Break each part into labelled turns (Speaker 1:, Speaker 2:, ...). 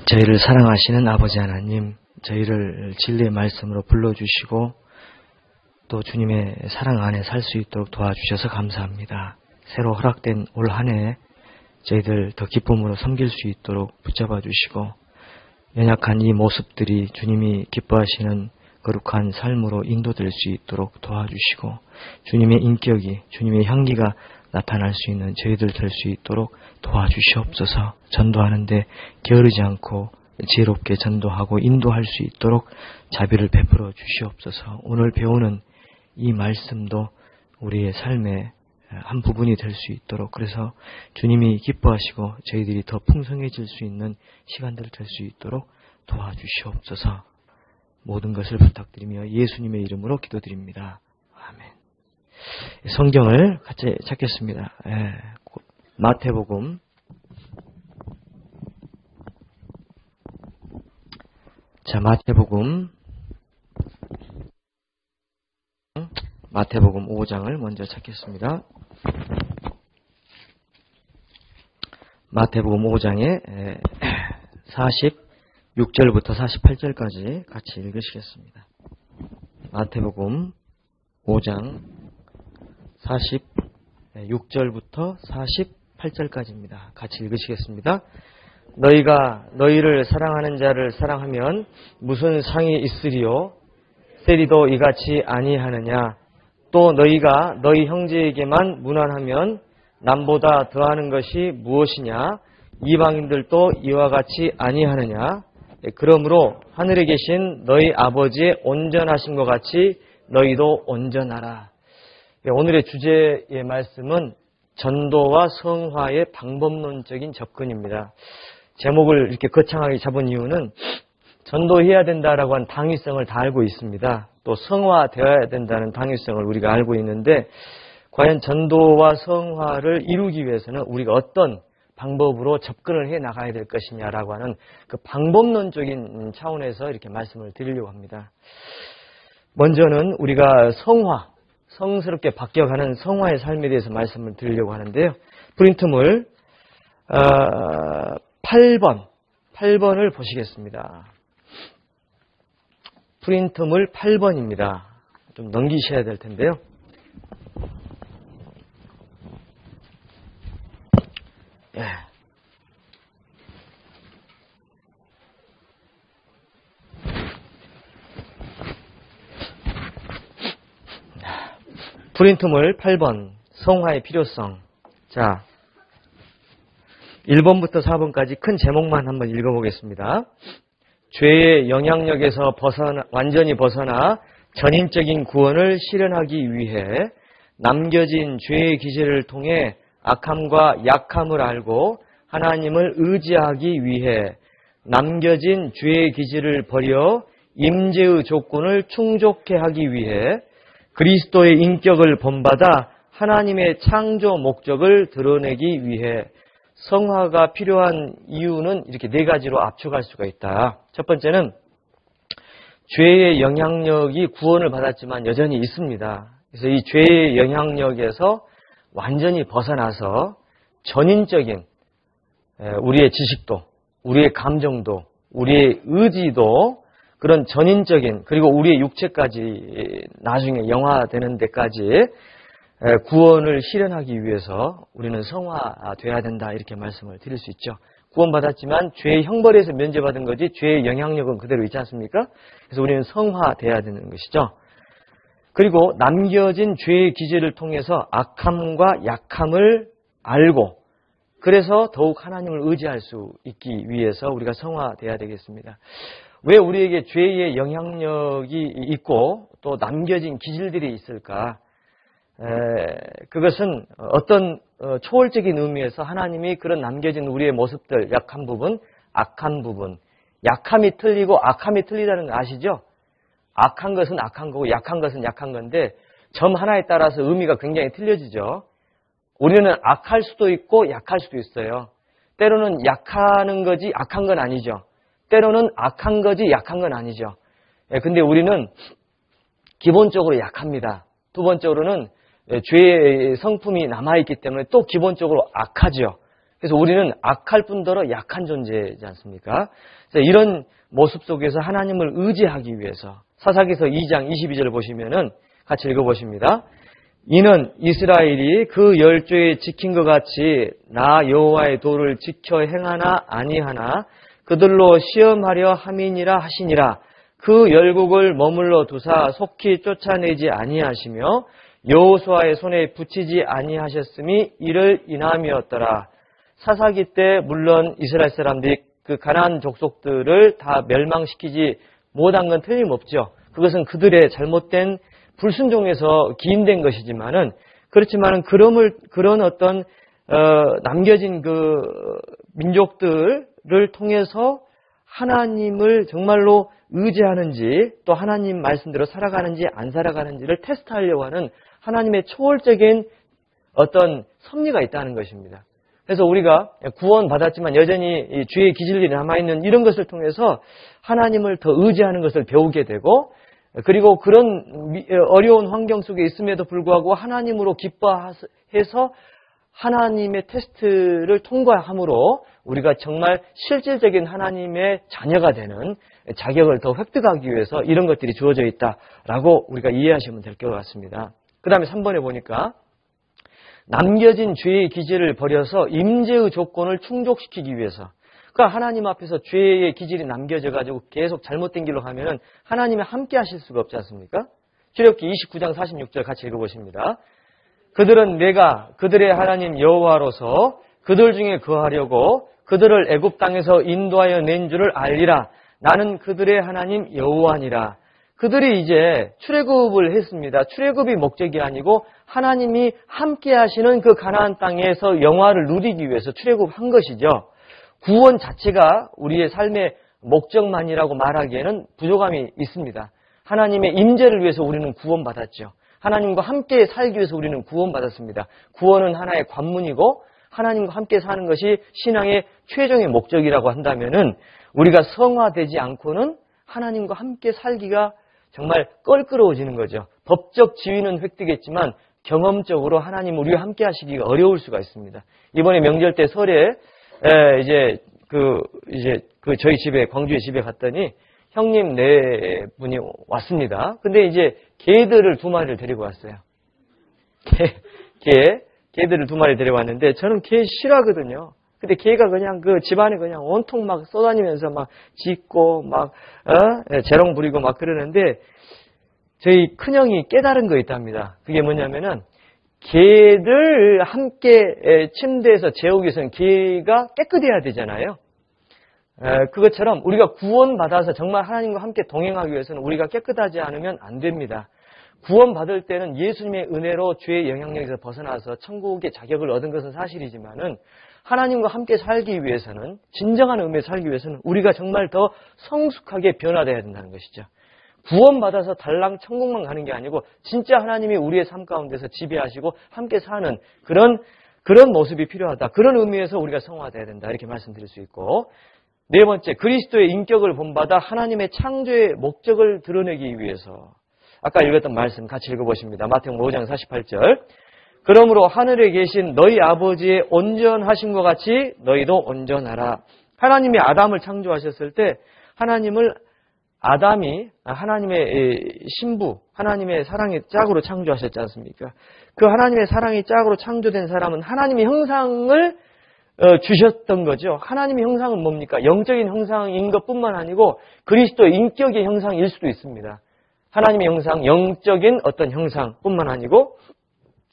Speaker 1: 저희를 사랑하시는 아버지 하나님, 저희를 진리의 말씀으로 불러주시고 또 주님의 사랑 안에 살 수 있도록 도와주셔서 감사합니다. 새로 허락된 올 한 해 저희들 더 기쁨으로 섬길 수 있도록 붙잡아 주시고 연약한 이 모습들이 주님이 기뻐하시는 거룩한 삶으로 인도될 수 있도록 도와주시고 주님의 인격이, 주님의 향기가 나타날 수 있는 저희들 될 수 있도록 도와주시옵소서. 전도하는데 게으르지 않고 지혜롭게 전도하고 인도할 수 있도록 자비를 베풀어 주시옵소서. 오늘 배우는 이 말씀도 우리의 삶의 한 부분이 될 수 있도록, 그래서 주님이 기뻐하시고 저희들이 더 풍성해질 수 있는 시간들 될 수 있도록 도와주시옵소서. 모든 것을 부탁드리며 예수님의 이름으로 기도드립니다. 아멘. 성경을 같이 찾겠습니다. 마태복음 5장을 먼저 찾겠습니다. 마태복음 5장에 46절부터 48절까지 같이 읽으시겠습니다. 마태복음 5장 46절부터 48절까지입니다. 같이 읽으시겠습니다. 너희가 너희를 사랑하는 자를 사랑하면 무슨 상이 있으리요? 세리도 이같이 아니하느냐? 또 너희가 너희 형제에게만 무난하면 남보다 더하는 것이 무엇이냐? 이방인들도 이와 같이 아니하느냐? 그러므로 하늘에 계신 너희 아버지의 온전하신 것 같이 너희도 온전하라. 오늘의 주제의 말씀은 전도와 성화의 방법론적인 접근입니다. 제목을 이렇게 거창하게 잡은 이유는 전도해야 된다라고 한 당위성을 다 알고 있습니다. 또 성화되어야 된다는 당위성을 우리가 알고 있는데, 과연 전도와 성화를 이루기 위해서는 우리가 어떤 방법으로 접근을 해 나가야 될 것이냐라고 하는 그 방법론적인 차원에서 이렇게 말씀을 드리려고 합니다. 먼저는 우리가 성스럽게 바뀌어가는 성화의 삶에 대해서 말씀을 드리려고 하는데요. 프린트물 8번을 보시겠습니다. 프린트물 8번입니다. 좀 넘기셔야 될 텐데요. 프린트물 8번, 성화의 필요성. 자, 1번부터 4번까지 큰 제목만 한번 읽어보겠습니다. 죄의 영향력에서 완전히 벗어나 전인적인 구원을 실현하기 위해 남겨진 죄의 기제를 통해 악함과 약함을 알고 하나님을 의지하기 위해 남겨진 죄의 기제를 버려 임재의 조건을 충족해 하기 위해 그리스도의 인격을 본받아 하나님의 창조 목적을 드러내기 위해 성화가 필요한 이유는 이렇게 4가지로 압축할 수가 있다. 첫 번째는 죄의 영향력이 구원을 받았지만 여전히 있습니다. 그래서 이 죄의 영향력에서 완전히 벗어나서 전인적인 우리의 지식도, 우리의 감정도, 우리의 의지도 그런 전인적인, 그리고 우리의 육체까지 나중에 영화되는 데까지 구원을 실현하기 위해서 우리는 성화돼야 된다, 이렇게 말씀을 드릴 수 있죠. 구원받았지만 죄의 형벌에서 면제받은 거지 죄의 영향력은 그대로 있지 않습니까? 그래서 우리는 성화돼야 되는 것이죠. 그리고 남겨진 죄의 기제를 통해서 악함과 약함을 알고, 그래서 더욱 하나님을 의지할 수 있기 위해서 우리가 성화돼야 되겠습니다. 왜 우리에게 죄의 영향력이 있고 또 남겨진 기질들이 있을까? 그것은 어떤 초월적인 의미에서 하나님이 그런 남겨진 우리의 모습들, 약한 부분, 악한 부분, 약함이 틀리고 악함이 틀리다는 거 아시죠? 악한 것은 악한 거고 약한 것은 약한 건데 점 하나에 따라서 의미가 굉장히 틀려지죠. 우리는 악할 수도 있고 약할 수도 있어요. 때로는 약하는 거지 악한 건 아니죠. 때로는 악한 거지 약한 건 아니죠. 근데 우리는 기본적으로 약합니다. 두 번째로는 죄의 성품이 남아있기 때문에 또 기본적으로 악하죠. 그래서 우리는 악할 뿐더러 약한 존재지 않습니까? 그래서 이런 모습 속에서 하나님을 의지하기 위해서 사사기서 2장 22절을 보시면은 같이 읽어보십니다. 이는 이스라엘이 그 열조에 지킨 것 같이 나 여호와의 도를 지켜 행하나 아니하나 그들로 시험하려 함이니라 하시니라. 그 열국을 머물러 두사 속히 쫓아내지 아니하시며 여호수아의 손에 붙이지 아니하셨음이 이를 인함이었더라. 사사기 때 물론 이스라엘 사람들이 그 가나안 족속들을 다 멸망시키지 못한 건 틀림없죠. 그것은 그들의 잘못된 불순종에서 기인된 것이지만은 그렇지만은 그런 어떤 남겨진 그 민족들을 통해서 하나님을 정말로 의지하는지 또 하나님 말씀대로 살아가는지 안 살아가는지를 테스트하려고 하는 하나님의 초월적인 어떤 섭리가 있다는 것입니다. 그래서 우리가 구원받았지만 여전히 주의 기질이 남아있는 이런 것을 통해서 하나님을 더 의지하는 것을 배우게 되고 그리고 그런 어려운 환경 속에 있음에도 불구하고 하나님으로 기뻐해서 하나님의 테스트를 통과함으로 우리가 정말 실질적인 하나님의 자녀가 되는 자격을 더 획득하기 위해서 이런 것들이 주어져 있다라고 우리가 이해하시면 될 것 같습니다. 그 다음에 3번에 보니까 남겨진 죄의 기질을 버려서 임재의 조건을 충족시키기 위해서 그러니까 하나님 앞에서 죄의 기질이 남겨져가지고 계속 잘못된 길로 가면은 하나님이 함께 하실 수가 없지 않습니까? 출애굽기 29장 46절 같이 읽어보십니다. 그들은 내가 그들의 하나님 여호와로서 그들 중에 거하려고 그들을 애굽 땅에서 인도하여 낸 줄을 알리라. 나는 그들의 하나님 여호와니라. 그들이 이제 출애굽을 했습니다. 출애굽이 목적이 아니고 하나님이 함께 하시는 그 가나안 땅에서 영화를 누리기 위해서 출애굽한 것이죠. 구원 자체가 우리의 삶의 목적만이라고 말하기에는 부족함이 있습니다. 하나님의 임재를 위해서 우리는 구원받았죠. 하나님과 함께 살기 위해서 우리는 구원받았습니다. 구원은 하나의 관문이고 하나님과 함께 사는 것이 신앙의 최종의 목적이라고 한다면은 우리가 성화되지 않고는 하나님과 함께 살기가 정말 껄끄러워지는 거죠. 법적 지위는 획득했지만 경험적으로 하나님 우리와 함께 하시기가 어려울 수가 있습니다. 이번에 명절 때 설에 저희 집에 광주에 집에 갔더니 형님 네 분이 왔습니다. 근데 이제 개들을 2마리를 데리고 왔어요. 개들을 2마리 데려왔는데 저는 개 싫어하거든요. 근데 개가 그냥 그 집안에 그냥 온통 막 쏘다니면서 막 짖고 막 재롱 부리고 막 그러는데 저희 큰형이 깨달은 거 있답니다. 그게 뭐냐면은 개들 함께 침대에서 재우기 위해서는 개가 깨끗해야 되잖아요. 그것처럼 우리가 구원받아서 정말 하나님과 함께 동행하기 위해서는 우리가 깨끗하지 않으면 안 됩니다. 구원받을 때는 예수님의 은혜로 죄의 영향력에서 벗어나서 천국의 자격을 얻은 것은 사실이지만은 하나님과 함께 살기 위해서는 진정한 의미에 살기 위해서는 우리가 정말 더 성숙하게 변화되어야 된다는 것이죠. 구원받아서 달랑 천국만 가는 게 아니고 진짜 하나님이 우리의 삶 가운데서 지배하시고 함께 사는 그런 모습이 필요하다. 그런 의미에서 우리가 성화되어야 된다. 이렇게 말씀드릴 수 있고 4번째, 그리스도의 인격을 본받아 하나님의 창조의 목적을 드러내기 위해서 아까 읽었던 말씀 같이 읽어보십니다. 마태복음 5장 48절 그러므로 하늘에 계신 너희 아버지의 온전하신 것 같이 너희도 온전하라. 하나님이 아담을 창조하셨을 때 아담이 하나님의 신부, 하나님의 사랑의 짝으로 창조하셨지 않습니까? 그 하나님의 사랑의 짝으로 창조된 사람은 하나님의 형상을 주셨던 거죠. 하나님의 형상은 뭡니까? 영적인 형상인 것뿐만 아니고 그리스도의 인격의 형상일 수도 있습니다. 하나님의 형상, 영적인 어떤 형상뿐만 아니고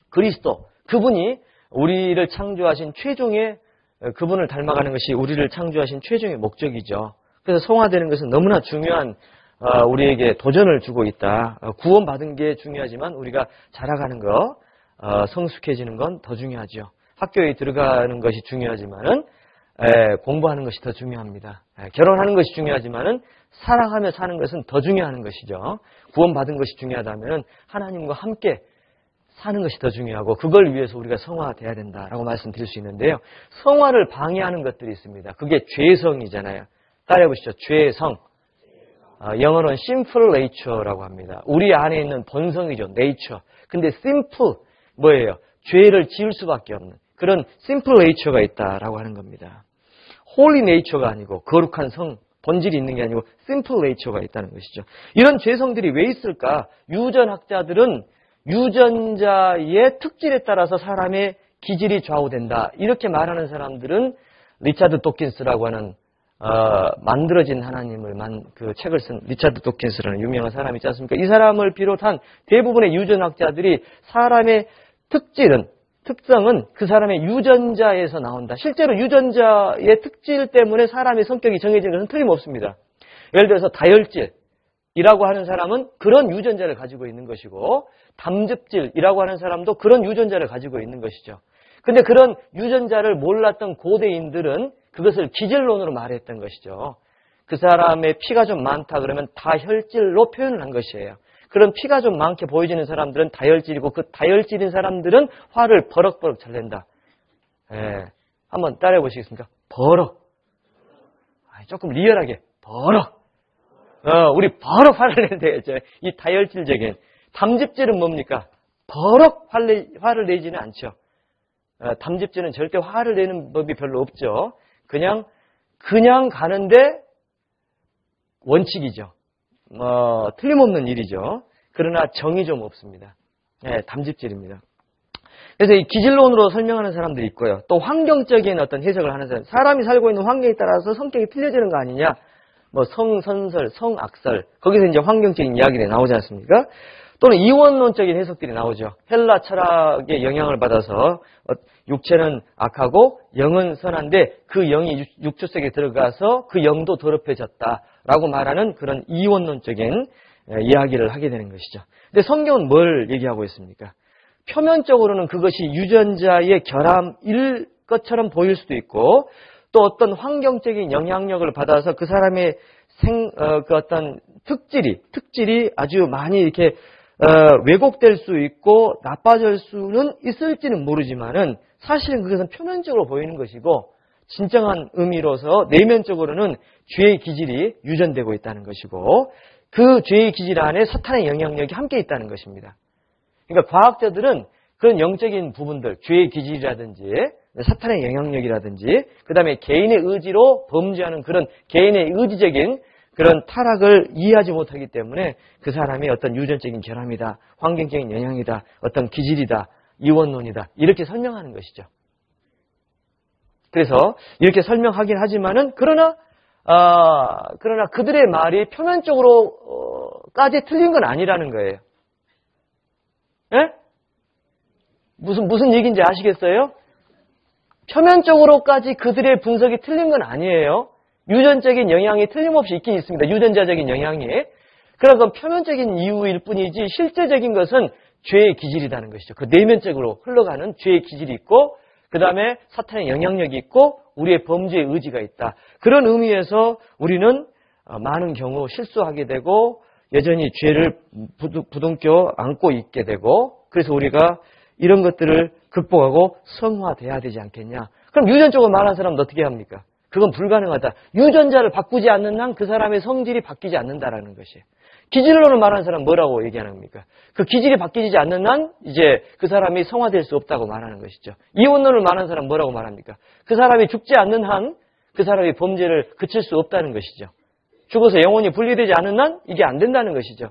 Speaker 1: 그리스도, 그분이 우리를 창조하신 최종의 그분을 닮아가는 것이 우리를 창조하신 최종의 목적이죠. 그래서 성화되는 것은 너무나 중요한 우리에게 도전을 주고 있다. 구원받은 게 중요하지만 우리가 자라가는 거, 성숙해지는 건 더 중요하죠. 학교에 들어가는 것이 중요하지만은 공부하는 것이 더 중요합니다. 결혼하는 것이 중요하지만은 사랑하며 사는 것은 더 중요한 것이죠. 구원받은 것이 중요하다면은 하나님과 함께 사는 것이 더 중요하고 그걸 위해서 우리가 성화돼야 된다라고 말씀드릴 수 있는데요. 성화를 방해하는 것들이 있습니다. 그게 죄성이잖아요. 따라해보시죠. 죄성. 영어로는 sinful nature라고 합니다. 우리 안에 있는 본성이죠. nature. 근데 simple 뭐예요? 죄를 지을 수밖에 없는. 그런 심플 네이처가 있다라고 하는 겁니다. 홀리 네이처가 아니고 거룩한 본질이 있는 게 아니고 심플 네이처가 있다는 것이죠. 이런 죄성들이 왜 있을까? 유전학자들은 유전자의 특질에 따라서 사람의 기질이 좌우된다. 이렇게 말하는 사람들은 리차드 도킨스라고 하는 만들어진 하나님을 그 책을 쓴 리차드 도킨스라는 유명한 사람이 있지 않습니까? 이 사람을 비롯한 대부분의 유전학자들이 사람의 특성은 그 사람의 유전자에서 나온다. 실제로 유전자의 특질 때문에 사람의 성격이 정해지는 것은 틀림없습니다. 예를 들어서 다혈질이라고 하는 사람은 그런 유전자를 가지고 있는 것이고 담즙질이라고 하는 사람도 그런 유전자를 가지고 있는 것이죠. 근데 그런 유전자를 몰랐던 고대인들은 그것을 기질론으로 말했던 것이죠. 그 사람의 피가 좀 많다 그러면 다혈질로 표현을 한 것이에요. 그런 피가 좀 많게 보여지는 사람들은 다혈질이고 그 다혈질인 사람들은 화를 버럭버럭 잘 낸다. 예, 한번 따라해 보시겠습니까? 버럭. 조금 리얼하게 버럭. 우리 버럭 화를 내야죠. 이 다혈질적인 담즙질은 뭡니까? 버럭 화를 내지는 않죠. 담즙질은 절대 화를 내는 법이 별로 없죠. 그냥 가는데 원칙이죠. 틀림없는 일이죠. 그러나 정이 좀 없습니다. 담즙질입니다. 그래서 이 기질론으로 설명하는 사람들이 있고요. 또 환경적인 어떤 해석을 하는 사람이 살고 있는 환경에 따라서 성격이 틀려지는 거 아니냐. 성선설, 성악설. 거기서 이제 환경적인 이야기들이 나오지 않습니까? 또는 이원론적인 해석들이 나오죠. 헬라 철학의 영향을 받아서 육체는 악하고 영은 선한데 그 영이 육체 속에 들어가서 그 영도 더럽혀졌다라고 말하는 그런 이원론적인 이야기를 하게 되는 것이죠. 근데 성경은 뭘 얘기하고 있습니까? 표면적으로는 그것이 유전자의 결함일 것처럼 보일 수도 있고 또 어떤 환경적인 영향력을 받아서 그 사람의 그 어떤 특질이 아주 많이 이렇게 왜곡될 수 있고 나빠질 수는 있을지는 모르지만은 사실은 그것은 표면적으로 보이는 것이고 진정한 의미로서 내면적으로는 죄의 기질이 유전되고 있다는 것이고 그 죄의 기질 안에 사탄의 영향력이 함께 있다는 것입니다. 그러니까 과학자들은 그런 영적인 부분들, 죄의 기질이라든지 사탄의 영향력이라든지 그 다음에 개인의 의지로 범죄하는 그런 개인의 의지적인 그런 타락을 이해하지 못하기 때문에 그 사람이 어떤 유전적인 결함이다, 환경적인 영향이다, 어떤 기질이다, 이원론이다 이렇게 설명하는 것이죠. 그래서 이렇게 설명하긴 하지만은 그러나 그들의 말이 표면적으로까지 틀린 건 아니라는 거예요. 예? 무슨 얘기인지 아시겠어요? 표면적으로까지 그들의 분석이 틀린 건 아니에요. 유전적인 영향이 틀림없이 있긴 있습니다. 유전자적인 영향이. 그러나 그건 표면적인 이유일 뿐이지 실제적인 것은 죄의 기질이라는 것이죠. 그 내면적으로 흘러가는 죄의 기질이 있고 그 다음에 사탄의 영향력이 있고 우리의 범죄의 의지가 있다. 그런 의미에서 우리는 많은 경우 실수하게 되고 여전히 죄를 부둥켜 안고 있게 되고 그래서 우리가 이런 것들을 극복하고 성화돼야 되지 않겠냐. 그럼 유전적으로 말하는 사람은 어떻게 합니까? 그건 불가능하다. 유전자를 바꾸지 않는 한 그 사람의 성질이 바뀌지 않는다라는 것이에요. 기질론을 말하는 사람은 뭐라고 얘기하는 겁니까? 그 기질이 바뀌지 않는 한 이제 그 사람이 성화될 수 없다고 말하는 것이죠. 이원론을 말하는 사람은 뭐라고 말합니까? 그 사람이 죽지 않는 한 그 사람이 범죄를 그칠 수 없다는 것이죠. 죽어서 영혼이 분리되지 않는 한 이게 안 된다는 것이죠.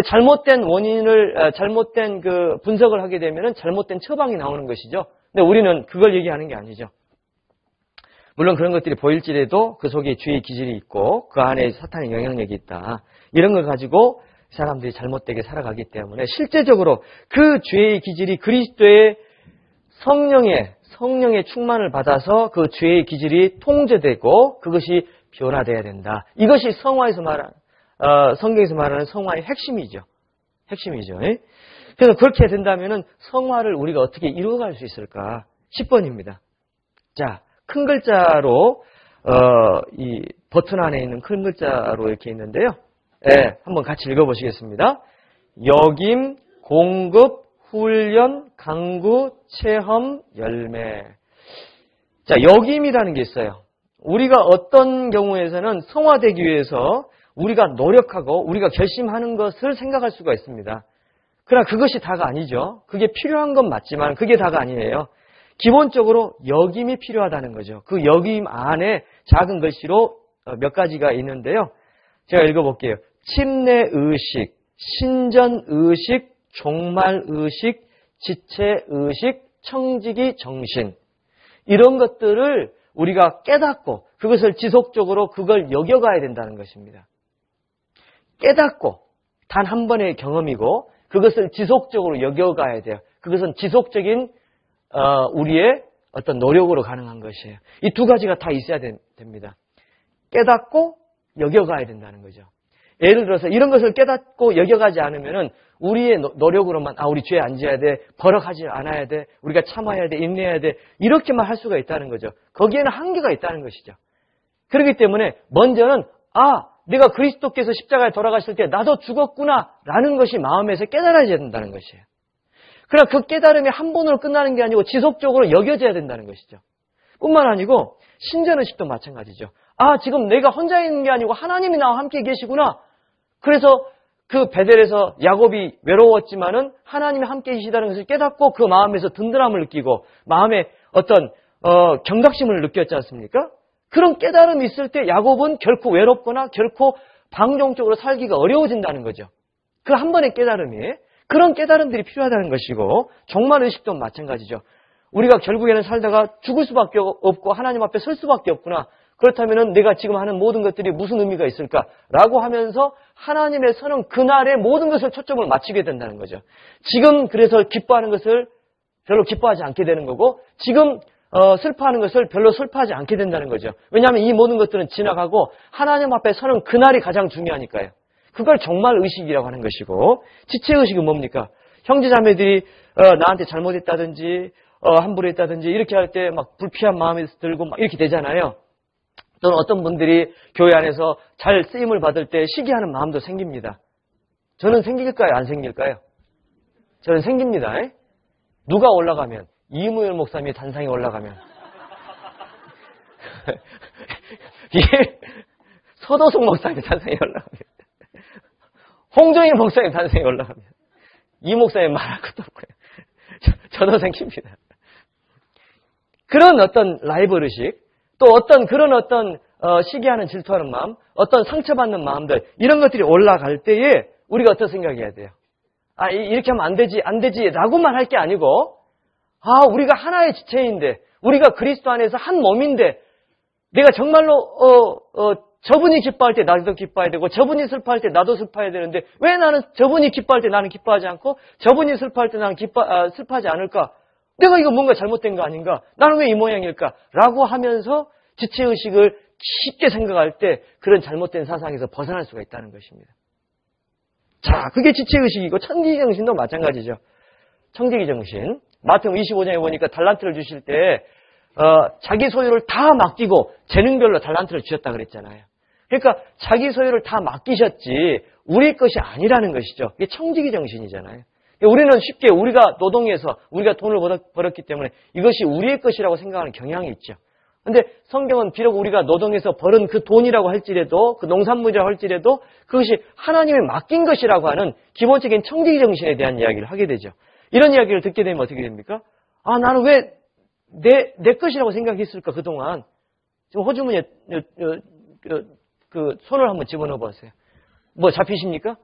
Speaker 1: 잘못된 원인을 잘못된 그 분석을 하게 되면은 잘못된 처방이 나오는 것이죠. 근데 우리는 그걸 얘기하는 게 아니죠. 물론 그런 것들이 보일지라도 그 속에 죄의 기질이 있고 그 안에 사탄의 영향력이 있다. 이런 걸 가지고 사람들이 잘못되게 살아가기 때문에 실제적으로 그 죄의 기질이 그리스도의 성령의 충만을 받아서 그 죄의 기질이 통제되고 그것이 변화되어야 된다. 이것이 성화에서 성경에서 말하는 성화의 핵심이죠. 그래서 그렇게 된다면은 성화를 우리가 어떻게 이루어갈 수 있을까? 10번입니다. 자, 큰 글자로 이 버튼 안에 있는 큰 글자로 이렇게 있는데요. 네, 한번 같이 읽어보시겠습니다. 역임, 공급, 훈련, 강구, 체험, 열매. 자, 역임이라는 게 있어요. 우리가 어떤 경우에서는 성화되기 위해서 우리가 노력하고 우리가 결심하는 것을 생각할 수가 있습니다. 그러나 그것이 다가 아니죠. 그게 필요한 건 맞지만 그게 다가 아니에요. 기본적으로 역임이 필요하다는 거죠. 그 역임 안에 작은 글씨로 몇 가지가 있는데요. 제가 읽어볼게요. 침례의식, 신전의식, 종말의식, 지체의식, 청지기 정신. 이런 것들을 우리가 깨닫고 그것을 지속적으로 그걸 여겨가야 된다는 것입니다. 깨닫고 단 한 번의 경험이고 그것을 지속적으로 여겨가야 돼요. 그것은 지속적인 우리의 어떤 노력으로 가능한 것이에요. 이 두 가지가 다 있어야 됩니다. 깨닫고 여겨가야 된다는 거죠. 예를 들어서 이런 것을 깨닫고 여겨가지 않으면은 우리의 노력으로만 우리 죄 안 지어야 돼, 버럭하지 않아야 돼, 우리가 참아야 돼, 인내해야 돼 이렇게만 할 수가 있다는 거죠. 거기에는 한계가 있다는 것이죠. 그렇기 때문에 먼저는 내가 그리스도께서 십자가에 돌아가실 때 나도 죽었구나 라는 것이 마음에서 깨달아져야 된다는 것이에요. 그러나 그 깨달음이 한 번으로 끝나는 게 아니고 지속적으로 여겨져야 된다는 것이죠. 뿐만 아니고 신전의식도 마찬가지죠. 지금 내가 혼자 있는 게 아니고 하나님이 나와 함께 계시구나. 그래서 그 베델에서 야곱이 외로웠지만은 하나님이 함께 계시다는 것을 깨닫고 그 마음에서 든든함을 느끼고 마음에 어떤 경각심을 느꼈지 않습니까? 그런 깨달음이 있을 때 야곱은 결코 외롭거나 결코 방종적으로 살기가 어려워진다는 거죠. 그 한 번의 깨달음이 그런 깨달음들이 필요하다는 것이고 종말의식도 마찬가지죠. 우리가 결국에는 살다가 죽을 수밖에 없고 하나님 앞에 설 수밖에 없구나. 그렇다면 내가 지금 하는 모든 것들이 무슨 의미가 있을까라고 하면서 하나님의 서는 그날의 모든 것을 초점을 맞추게 된다는 거죠. 지금 그래서 기뻐하는 것을 별로 기뻐하지 않게 되는 거고 지금 슬퍼하는 것을 별로 슬퍼하지 않게 된다는 거죠. 왜냐하면 이 모든 것들은 지나가고 하나님 앞에 서는 그날이 가장 중요하니까요. 그걸 종말의식이라고 하는 것이고 지체의식은 뭡니까? 형제자매들이 나한테 잘못했다든지 함부로 했다든지 이렇게 할 때 막 불쾌한 마음이 들고 막 이렇게 되잖아요. 또는 어떤 분들이 교회 안에서 잘 쓰임을 받을 때 시기하는 마음도 생깁니다. 저는 생길까요? 안 생길까요? 저는 생깁니다. 누가 올라가면 이무열 목사님이 단상에 올라가면 서도숙 목사님이 단상에 올라가면 홍종일 목사님 단상에 올라가면 이 목사님 말할 것도 없고요. 저도 생깁니다. 그런 어떤 라이벌 의식 또 그런 시기하는 질투하는 마음, 어떤 상처받는 마음들, 이런 것들이 올라갈 때에 우리가 어떤 생각해야 돼요? 이렇게 하면 안 되지, 라고만 할 게 아니고, 우리가 하나의 지체인데, 우리가 그리스도 안에서 한 몸인데, 내가 정말로, 저분이 기뻐할 때 나도 기뻐해야 되고, 저분이 슬퍼할 때 나도 슬퍼해야 되는데, 왜 나는 저분이 기뻐할 때 나는 기뻐하지 않고, 저분이 슬퍼할 때 나는 슬퍼하지 않을까? 내가 이거 뭔가 잘못된 거 아닌가? 나는 왜 이 모양일까? 라고 하면서 지체의식을 쉽게 생각할 때 그런 잘못된 사상에서 벗어날 수가 있다는 것입니다. 자, 그게 지체의식이고 청지기정신도 마찬가지죠. 청지기정신. 마태복음 25장에 보니까 달란트를 주실 때 자기 소유를 다 맡기고 재능별로 달란트를 주셨다 그랬잖아요. 그러니까 자기 소유를 다 맡기셨지 우리 것이 아니라는 것이죠. 이게 청지기정신이잖아요. 우리는 쉽게 우리가 노동해서 우리가 돈을 벌었기 때문에 이것이 우리의 것이라고 생각하는 경향이 있죠. 그런데 성경은 비록 우리가 노동해서 벌은 그 돈이라고 할지라도 그 농산물이라고 할지라도 그것이 하나님이 맡긴 것이라고 하는 기본적인 청지기 정신에 대한 이야기를 하게 되죠. 이런 이야기를 듣게 되면 어떻게 됩니까? 나는 왜 내 것이라고 생각했을까 그동안. 지금 호주머니에 그 손을 한번 집어넣어 보세요. 뭐 잡히십니까?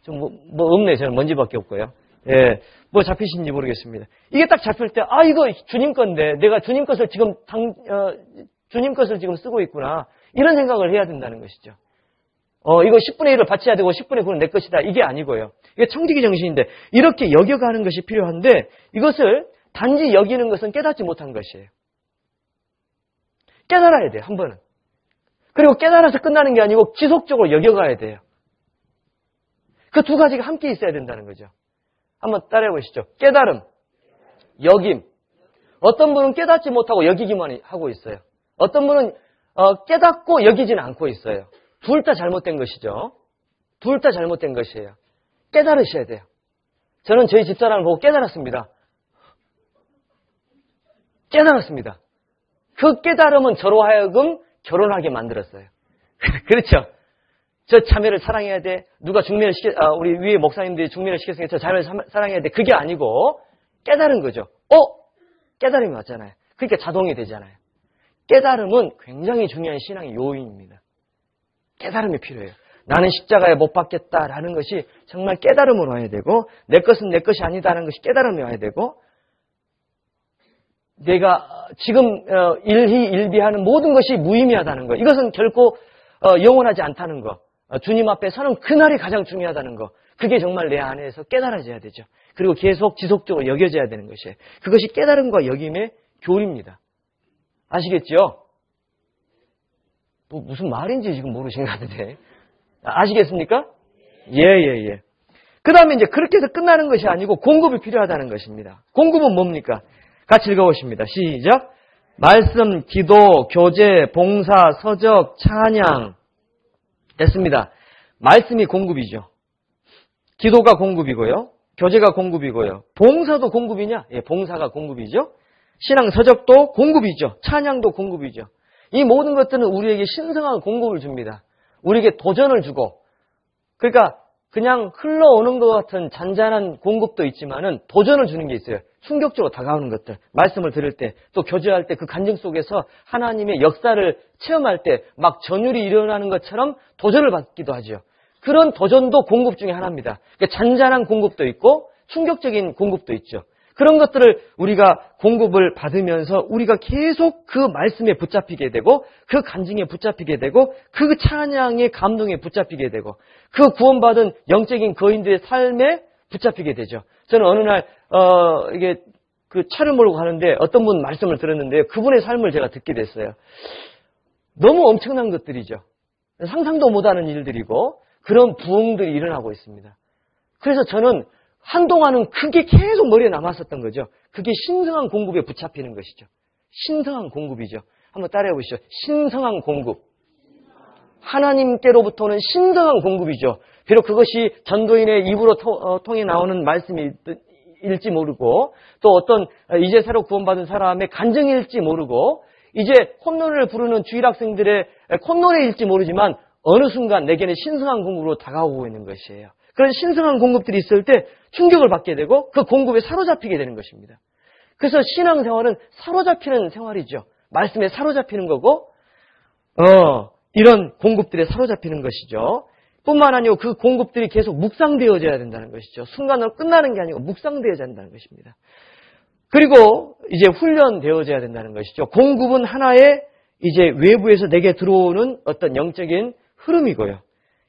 Speaker 1: 뭐 없네. 저는 먼지밖에 없고요. 예, 뭐 잡히신지 모르겠습니다. 이게 딱 잡힐 때, 이거 주님 건데, 내가 주님 것을 지금 주님 것을 지금 쓰고 있구나. 이런 생각을 해야 된다는 것이죠. 이거 10분의 1을 바쳐야 되고 10분의 9는 내 것이다. 이게 아니고요. 이게 청지기 정신인데, 이렇게 여겨가는 것이 필요한데, 이것을 단지 여기는 것은 깨닫지 못한 것이에요. 깨달아야 돼요, 한 번은. 그리고 깨달아서 끝나는 게 아니고 지속적으로 여겨가야 돼요. 그 두 가지가 함께 있어야 된다는 거죠. 한번 따라해 보시죠. 깨달음, 여김. 어떤 분은 깨닫지 못하고 여기기만 하고 있어요. 어떤 분은 깨닫고 여기지는 않고 있어요. 둘 다 잘못된 것이죠. 둘 다 잘못된 것이에요. 깨달으셔야 돼요. 저는 저희 집사람을 보고 깨달았습니다. 깨달았습니다. 그 깨달음은 저로 하여금 결혼하게 만들었어요. 그렇죠? 저 자매를 사랑해야 돼. 누가 중매를 우리 위에 목사님들이 중매를 시켰으니까 저 자매를 사랑해야 돼. 그게 아니고 깨달은 거죠. 깨달음이 왔잖아요. 그러니까 자동이 되잖아요. 깨달음은 굉장히 중요한 신앙의 요인입니다. 깨달음이 필요해요. 나는 십자가에 못 박겠다라는 것이 정말 깨달음으로 와야 되고, 내 것은 내 것이 아니다라는 것이 깨달음이 와야 되고, 내가 지금 일희일비하는 모든 것이 무의미하다는 것, 이것은 결코 영원하지 않다는 것, 주님 앞에 서는 그날이 가장 중요하다는 것, 그게 정말 내 안에서 깨달아져야 되죠. 그리고 계속 지속적으로 여겨져야 되는 것이에요. 그것이 깨달음과 여김의 교리입니다. 아시겠죠? 무슨 말인지 지금 모르신 것 같은데. 아시겠습니까? 예. 그 다음에 이제 그렇게 해서 끝나는 것이 아니고 공급이 필요하다는 것입니다. 공급은 뭡니까? 같이 읽어보십니다. 시작. 말씀, 기도, 교제, 봉사, 서적, 찬양. 됐습니다. 말씀이 공급이죠. 기도가 공급이고요. 교제가 공급이고요. 봉사도 공급이냐? 예, 봉사가 공급이죠. 신앙, 서적도 공급이죠. 찬양도 공급이죠. 이 모든 것들은 우리에게 신성한 공급을 줍니다. 우리에게 도전을 주고, 그러니까 그냥 흘러오는 것 같은 잔잔한 공급도 있지만은 도전을 주는 게 있어요. 충격적으로 다가오는 것들. 말씀을 들을 때, 또 교제할 때 그 간증 속에서 하나님의 역사를 체험할 때 막 전율이 일어나는 것처럼 도전을 받기도 하죠. 그런 도전도 공급 중에 하나입니다. 그러니까 잔잔한 공급도 있고 충격적인 공급도 있죠. 그런 것들을 우리가 공급을 받으면서 우리가 계속 그 말씀에 붙잡히게 되고, 그 간증에 붙잡히게 되고, 그 찬양의 감동에 붙잡히게 되고, 그 구원받은 영적인 거인들의 삶에 붙잡히게 되죠. 저는 어느 날 이게 그 차를 몰고 가는데 어떤 분 말씀을 들었는데요. 그분의 삶을 제가 듣게 됐어요. 너무 엄청난 것들이죠. 상상도 못하는 일들이고 그런 부흥들이 일어나고 있습니다. 그래서 저는 한동안은 그게 계속 머리에 남았었던 거죠. 그게 신성한 공급에 붙잡히는 것이죠. 신성한 공급이죠. 한번 따라해 보시죠. 신성한 공급. 하나님께로부터 오는 신성한 공급이죠. 비록 그것이 전도인의 입으로 통해 나오는 말씀일지 모르고, 또 어떤 이제 새로 구원받은 사람의 간증일지 모르고, 이제 콧노래를 부르는 주일학생들의 콧노래일지 모르지만 어느 순간 내게는 신성한 공급으로 다가오고 있는 것이에요. 그런 신성한 공급들이 있을 때 충격을 받게 되고 그 공급에 사로잡히게 되는 것입니다. 그래서 신앙생활은 사로잡히는 생활이죠. 말씀에 사로잡히는 거고, 이런 공급들에 사로잡히는 것이죠. 뿐만 아니고 그 공급들이 계속 묵상되어져야 된다는 것이죠. 순간으로 끝나는 게 아니고 묵상되어져야 한다는 것입니다. 그리고 이제 훈련되어져야 된다는 것이죠. 공급은 하나의 이제 외부에서 내게 들어오는 어떤 영적인 흐름이고요.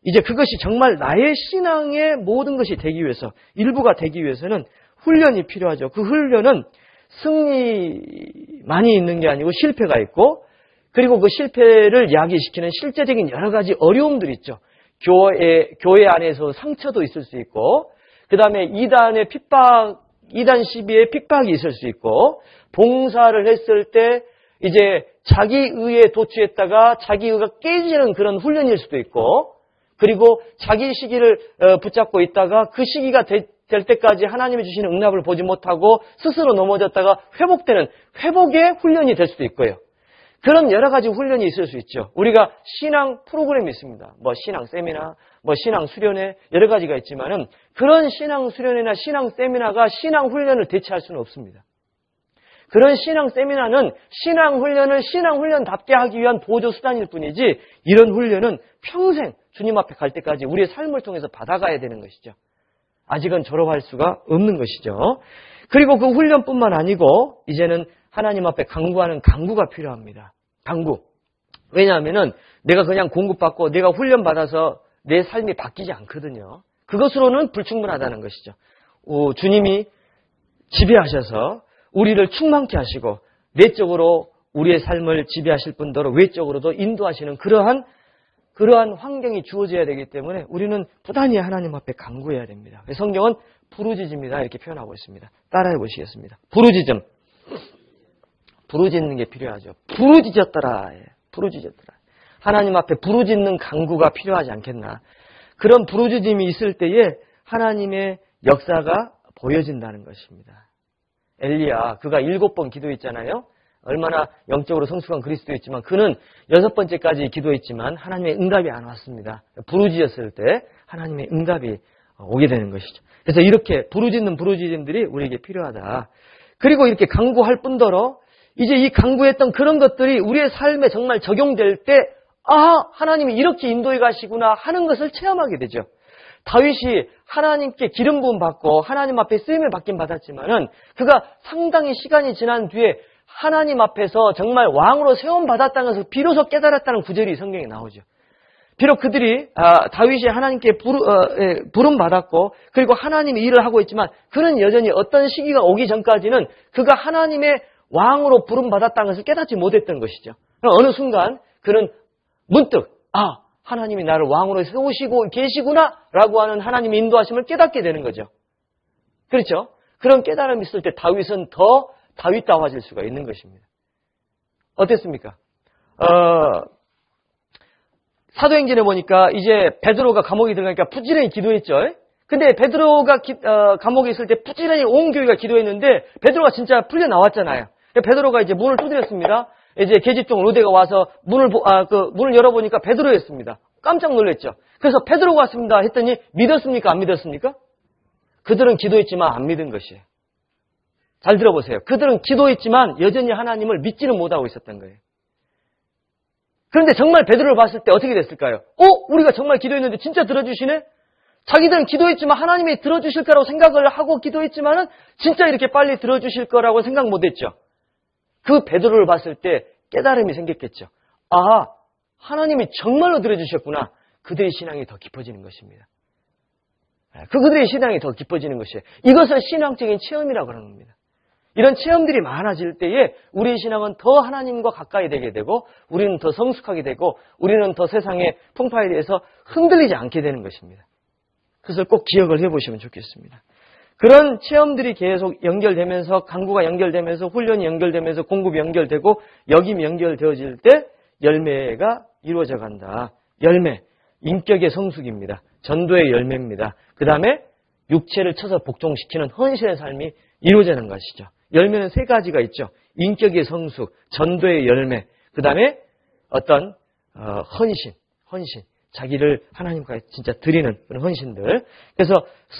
Speaker 1: 이제 그것이 정말 나의 신앙의 모든 것이 되기 위해서, 일부가 되기 위해서는 훈련이 필요하죠. 그 훈련은 승리만이 있는 게 아니고 실패가 있고, 그리고 그 실패를 야기시키는 실제적인 여러 가지 어려움들이 있죠. 교회 안에서 상처도 있을 수 있고, 그 다음에 이단의 핍박, 이단 시비의 핍박이 있을 수 있고, 봉사를 했을 때 이제 자기 의에 도취했다가 자기 의가 깨지는 그런 훈련일 수도 있고, 그리고 자기 시기를 붙잡고 있다가 그 시기가 될 때까지 하나님이 주시는 응답을 보지 못하고 스스로 넘어졌다가 회복되는 회복의 훈련이 될 수도 있고요. 그런 여러 가지 훈련이 있을 수 있죠. 우리가 신앙 프로그램이 있습니다. 뭐 신앙 세미나, 뭐 신앙 수련회 여러 가지가 있지만은 그런 신앙 수련회나 신앙 세미나가 신앙 훈련을 대체할 수는 없습니다. 그런 신앙 세미나는 신앙 훈련을 신앙 훈련답게 하기 위한 보조 수단일 뿐이지, 이런 훈련은 평생 주님 앞에 갈 때까지 우리의 삶을 통해서 받아가야 되는 것이죠. 아직은 졸업할 수가 없는 것이죠. 그리고 그 훈련뿐만 아니고 이제는 하나님 앞에 간구하는 간구가 필요합니다. 간구. 왜냐하면은 내가 그냥 공급받고 내가 훈련받아서 내 삶이 바뀌지 않거든요. 그것으로는 불충분하다는 것이죠. 주님이 지배하셔서 우리를 충만케 하시고 내적으로 우리의 삶을 지배하실 뿐더러 외적으로도 인도하시는 그러한 환경이 주어져야 되기 때문에 우리는 부단히 하나님 앞에 간구해야 됩니다. 성경은 부르짖음이다 이렇게 표현하고 있습니다. 따라해 보시겠습니다. 부르짖음. 부르짖는 게 필요하죠. 부르짖었더라. 부르짖었더라. 하나님 앞에 부르짖는 간구가 필요하지 않겠나. 그런 부르짖음이 있을 때에 하나님의 역사가 보여진다는 것입니다. 엘리야, 그가 7번 기도했잖아요. 얼마나 영적으로 성숙한 그리스도였지만 그는 6번째까지 기도했지만 하나님의 응답이 안 왔습니다. 부르짖었을 때 하나님의 응답이 오게 되는 것이죠. 그래서 이렇게 부르짖는 부르짖음들이 우리에게 필요하다. 그리고 이렇게 강구할 뿐더러 이제 이 강구했던 그런 것들이 우리의 삶에 정말 적용될 때 하나님이 이렇게 인도해 가시구나 하는 것을 체험하게 되죠. 다윗이 하나님께 기름 부음 받고 하나님 앞에 쓰임을 받긴 받았지만은 그가 상당히 시간이 지난 뒤에 하나님 앞에서 정말 왕으로 세움 받았다는 것을 비로소 깨달았다는 구절이 성경에 나오죠. 비록 그들이 다윗이 하나님께 부름 받았고 그리고 하나님이 일을 하고 있지만 그는 여전히 어떤 시기가 오기 전까지는 그가 하나님의 왕으로 부름 받았다는 것을 깨닫지 못했던 것이죠. 어느 순간 그는 문득 하나님이 나를 왕으로 세우시고 계시구나 라고 하는 하나님의 인도하심을 깨닫게 되는 거죠. 그렇죠? 그런 깨달음이 있을 때 다윗은 더 다윗다워질 수가 있는 것입니다. 어땠습니까? 사도행전에 보니까 이제 베드로가 감옥에 들어가니까 부지런히 기도했죠. 근데 베드로가 감옥에 있을 때 부지런히 온 교회가 기도했는데 베드로가 진짜 풀려 나왔잖아요. 베드로가 이제 문을 두드렸습니다. 이제 계집종 로데가 와서 문을 열어보니까 베드로였습니다. 깜짝 놀랐죠. 그래서 베드로가 왔습니다 했더니 믿었습니까? 안 믿었습니까? 그들은 기도했지만 안 믿은 것이에요. 잘 들어보세요. 그들은 기도했지만 여전히 하나님을 믿지는 못하고 있었던 거예요. 그런데 정말 베드로를 봤을 때 어떻게 됐을까요? 우리가 정말 기도했는데 진짜 들어주시네? 자기들은 기도했지만 하나님이 들어주실 거라고 생각을 하고 기도했지만은 진짜 이렇게 빨리 들어주실 거라고 생각 못했죠. 그 베드로를 봤을 때 깨달음이 생겼겠죠. 하나님이 정말로 들어주셨구나. 그들의 신앙이 더 깊어지는 것입니다. 그들의 신앙이 더 깊어지는 것이에요. 이것을 신앙적인 체험이라고 하는 겁니다. 이런 체험들이 많아질 때에 우리의 신앙은 더 하나님과 가까이 되게 되고 우리는 더 성숙하게 되고 우리는 더 세상의 풍파에 대해서 흔들리지 않게 되는 것입니다. 그것을 꼭 기억을 해보시면 좋겠습니다. 그런 체험들이 계속 연결되면서 강구가 연결되면서 훈련이 연결되면서 공급이 연결되고 역임이 연결되어질 때 열매가 이루어져 간다. 열매, 인격의 성숙입니다. 전도의 열매입니다. 그 다음에 육체를 쳐서 복종시키는 헌신의 삶이 이루어지는 것이죠. 열매는 세 가지가 있죠. 인격의 성숙, 전도의 열매, 그 다음에 어떤 헌신, 자기를 하나님과 진짜 드리는 그런 헌신들. 그래서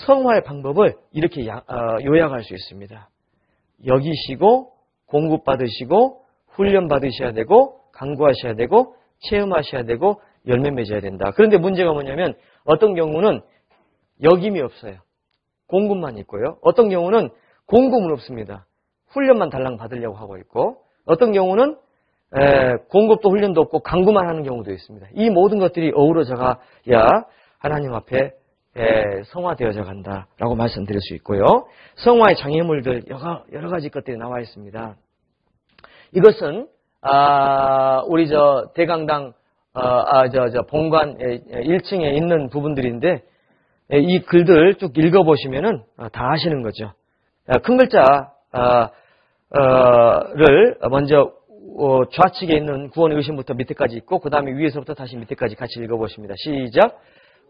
Speaker 1: 성화의 방법을 이렇게 요약할 수 있습니다. 여기시고 공급받으시고 훈련받으셔야 되고 강구하셔야 되고 체험하셔야 되고 열매 맺어야 된다. 그런데 문제가 뭐냐면 어떤 경우는 역임이 없어요. 공급만 있고요. 어떤 경우는 공급은 없습니다. 훈련만 달랑 받으려고 하고 있고 어떤 경우는 공급도 훈련도 없고 강구만 하는 경우도 있습니다. 이 모든 것들이 어우러져 가야 하나님 앞에 성화되어져 간다라고 말씀드릴 수 있고요. 성화의 장애물들 여러 가지 것들이 나와 있습니다. 이것은 우리 대강당 본관 1층에 있는 부분들인데 이 글들 쭉 읽어보시면은 다 아시는 거죠. 큰 글자를 먼저 좌측에 있는 구원의 의심부터 밑에까지 있고 그 다음에 위에서부터 다시 밑에까지 같이 읽어보십니다. 시작.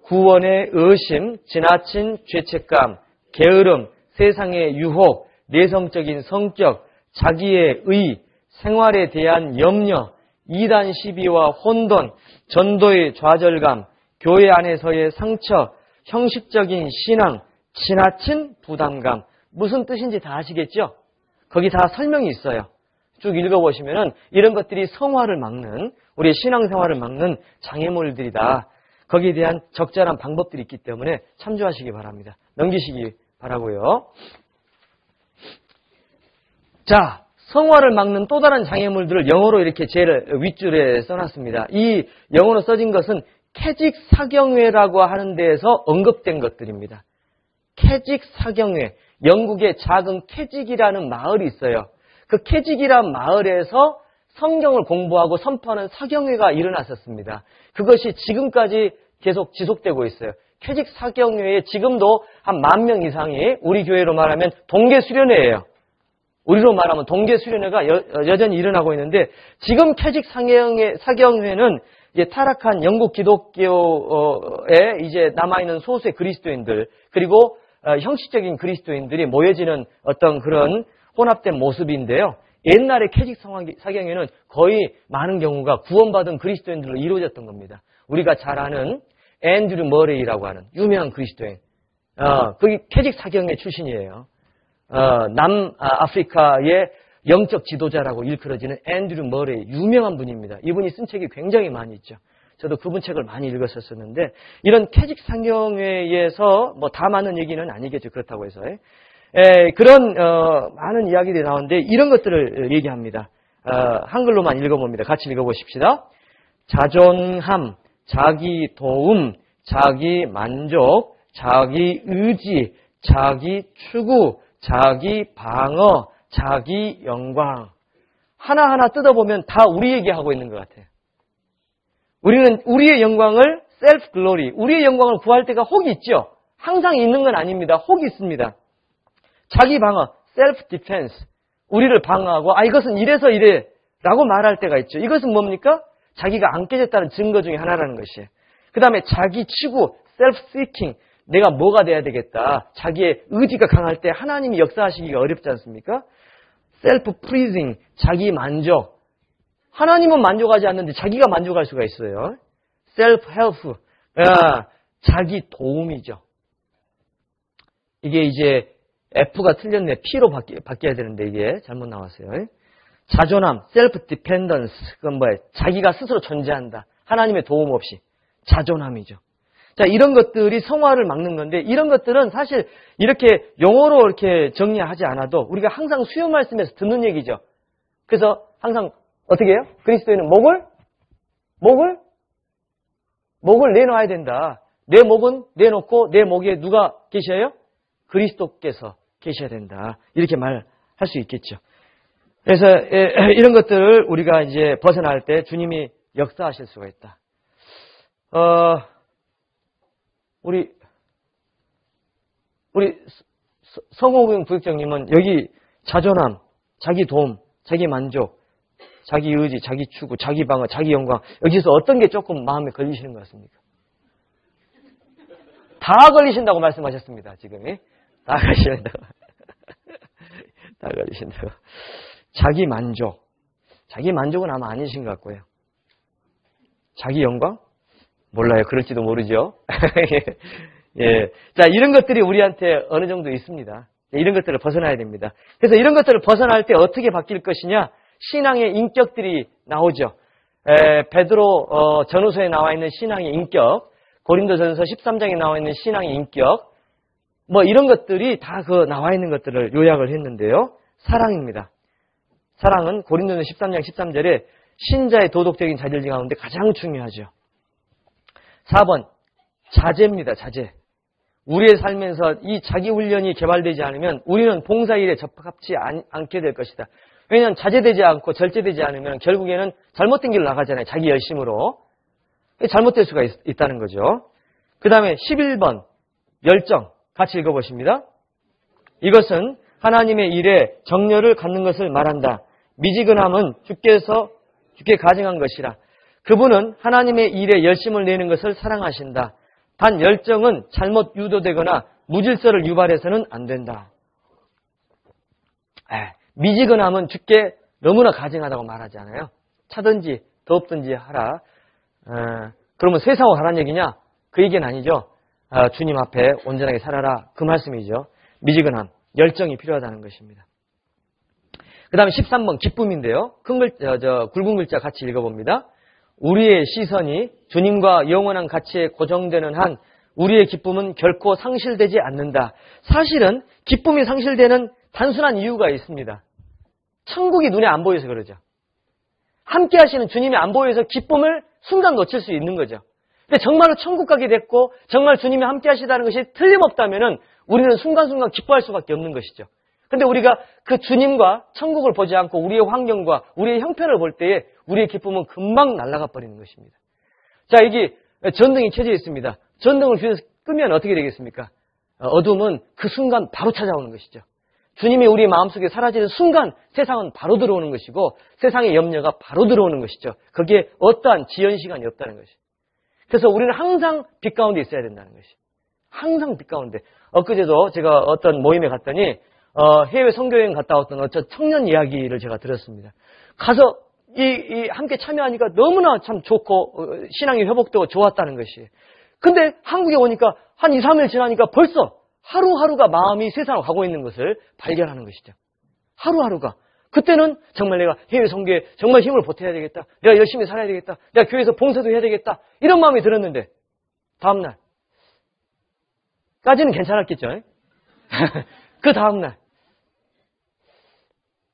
Speaker 1: 구원의 의심, 지나친 죄책감, 게으름, 세상의 유혹, 내성적인 성격, 자기의 의, 생활에 대한 염려, 이단 시비와 혼돈, 전도의 좌절감, 교회 안에서의 상처, 형식적인 신앙, 지나친 부담감. 무슨 뜻인지 다 아시겠죠? 거기 다 설명이 있어요. 쭉 읽어보시면은 이런 것들이 성화를 막는, 우리의 신앙생활을 막는 장애물들이다. 거기에 대한 적절한 방법들이 있기 때문에 참조하시기 바랍니다. 넘기시기 바라고요. 자, 성화를 막는 또 다른 장애물들을 영어로 이렇게 제일 윗줄에 써놨습니다. 이 영어로 써진 것은 캐직 사경회라고 하는 데에서 언급된 것들입니다. 캐직 사경회, 영국의 작은 캐직이라는 마을이 있어요. 그 캐직이라는 마을에서 성경을 공부하고 선포하는 사경회가 일어났었습니다. 그것이 지금까지 계속 지속되고 있어요. 캐직 사경회에 지금도 한 10,000명 이상이 우리 교회로 말하면 동계수련회예요. 우리로 말하면 동계수련회가 여전히 일어나고 있는데 지금 캐직 사경회는 이제 타락한 영국 기독교에 이제 남아있는 소수의 그리스도인들 그리고 형식적인 그리스도인들이 모여지는 어떤 그런 혼합된 모습인데요. 옛날에 캐직 사경회는 거의 많은 경우가 구원받은 그리스도인들로 이루어졌던 겁니다. 우리가 잘 아는 앤드류 머레이라고 하는 유명한 그리스도인. 그게 캐직 사경회 출신이에요. 남아프리카의 영적 지도자라고 일컬어지는 앤드류 머레이, 유명한 분입니다. 이분이 쓴 책이 굉장히 많이 있죠. 저도 그분 책을 많이 읽었었는데, 이런 캐직 상경회에서 뭐 다 많은 얘기는 아니겠죠. 그렇다고 해서. 그런 많은 이야기들이 나오는데 이런 것들을 얘기합니다. 한글로만 읽어봅니다. 같이 읽어보십시다. 자존함, 자기 도움, 자기 만족, 자기 의지, 자기 추구, 자기 방어, 자기 영광. 하나하나 뜯어보면 다 우리 얘기하고 있는 것 같아요. 우리는 우리의 영광을 셀프 글로리, 우리의 영광을 구할 때가 혹이 있죠. 항상 있는 건 아닙니다. 혹이 있습니다. 자기 방어, 셀프 디펜스. 우리를 방어하고 이것은 이래서 이래 라고 말할 때가 있죠. 이것은 뭡니까? 자기가 안 깨졌다는 증거 중에 하나라는 것이에요. 그 다음에 자기 치구, 셀프 시킹. 내가 뭐가 돼야 되겠다. 자기의 의지가 강할 때 하나님이 역사하시기가 어렵지 않습니까? 셀프 프리징, 자기 만족. 하나님은 만족하지 않는데 자기가 만족할 수가 있어요. 셀프 헬프, 자기 도움이죠. 이게 이제 F가 틀렸네. P로 바뀌어야 되는데 이게 잘못 나왔어요. 자존함, 셀프 디펜던스. 그건 뭐예요? 자기가 스스로 존재한다. 하나님의 도움 없이. 자존함이죠. 자, 이런 것들이 성화를 막는 건데, 이런 것들은 사실 이렇게 용어로 이렇게 정리하지 않아도 우리가 항상 수요 말씀에서 듣는 얘기죠. 그래서 항상 어떻게 해요? 그리스도인은 목을 내놔야 된다. 내 목은 내놓고 내 목에 누가 계셔요? 그리스도께서 계셔야 된다. 이렇게 말할 수 있겠죠. 그래서 이런 것들을 우리가 이제 벗어날 때 주님이 역사하실 수가 있다. 우리 성호경 부역장님은 여기 자존함, 자기 도움, 자기 만족, 자기 의지, 자기 추구, 자기 방어, 자기 영광, 여기서 어떤 게 조금 마음에 걸리시는 것 같습니까? 다 걸리신다고 말씀하셨습니다. 지금 다 걸리신다고. 다 걸리신다고. 자기 만족. 자기 만족은 아마 아니신 것 같고요. 자기 영광? 몰라요. 그럴지도 모르죠. 예. 자, 이런 것들이 우리한테 어느 정도 있습니다. 이런 것들을 벗어나야 됩니다. 그래서 이런 것들을 벗어날 때 어떻게 바뀔 것이냐? 신앙의 인격들이 나오죠. 베드로 전후서에 나와 있는 신앙의 인격, 고린도전서 13장에 나와 있는 신앙의 인격, 뭐 이런 것들이 다 그 나와 있는 것들을 요약을 했는데요. 사랑입니다. 사랑은 고린도전서 13장 13절에 신자의 도덕적인 자질 가운데 가장 중요하죠. 4번, 자제입니다. 자제. 우리의 삶에서 이 자기 훈련이 개발되지 않으면 우리는 봉사일에 적합치 않게 될 것이다. 왜냐하면 자제되지 않고 절제되지 않으면 결국에는 잘못된 길로 나가잖아요. 자기 열심으로. 잘못될 수가 있다는 거죠. 그 다음에 11번, 열정. 같이 읽어보십니다. 이것은 하나님의 일에 정열을 갖는 것을 말한다. 미지근함은 주께 가증한 것이라. 그분은 하나님의 일에 열심을 내는 것을 사랑하신다. 단 열정은 잘못 유도되거나 무질서를 유발해서는 안 된다. 미지근함은 주께 너무나 가증하다고 말하잖아요. 차든지 덥든지 하라. 그러면 세상으로 가라는 얘기냐? 그 얘기는 아니죠. 주님 앞에 온전하게 살아라. 그 말씀이죠. 미지근함, 열정이 필요하다는 것입니다. 그 다음에 13번 기쁨인데요. 굵은 글자 같이 읽어봅니다. 우리의 시선이 주님과 영원한 가치에 고정되는 한 우리의 기쁨은 결코 상실되지 않는다. 사실은 기쁨이 상실되는 단순한 이유가 있습니다. 천국이 눈에 안 보여서 그러죠. 함께 하시는 주님이 안 보여서 기쁨을 순간 놓칠 수 있는 거죠. 근데 정말로 천국 가게 됐고 정말 주님이 함께 하시다는 것이 틀림없다면 우리는 순간순간 기뻐할 수밖에 없는 것이죠. 근데 우리가 그 주님과 천국을 보지 않고 우리의 환경과 우리의 형편을 볼 때에 우리의 기쁨은 금방 날아가 버리는 것입니다. 자, 여기 전등이 켜져 있습니다. 전등을 끄면 어떻게 되겠습니까? 어둠은 그 순간 바로 찾아오는 것이죠. 주님이 우리 마음속에 사라지는 순간 세상은 바로 들어오는 것이고 세상의 염려가 바로 들어오는 것이죠. 거기에 어떠한 지연 시간이 없다는 것이죠. 그래서 우리는 항상 빛 가운데 있어야 된다는 것이죠. 항상 빛 가운데. 엊그제도 제가 어떤 모임에 갔더니 해외 선교여행 갔다 왔던 어떤 청년 이야기를 제가 들었습니다. 가서 함께 참여하니까 너무나 참 좋고 신앙이 회복되고 좋았다는 것이에요. 근데 한국에 오니까 한 2, 3일 지나니까 벌써 하루하루가 마음이 세상으로 가고 있는 것을 발견하는 것이죠. 하루하루가. 그때는 정말 내가 해외 선교에 정말 힘을 보태야 되겠다. 내가 열심히 살아야 되겠다. 내가 교회에서 봉사도 해야 되겠다. 이런 마음이 들었는데 다음날 까지는 괜찮았겠죠. 그 다음날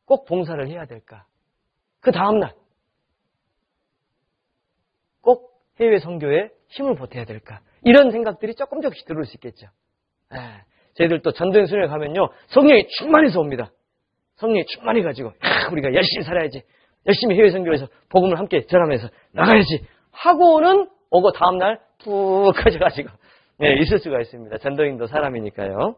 Speaker 1: 꼭 봉사를 해야 될까? 그 다음날 꼭 해외 선교에 힘을 보태야 될까? 이런 생각들이 조금씩 들어올 수 있겠죠. 저희들 또 전도연 수련회 가면요, 성령이 충만해서 옵니다. 성령이 충만해가지고 우리가 열심히 살아야지, 열심히 해외 선교에서 복음을 함께 전하면서 나가야지 하고는 오고 다음날 푹 커져가지고 있을 수가 있습니다. 전도인도 사람이니까요.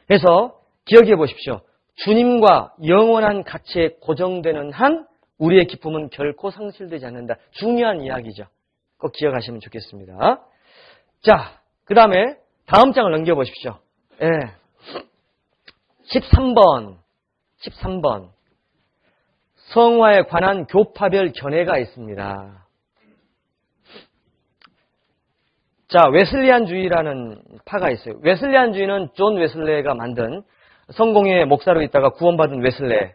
Speaker 1: 그래서 기억해 보십시오. 주님과 영원한 가치에 고정되는 한 우리의 기쁨은 결코 상실되지 않는다. 중요한 이야기죠. 꼭 기억하시면 좋겠습니다. 자, 그 다음에 다음 장을 넘겨보십시오. 13번. 성화에 관한 교파별 견해가 있습니다. 자, 웨슬리안주의라는 파가 있어요. 웨슬리안주의는 존 웨슬레가 만든, 성공의 목사로 있다가 구원받은 웨슬레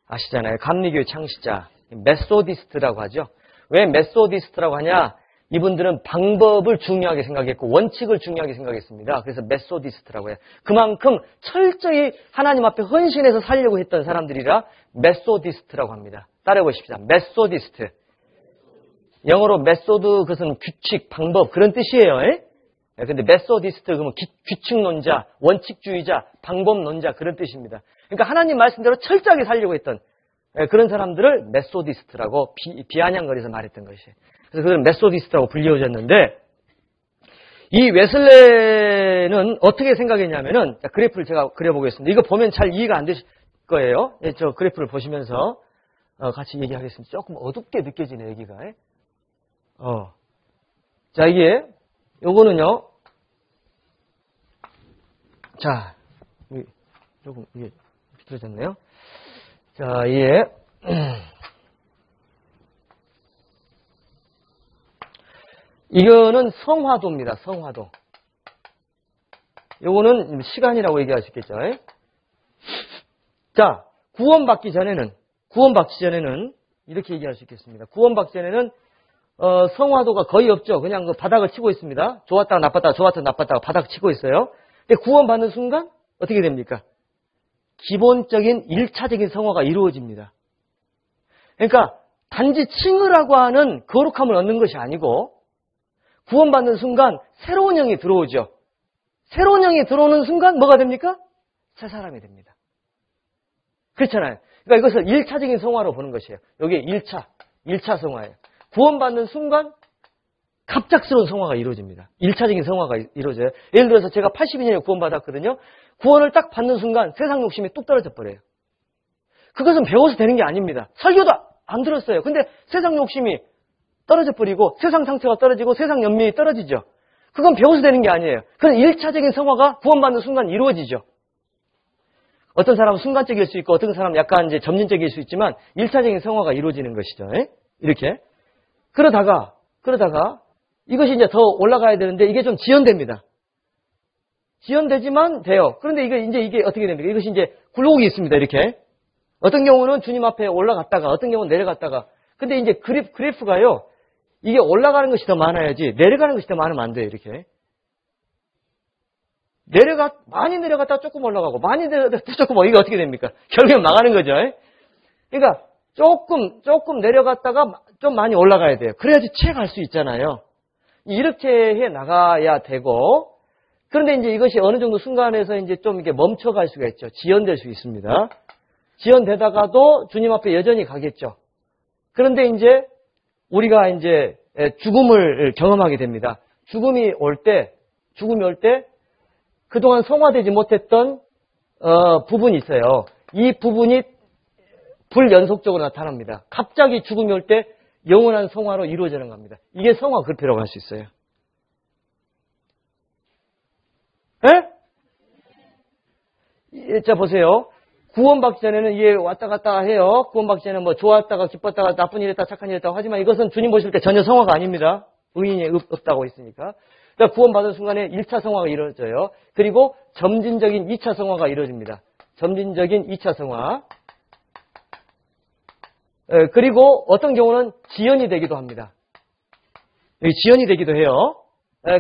Speaker 1: 아시잖아요. 감리교의 창시자. 메소디스트라고 하죠. 왜 메소디스트라고 하냐? 이분들은 방법을 중요하게 생각했고 원칙을 중요하게 생각했습니다. 그래서 메소디스트라고 해요. 그만큼 철저히 하나님 앞에 헌신해서 살려고 했던 사람들이라 메소디스트라고 합니다. 따라해보십시다. 메소디스트. 영어로 메소드, 그것은 규칙, 방법, 그런 뜻이에요. 근데 메소디스트, 그러면 규칙론자, 원칙주의자, 방법론자, 그런 뜻입니다. 그러니까 하나님 말씀대로 철저하게 살려고 했던 그런 사람들을 메소디스트라고 비아냥거려서 말했던 것이에요. 그래서 그걸 메소디스트라고 불리워졌는데, 이 웨슬레는 어떻게 생각했냐면은, 그래프를 제가 그려보겠습니다. 이거 보면 잘 이해가 안 되실 거예요. 저 그래프를 보시면서 같이 얘기하겠습니다. 조금 어둡게 느껴지네, 여기가. 자, 요거는요, 자, 조금 이게 비틀어졌네요. 자, 이거는 성화도입니다. 성화도. 요거는 시간이라고 얘기할 수 있겠죠. 자, 구원받기 전에는 이렇게 얘기할 수 있겠습니다. 구원받기 전에는 성화도가 거의 없죠. 그냥 그 바닥을 치고 있습니다. 좋았다가 나빴다가 좋았다가 나빴다가 바닥 치고 있어요. 근데 구원받는 순간 어떻게 됩니까? 기본적인 1차적인 성화가 이루어집니다. 그러니까 단지 칭의라고 하는 거룩함을 얻는 것이 아니고 구원받는 순간 새로운 영이 들어오죠. 새로운 영이 들어오는 순간 뭐가 됩니까? 새 사람이 됩니다. 그렇잖아요. 그러니까 이것을 1차적인 성화로 보는 것이에요. 이게 1차 성화예요. 구원받는 순간 갑작스러운 성화가 이루어집니다. 1차적인 성화가 이루어져요. 예를 들어서 제가 82년에 구원받았거든요. 구원을 딱 받는 순간 세상 욕심이 뚝 떨어져 버려요. 그것은 배워서 되는 게 아닙니다. 설교도 안 들었어요. 근데 세상 욕심이 떨어져 버리고 세상 상태가 떨어지고 세상 연민이 떨어지죠. 그건 배워서 되는 게 아니에요. 그건 1차적인 성화가 구원받는 순간 이루어지죠. 어떤 사람은 순간적일 수 있고 어떤 사람은 약간 이제 점진적일 수 있지만 1차적인 성화가 이루어지는 것이죠. 이렇게. 그러다가 이것이 이제 더 올라가야 되는데 이게 좀 지연됩니다. 지연되지만 돼요. 그런데 이게 어떻게 됩니까? 이것이 이제 굴곡이 있습니다. 이렇게. 어떤 경우는 주님 앞에 올라갔다가 어떤 경우는 내려갔다가. 근데 이제 그래프가요. 이게 올라가는 것이 더 많아야지 내려가는 것이 더 많으면 안 돼요. 이렇게. 많이 내려갔다가 조금 올라가고 많이 내려갔다가 조금 이게 어떻게 됩니까? 결국엔 망하는 거죠. 그러니까 조금 내려갔다가 좀 많이 올라가야 돼요. 그래야지 채 갈 수 있잖아요. 이렇게 해 나가야 되고, 그런데 이제 이것이 어느 정도 순간에서 이제 좀 이게 멈춰갈 수가 있죠. 지연될 수 있습니다. 지연되다가도 주님 앞에 여전히 가겠죠. 그런데 이제 우리가 이제 죽음을 경험하게 됩니다. 죽음이 올 때 그동안 성화되지 못했던 부분이 있어요. 이 부분이 불연속적으로 나타납니다. 갑자기 죽음이 올 때 영원한 성화로 이루어지는 겁니다. 이게 성화 그래프라고 할 수 있어요. 자, 보세요. 구원받기 전에는 이게 왔다 갔다 해요. 구원받기 전에는 뭐 좋았다가 기뻤다가 나쁜 일 했다 착한 일 했다고 하지만 이것은 주님 보실 때 전혀 성화가 아닙니다. 의인이 없다고 했으니까. 그러니까 구원받은 순간에 1차 성화가 이루어져요. 그리고 점진적인 2차 성화가 이루어집니다. 점진적인 2차 성화. 그리고 어떤 경우는 지연이 되기도 합니다. 지연이 되기도 해요.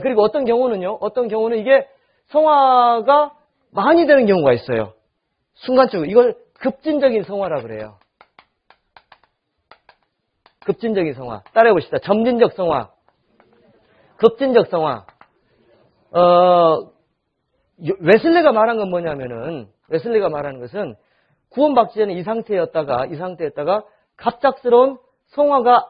Speaker 1: 그리고 어떤 경우는요. 어떤 경우는 이게 성화가 많이 되는 경우가 있어요. 순간적으로. 이걸 급진적인 성화라 그래요. 급진적인 성화. 따라해 봅시다. 점진적 성화. 급진적 성화. 웨슬레가 말한 건 뭐냐면은, 웨슬레가 말하는 것은 구원받기 전에 이 상태였다가 갑작스러운 성화가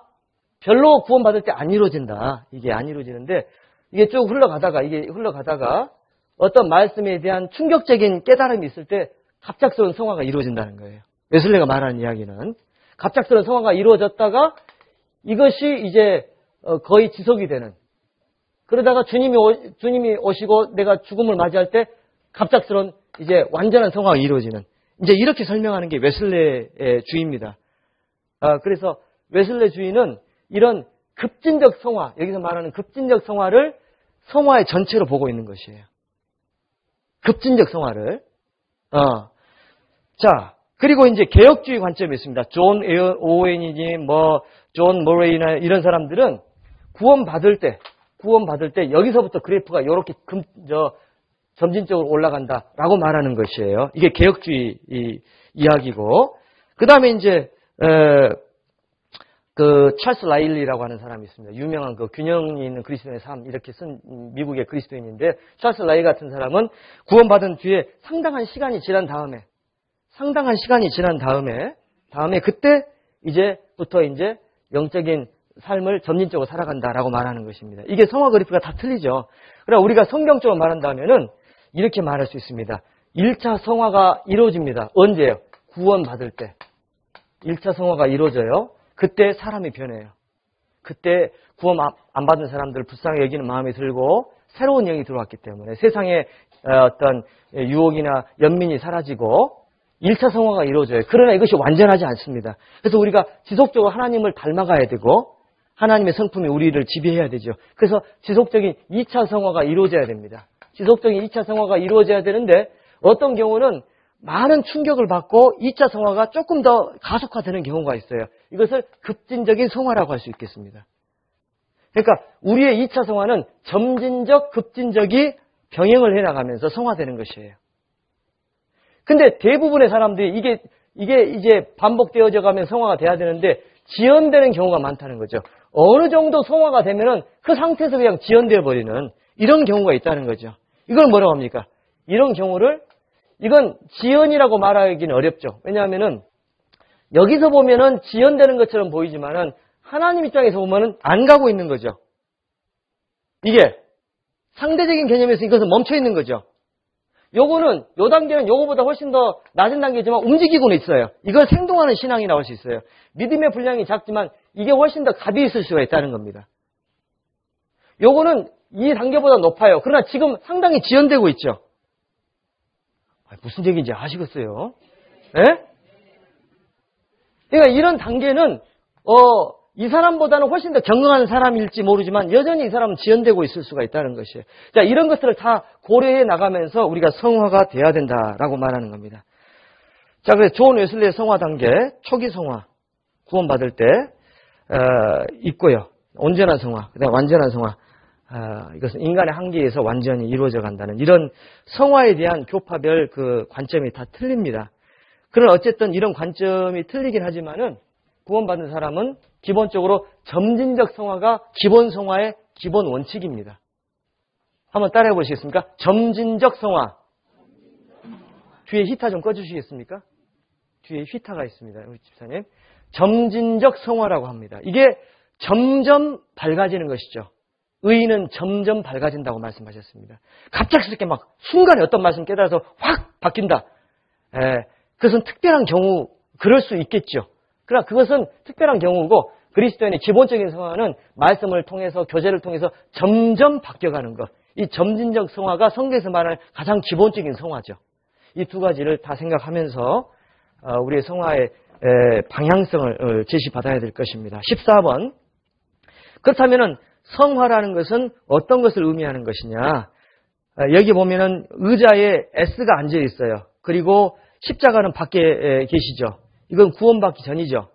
Speaker 1: 별로 구원받을 때 안 이루어진다. 이게 안 이루어지는데, 이게 쭉 흘러가다가 어떤 말씀에 대한 충격적인 깨달음이 있을 때 갑작스러운 성화가 이루어진다는 거예요. 웨슬레가 말하는 이야기는. 갑작스러운 성화가 이루어졌다가 이것이 이제 거의 지속이 되는. 그러다가 주님이 오시고 내가 죽음을 맞이할 때 갑작스러운 이제 완전한 성화가 이루어지는. 이제 이렇게 설명하는 게 웨슬레의 주의입니다. 그래서 웨슬레 주의는 이런 급진적 성화, 여기서 말하는 급진적 성화를 성화의 전체로 보고 있는 것이에요. 급진적 성화를. 자, 그리고 이제 개혁주의 관점이 있습니다. 존 오웬이니 존 모레이나 이런 사람들은 구원받을 때 여기서부터 그래프가 이렇게 점진적으로 올라간다라고 말하는 것이에요. 이게 개혁주의 이야기고, 그 다음에 이제 그 찰스 라일리라고 하는 사람이 있습니다. 유명한 그 균형이 있는 그리스도인의 삶 이렇게 쓴 미국의 그리스도인인데, 찰스 라일 같은 사람은 구원받은 뒤에 상당한 시간이 지난 다음에 그때 이제부터 이제 영적인 삶을 점진적으로 살아간다라고 말하는 것입니다. 이게 성화 그래프가 다 틀리죠. 그러나 우리가 성경적으로 말한다면은 이렇게 말할 수 있습니다. 1차 성화가 이루어집니다. 언제요? 구원받을 때. 1차 성화가 이루어져요. 그때 사람이 변해요. 그때 구원 안 받은 사람들을 불쌍히 여기는 마음이 들고 새로운 영이 들어왔기 때문에 세상의 어떤 유혹이나 연민이 사라지고 1차 성화가 이루어져요. 그러나 이것이 완전하지 않습니다. 그래서 우리가 지속적으로 하나님을 닮아가야 되고 하나님의 성품이 우리를 지배해야 되죠. 그래서 지속적인 2차 성화가 이루어져야 됩니다. 지속적인 2차 성화가 이루어져야 되는데 어떤 경우는 많은 충격을 받고 2차 성화가 조금 더 가속화되는 경우가 있어요. 이것을 급진적인 성화라고 할 수 있겠습니다. 그러니까 우리의 2차 성화는 점진적, 급진적이 병행을 해나가면서 성화되는 것이에요. 근데 대부분의 사람들이 이게 이제 반복되어져 가면 성화가 돼야 되는데 지연되는 경우가 많다는 거죠. 어느 정도 성화가 되면은 그 상태에서 그냥 지연되어 버리는 이런 경우가 있다는 거죠. 이걸 뭐라고 합니까? 이런 경우를 이건 지연이라고 말하기는 어렵죠. 왜냐하면은 여기서 보면은 지연되는 것처럼 보이지만은 하나님 입장에서 보면은 안 가고 있는 거죠. 이게 상대적인 개념에서 이것은 멈춰 있는 거죠. 요거는 요 단계는 요거보다 훨씬 더 낮은 단계지만 움직이고는 있어요. 이건 생동하는 신앙이 나올 수 있어요. 믿음의 분량이 작지만 이게 훨씬 더 값이 있을 수가 있다는 겁니다. 요거는 이 단계보다 높아요. 그러나 지금 상당히 지연되고 있죠. 무슨 얘기인지 아시겠어요? 예? 그러니까 이런 단계는 이 사람보다는 훨씬 더 경건한 사람일지 모르지만 여전히 이 사람은 지연되고 있을 수가 있다는 것이에요. 자, 이런 것들을 다 고려해 나가면서 우리가 성화가 돼야 된다라고 말하는 겁니다. 자, 그래서 존 웨슬리의 성화 단계, 초기 성화, 구원받을 때 있고요. 온전한 성화, 그다음에 완전한 성화. 이것은 인간의 한계에서 완전히 이루어져 간다는 이런 성화에 대한 교파별 그 관점이 다 틀립니다. 그러나 어쨌든 이런 관점이 틀리긴 하지만은 구원받은 사람은 기본적으로 점진적 성화가 기본 성화의 기본 원칙입니다. 한번 따라해 보시겠습니까? 점진적 성화. 뒤에 히타 좀 꺼주시겠습니까? 뒤에 히타가 있습니다. 우리 집사님. 점진적 성화라고 합니다. 이게 점점 밝아지는 것이죠. 의인은 점점 밝아진다고 말씀하셨습니다. 갑작스럽게 막 순간에 어떤 말씀 깨달아서 확 바뀐다. 그것은 특별한 경우 그럴 수 있겠죠. 그러나 그것은 특별한 경우고 그리스도인의 기본적인 성화는 말씀을 통해서 교제를 통해서 점점 바뀌어가는 것. 이 점진적 성화가 성경에서 말하는 가장 기본적인 성화죠. 이 두 가지를 다 생각하면서 우리의 성화의 방향성을 제시받아야 될 것입니다. 14번. 그렇다면은 성화라는 것은 어떤 것을 의미하는 것이냐. 여기 보면은 의자에 S가 앉아 있어요. 그리고 십자가는 밖에 계시죠. 이건 구원받기 전이죠.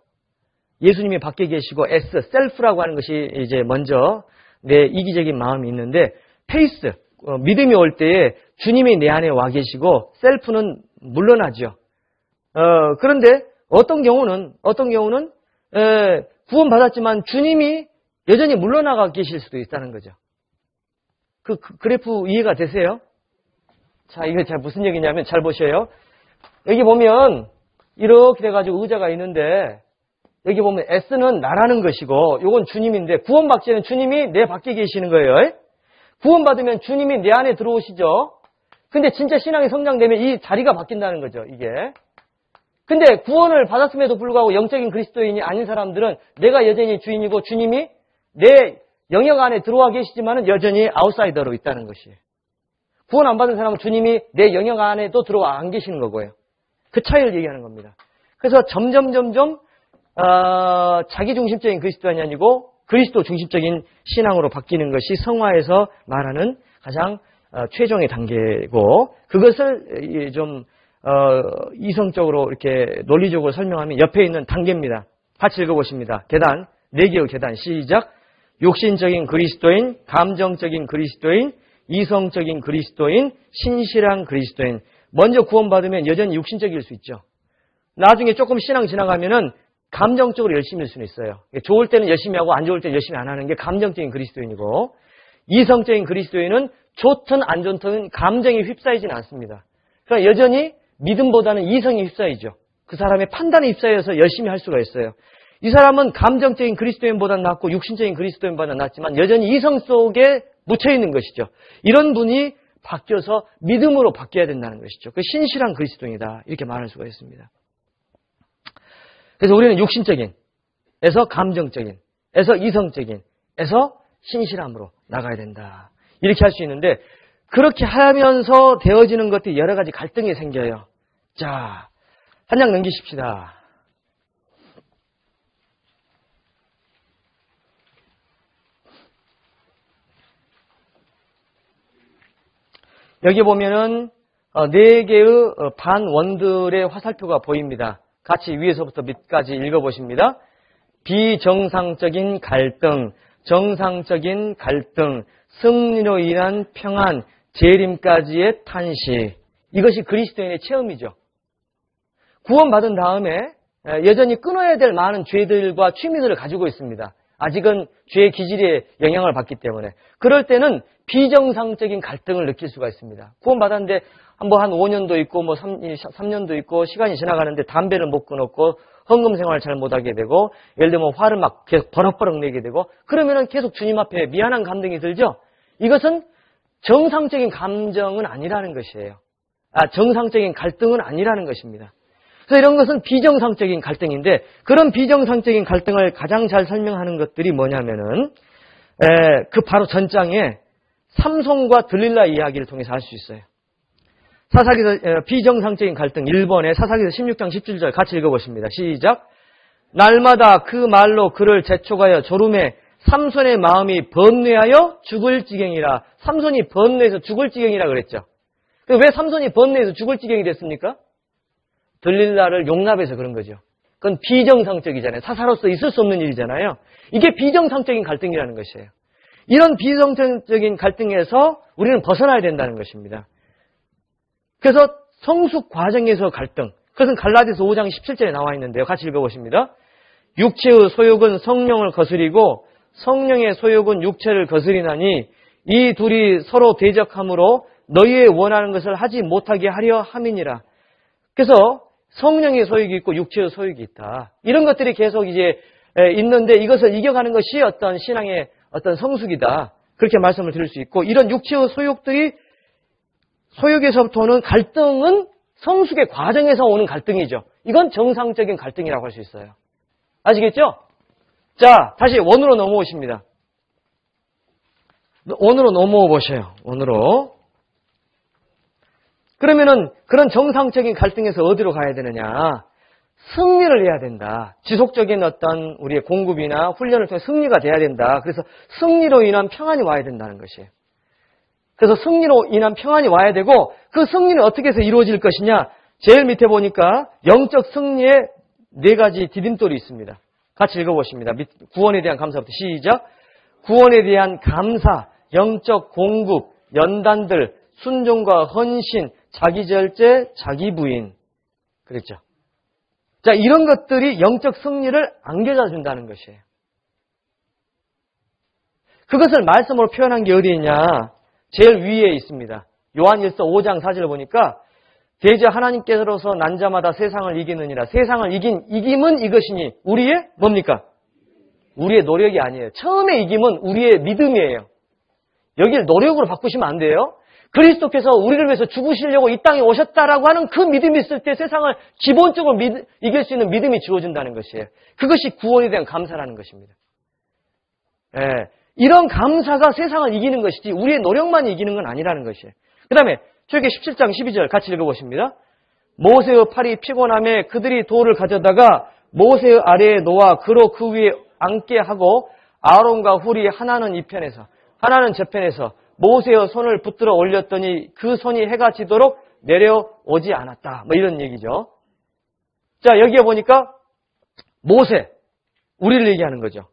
Speaker 1: 예수님이 밖에 계시고 S, 셀프라고 하는 것이 이제 먼저 내 이기적인 마음이 있는데 페이스, 믿음이 올 때에 주님이 내 안에 와 계시고 셀프는 물러나죠. 그런데 어떤 경우는 구원받았지만 주님이 여전히 물러나가 계실 수도 있다는 거죠. 그 그래프 이해가 되세요? 자, 이거 잘 무슨 얘기냐면 잘 보셔요. 여기 보면 이렇게 돼가지고 의자가 있는데 여기 보면 S는 나라는 것이고 요건 주님인데 구원받기 전에 주님이 내 밖에 계시는 거예요. 구원받으면 주님이 내 안에 들어오시죠. 근데 진짜 신앙이 성장되면 이 자리가 바뀐다는 거죠, 이게. 근데 구원을 받았음에도 불구하고 영적인 그리스도인이 아닌 사람들은 내가 여전히 주인이고 주님이 내 영역 안에 들어와 계시지만은 여전히 아웃사이더로 있다는 것이에요. 구원 안 받은 사람은 주님이 내 영역 안에도 들어와 안 계시는 거고요. 그 차이를 얘기하는 겁니다. 그래서 점점 자기 중심적인 그리스도인이 아니고 그리스도 중심적인 신앙으로 바뀌는 것이 성화에서 말하는 가장 최종의 단계고 그것을 좀 이성적으로 이렇게 논리적으로 설명하면 옆에 있는 단계입니다. 같이 읽어보십니다. 계단, 4개의 계단 시작. 욕심적인 그리스도인, 감정적인 그리스도인, 이성적인 그리스도인, 신실한 그리스도인. 먼저 구원받으면 여전히 육신적일 수 있죠. 나중에 조금 신앙 지나가면은 감정적으로 열심일 수는 있어요. 좋을 때는 열심히 하고 안 좋을 때는 열심히 안 하는 게 감정적인 그리스도인이고 이성적인 그리스도인은 좋든 안 좋든 감정이 휩싸이지는 않습니다. 그러니까 여전히 믿음보다는 이성이 휩싸이죠. 그 사람의 판단에 휩싸여서 열심히 할 수가 있어요. 이 사람은 감정적인 그리스도인보다는 낫고 육신적인 그리스도인보다는 낫지만 여전히 이성 속에 묻혀있는 것이죠. 이런 분이 바뀌어서 믿음으로 바뀌어야 된다는 것이죠. 그 신실한 그리스도인이다 이렇게 말할 수가 있습니다. 그래서 우리는 육신적인, 에서 감정적인, 에서 이성적인, 에서 신실함으로 나가야 된다. 이렇게 할 수 있는데 그렇게 하면서 되어지는 것들이 여러 가지 갈등이 생겨요. 자, 한 장 넘기십시다. 여기 보면은 4개의 반원들의 화살표가 보입니다. 같이 위에서부터 밑까지 읽어보십니다. 비정상적인 갈등, 정상적인 갈등, 승리로 인한 평안, 재림까지의 탄식. 이것이 그리스도인의 체험이죠. 구원받은 다음에 여전히 끊어야 될 많은 죄들과 취미들을 가지고 있습니다. 아직은 죄의 기질에 영향을 받기 때문에. 그럴 때는 비정상적인 갈등을 느낄 수가 있습니다. 구원받았는데 한 5년도 있고 3년도 있고 시간이 지나가는데 담배를 못 끊었고 헌금 생활을 잘 못하게 되고 예를 들면 화를 막 계속 버럭버럭 내게 되고 그러면은 계속 주님 앞에 미안한 감정이 들죠. 이것은 정상적인 감정은 아니라는 것이에요. 정상적인 갈등은 아니라는 것입니다. 그래서 이런 것은 비정상적인 갈등인데 그런 비정상적인 갈등을 가장 잘 설명하는 것들이 뭐냐면은 그 바로 전장에 삼손과 들릴라 이야기를 통해서 알 수 있어요. 사사기서 비정상적인 갈등 1번에 사사기서 16장 17절 같이 읽어보십니다. 시작. 날마다 그 말로 그를 재촉하여 졸음에 삼손의 마음이 번뇌하여 죽을 지경이라. 삼손이 번뇌해서 죽을 지경이라 그랬죠. 왜 삼손이 번뇌해서 죽을 지경이 됐습니까? 들릴라를 용납해서 그런 거죠. 그건 비정상적이잖아요. 사사로서 있을 수 없는 일이잖아요. 이게 비정상적인 갈등이라는 것이에요. 이런 비정상적인 갈등에서 우리는 벗어나야 된다는 것입니다. 그래서 성숙 과정에서 갈등. 그것은 갈라디아서 5장 17절에 나와 있는데요. 같이 읽어보십니다. 육체의 소욕은 성령을 거스리고 성령의 소욕은 육체를 거스리나니 이 둘이 서로 대적함으로 너희의 원하는 것을 하지 못하게 하려 함이니라. 그래서 성령의 소욕이 있고 육체의 소욕이 있다. 이런 것들이 계속 이제 있는데 이것을 이겨가는 것이 어떤 신앙의 어떤 성숙이다. 그렇게 말씀을 드릴 수 있고 이런 육체의 소욕에서부터 오는 갈등은 성숙의 과정에서 오는 갈등이죠. 이건 정상적인 갈등이라고 할 수 있어요. 아시겠죠? 자, 다시 원으로 넘어오십니다. 원으로 넘어오 보셔요. 원으로. 그러면은 그런 정상적인 갈등에서 어디로 가야 되느냐? 승리를 해야 된다. 지속적인 어떤 우리의 공급이나 훈련을 통해 승리가 돼야 된다. 그래서 승리로 인한 평안이 와야 된다는 것이에요. 그래서 승리로 인한 평안이 와야 되고 그 승리는 어떻게 해서 이루어질 것이냐. 제일 밑에 보니까 영적 승리의 4가지 디딤돌이 있습니다. 같이 읽어보십니다. 구원에 대한 감사부터 시작. 구원에 대한 감사, 영적 공급, 연단들, 순종과 헌신, 자기절제, 자기부인. 그랬죠. 자, 이런 것들이 영적 승리를 안겨다 준다는 것이에요. 그것을 말씀으로 표현한 게 어디 있냐? 제일 위에 있습니다. 요한일서 5장 4절을 보니까 대저 하나님께서로서 난 자마다 세상을 이기느니라. 세상을 이김은 이것이니 우리의 뭡니까? 우리의 노력이 아니에요. 처음에 이김은 우리의 믿음이에요. 여기를 노력으로 바꾸시면 안 돼요. 그리스도께서 우리를 위해서 죽으시려고 이 땅에 오셨다라고 하는 그 믿음이 있을 때 세상을 기본적으로 이길 수 있는 믿음이 주어진다는 것이에요. 그것이 구원에 대한 감사라는 것입니다. 예, 이런 감사가 세상을 이기는 것이지 우리의 노력만 이기는 건 아니라는 것이에요. 그 다음에 출애굽기 17장 12절 같이 읽어보십니다. 모세의 팔이 피곤함에 그들이 돌을 가져다가 모세의 아래에 놓아 그로 그 위에 앉게 하고 아론과 훌이 하나는 이 편에서 하나는 저 편에서 모세의 손을 붙들어 올렸더니 그 손이 해가 지도록 내려오지 않았다. 뭐 이런 얘기죠. 자, 여기에 보니까 모세, 우리를 얘기하는 거죠.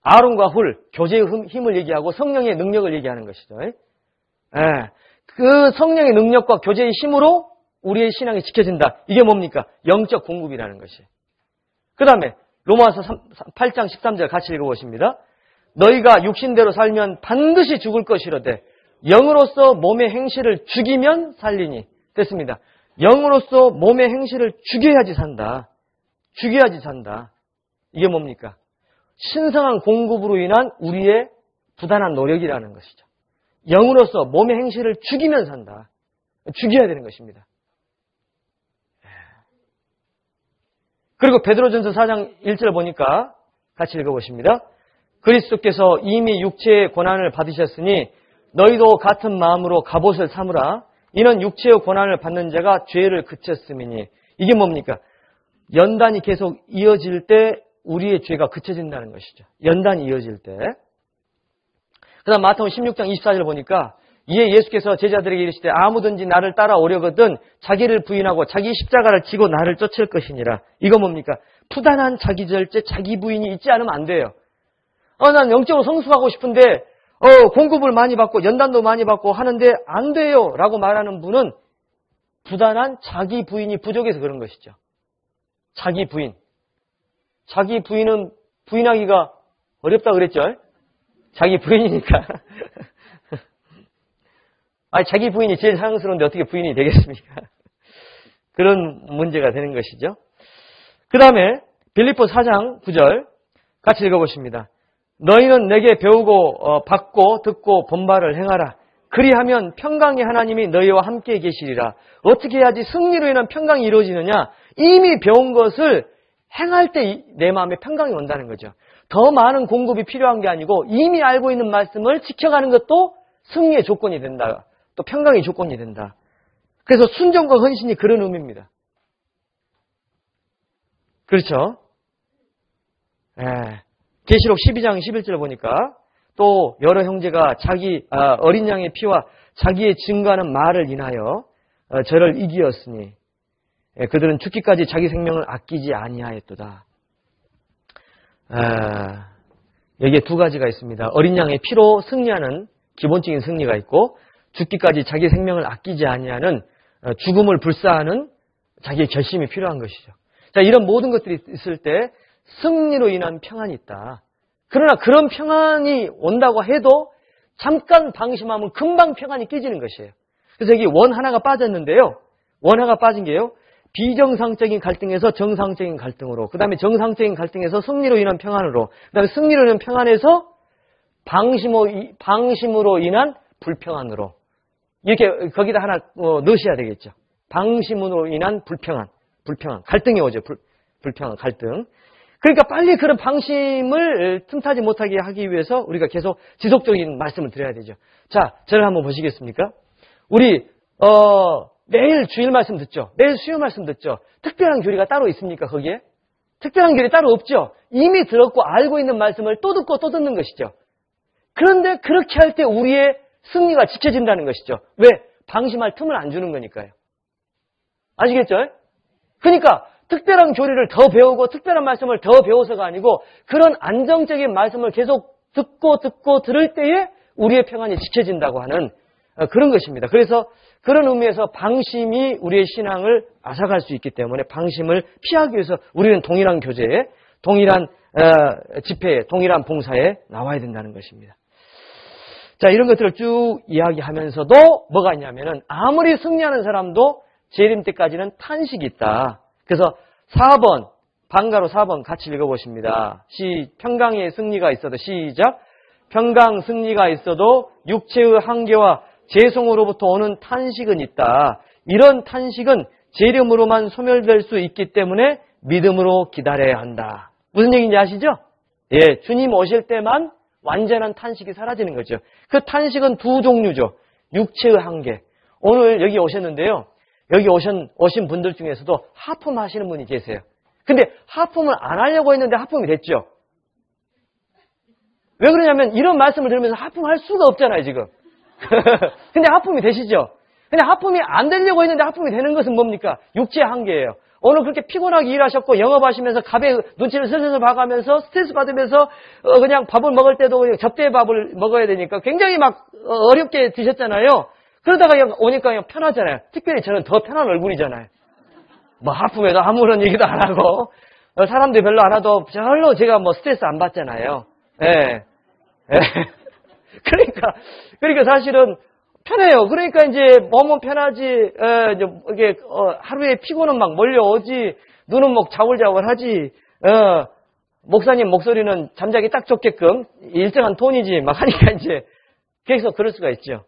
Speaker 1: 아론과 훌, 교제의 힘을 얘기하고 성령의 능력을 얘기하는 것이죠. 예. 그 성령의 능력과 교제의 힘으로 우리의 신앙이 지켜진다. 이게 뭡니까? 영적 공급이라는 것이에요. 그 다음에 로마서 8장 13절 같이 읽어보십니다. 너희가 육신대로 살면 반드시 죽을 것이로되 영으로서 몸의 행실을 죽이면 살리니. 됐습니다. 영으로서 몸의 행실을 죽여야지 산다. 죽여야지 산다. 이게 뭡니까? 신성한 공급으로 인한 우리의 부단한 노력이라는 것이죠. 영으로서 몸의 행실을 죽이면 산다. 죽여야 되는 것입니다. 그리고 베드로전서 4장 1절 보니까 같이 읽어보십니다. 그리스도께서 이미 육체의 고난을 받으셨으니 너희도 같은 마음으로 갑옷을 삼으라. 이는 육체의 고난을 받는 자가 죄를 그쳤음이니. 이게 뭡니까? 연단이 계속 이어질 때 우리의 죄가 그쳐진다는 것이죠. 연단이 이어질 때. 그 다음 마태복음 16장 24절 보니까 이에 예수께서 제자들에게 이르시되 아무든지 나를 따라오려거든 자기를 부인하고 자기 십자가를 지고 나를 쫓을 것이니라. 이거 뭡니까? 부단한 자기절제, 자기 부인이 있지 않으면 안 돼요. 난 영적으로 성숙하고 싶은데 공급을 많이 받고 연단도 많이 받고 하는데 안 돼요 라고 말하는 분은 부단한 자기 부인이 부족해서 그런 것이죠. 자기 부인. 자기 부인은 부인하기가 어렵다 그랬죠? 자기 부인이니까. 아니, 자기 부인이 제일 사랑스러운데 어떻게 부인이 되겠습니까? 그런 문제가 되는 것이죠. 그 다음에 빌립보 4장 9절 같이 읽어보십니다. 너희는 내게 배우고 받고 듣고 본바를 행하라. 그리하면 평강의 하나님이 너희와 함께 계시리라. 어떻게 해야지 승리로 인한 평강이 이루어지느냐? 이미 배운 것을 행할 때 내 마음에 평강이 온다는 거죠. 더 많은 공급이 필요한 게 아니고 이미 알고 있는 말씀을 지켜가는 것도 승리의 조건이 된다. 또 평강의 조건이 된다. 그래서 순종과 헌신이 그런 의미입니다. 그렇죠? 계시록 12장 11절 보니까 또 여러 형제가 자기 어린 양의 피와 자기의 증거하는 말을 인하여 저를 이기었으니 그들은 죽기까지 자기 생명을 아끼지 아니하였도다. 여기에 2가지가 있습니다. 어린 양의 피로 승리하는 기본적인 승리가 있고 죽기까지 자기 생명을 아끼지 아니하는 죽음을 불사하는 자기의 결심이 필요한 것이죠. 자, 이런 모든 것들이 있을 때 승리로 인한 평안이 있다. 그러나 그런 평안이 온다고 해도 잠깐 방심하면 금방 평안이 깨지는 것이에요. 그래서 여기 원 하나가 빠졌는데요. 원 하나가 빠진 게요. 비정상적인 갈등에서 정상적인 갈등으로, 그 다음에 정상적인 갈등에서 승리로 인한 평안으로, 그 다음에 승리로 인한 평안에서 방심으로 인한 불평안으로. 이렇게 거기다 하나 넣으셔야 되겠죠. 방심으로 인한 불평안, 갈등이 오죠. 불평안, 갈등. 그러니까 빨리 그런 방심을 틈타지 못하게 하기 위해서 우리가 계속 지속적인 말씀을 드려야 되죠. 자, 저를 한번 보시겠습니까? 우리 매일 주일 말씀 듣죠. 매일 수요 말씀 듣죠. 특별한 교리가 따로 있습니까, 거기에? 특별한 교리 따로 없죠. 이미 들었고 알고 있는 말씀을 또 듣고 또 듣는 것이죠. 그런데 그렇게 할 때 우리의 승리가 지켜진다는 것이죠. 왜? 방심할 틈을 안 주는 거니까요. 아시겠죠? 그러니까 특별한 교리를 더 배우고 특별한 말씀을 더 배워서가 아니고 그런 안정적인 말씀을 계속 듣고 들을 때에 우리의 평안이 지켜진다고 하는 그런 것입니다. 그래서 그런 의미에서 방심이 우리의 신앙을 앗아갈 수 있기 때문에 방심을 피하기 위해서 우리는 동일한 교제에, 동일한 집회에, 동일한 봉사에 나와야 된다는 것입니다. 자, 이런 것들을 쭉 이야기하면서도 뭐가 있냐면은 아무리 승리하는 사람도 재림 때까지는 탄식이 있다. 그래서 4번, 방가로 4번 같이 읽어보십니다. 평강의 승리가 있어도 시작. 평강 승리가 있어도 육체의 한계와 죄송으로부터 오는 탄식은 있다. 이런 탄식은 재림으로만 소멸될 수 있기 때문에 믿음으로 기다려야 한다. 무슨 얘기인지 아시죠? 예, 주님 오실 때만 완전한 탄식이 사라지는 거죠. 그 탄식은 두 종류죠. 육체의 한계. 오늘 여기 오셨는데요. 여기 오신 분들 중에서도 하품 하시는 분이 계세요. 근데 하품을 안 하려고 했는데 하품이 됐죠. 왜 그러냐면 이런 말씀을 들으면서 하품할 수가 없잖아요, 지금. 근데 하품이 되시죠? 근데 하품이 안 되려고 했는데 하품이 되는 것은 뭡니까? 육체의 한계예요. 오늘 그렇게 피곤하게 일하셨고 영업하시면서 갑에 눈치를 슬슬 봐가면서 스트레스 받으면서 그냥 밥을 먹을 때도 접대의 밥을 먹어야 되니까 굉장히 막 어렵게 드셨잖아요. 그러다가 오니까 그냥 편하잖아요. 특별히 저는 더 편한 얼굴이잖아요. 뭐 하품해도 아무런 얘기도 안 하고 사람들이 별로 안 와도 별로 제가 뭐 스트레스 안 받잖아요. 예. 그러니까 사실은 편해요. 그러니까 이제 몸은 편하지, 이게 하루에 피곤은 막 몰려오지, 눈은 막 자울자울하지, 목사님 목소리는 잠자기 딱 좋게끔 일정한 톤이지 막 하니까 이제 계속 그럴 수가 있죠.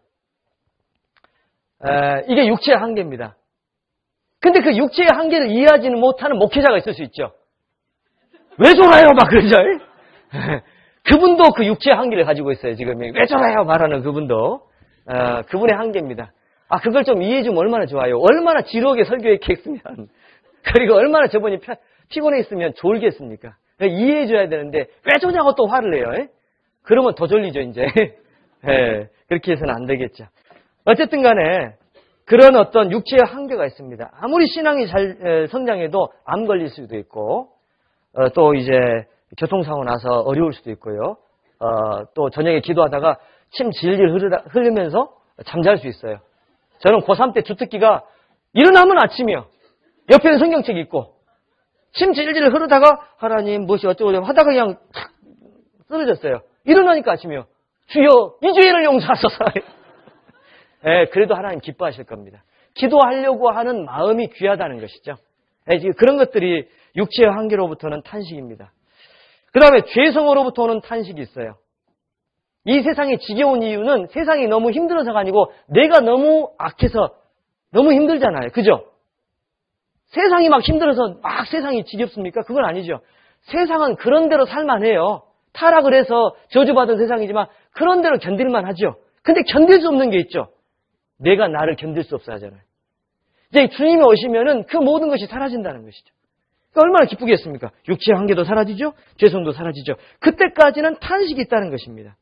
Speaker 1: 이게 육체의 한계입니다. 근데 그 육체의 한계를 이해하지는 못하는 목회자가 있을 수 있죠. 왜 저래요? 막 그러죠. 그분도 그 육체의 한계를 가지고 있어요. 지금 왜 저래요? 말하는 그분도 그분의 한계입니다. 그걸 좀 이해해주면 얼마나 좋아요. 얼마나 지루하게 설교했겠으면 그리고 얼마나 저분이 피곤해 있으면 졸겠습니까? 이해해줘야 되는데 왜 저냐고 또 화를 내요. 그러면 더 졸리죠 이제. 그렇게 해서는 안 되겠죠. 어쨌든 간에 그런 어떤 육체의 한계가 있습니다. 아무리 신앙이 잘 성장해도 암 걸릴 수도 있고 또 이제 교통사고 나서 어려울 수도 있고요. 또 저녁에 기도하다가 침 질질 흐르면서 잠잘 수 있어요. 저는 고3 때 주특기가 일어나면 아침이요. 옆에는 성경책이 있고 침 질질 흐르다가 하나님 무엇이 어쩌고 하다가 그냥 탁 쓰러졌어요. 일어나니까 아침이요. 주여 이 죄를 용서하소서. 그래도 하나님 기뻐하실 겁니다. 기도하려고 하는 마음이 귀하다는 것이죠. 그런 것들이 육체의 한계로부터는 탄식입니다. 그 다음에 죄성으로부터 오는 탄식이 있어요. 이 세상이 지겨운 이유는 세상이 너무 힘들어서가 아니고 내가 너무 악해서 너무 힘들잖아요. 그죠? 세상이 막 힘들어서 막 세상이 지겹습니까? 그건 아니죠. 세상은 그런 대로 살만해요. 타락을 해서 저주받은 세상이지만 그런 대로 견딜만 하죠. 근데 견딜 수 없는 게 있죠. 내가 나를 견딜 수 없어 하잖아요. 이제 주님이 오시면은 그 모든 것이 사라진다는 것이죠. 그러니까 얼마나 기쁘겠습니까? 육체의 한계도 사라지죠. 죄성도 사라지죠. 그때까지는 탄식이 있다는 것입니다.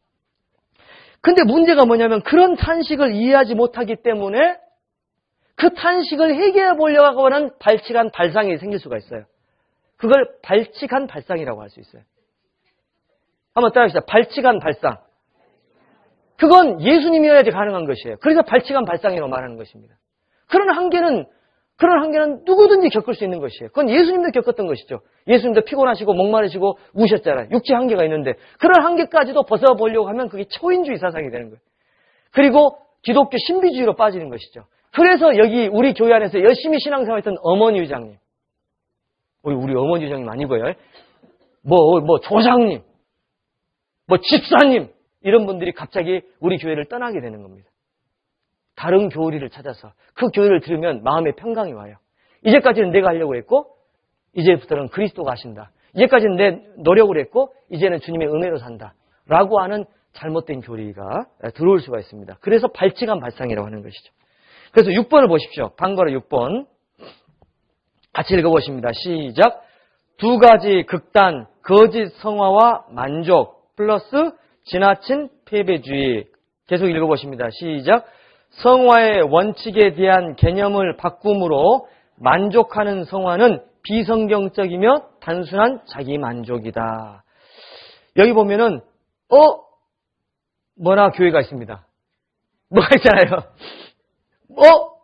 Speaker 1: 근데 문제가 뭐냐면 그런 탄식을 이해하지 못하기 때문에 그 탄식을 해결해 보려고 하는 발칙한 발상이 생길 수가 있어요. 그걸 발칙한 발상이라고 할 수 있어요. 한번 따라합시다. 발칙한 발상. 그건 예수님이어야지 가능한 것이에요. 그래서 발칙한 발상이라고 말하는 것입니다. 그런 한계는 누구든지 겪을 수 있는 것이에요. 그건 예수님도 겪었던 것이죠. 예수님도 피곤하시고 목마르시고 우셨잖아요. 육체 한계가 있는데 그런 한계까지도 벗어보려고 하면 그게 초인주의 사상이 되는 거예요. 그리고 기독교 신비주의로 빠지는 것이죠. 그래서 여기 우리 교회 안에서 열심히 신앙생활했던 어머니 회장님, 우리 어머니 회장님 아니고요. 조장님, 집사님 이런 분들이 갑자기 우리 교회를 떠나게 되는 겁니다. 다른 교리를 찾아서 그 교회를 들으면 마음의 평강이 와요. 이제까지는 내가 하려고 했고 이제부터는 그리스도가 하신다. 이제까지는 내 노력을 했고 이제는 주님의 은혜로 산다. 라고 하는 잘못된 교리가 들어올 수가 있습니다. 그래서 발칙한 발상이라고 하는 것이죠. 그래서 6번을 보십시오. 방과로 6번. 같이 읽어보십니다. 시작. 두 가지 극단, 거짓 성화와 만족, 플러스 지나친 패배주의. 계속 읽어보십니다. 시작. 성화의 원칙에 대한 개념을 바꿈으로 만족하는 성화는 비성경적이며 단순한 자기 만족이다. 여기 보면은 뭐나 교회가 있습니다. 뭐가 있잖아요.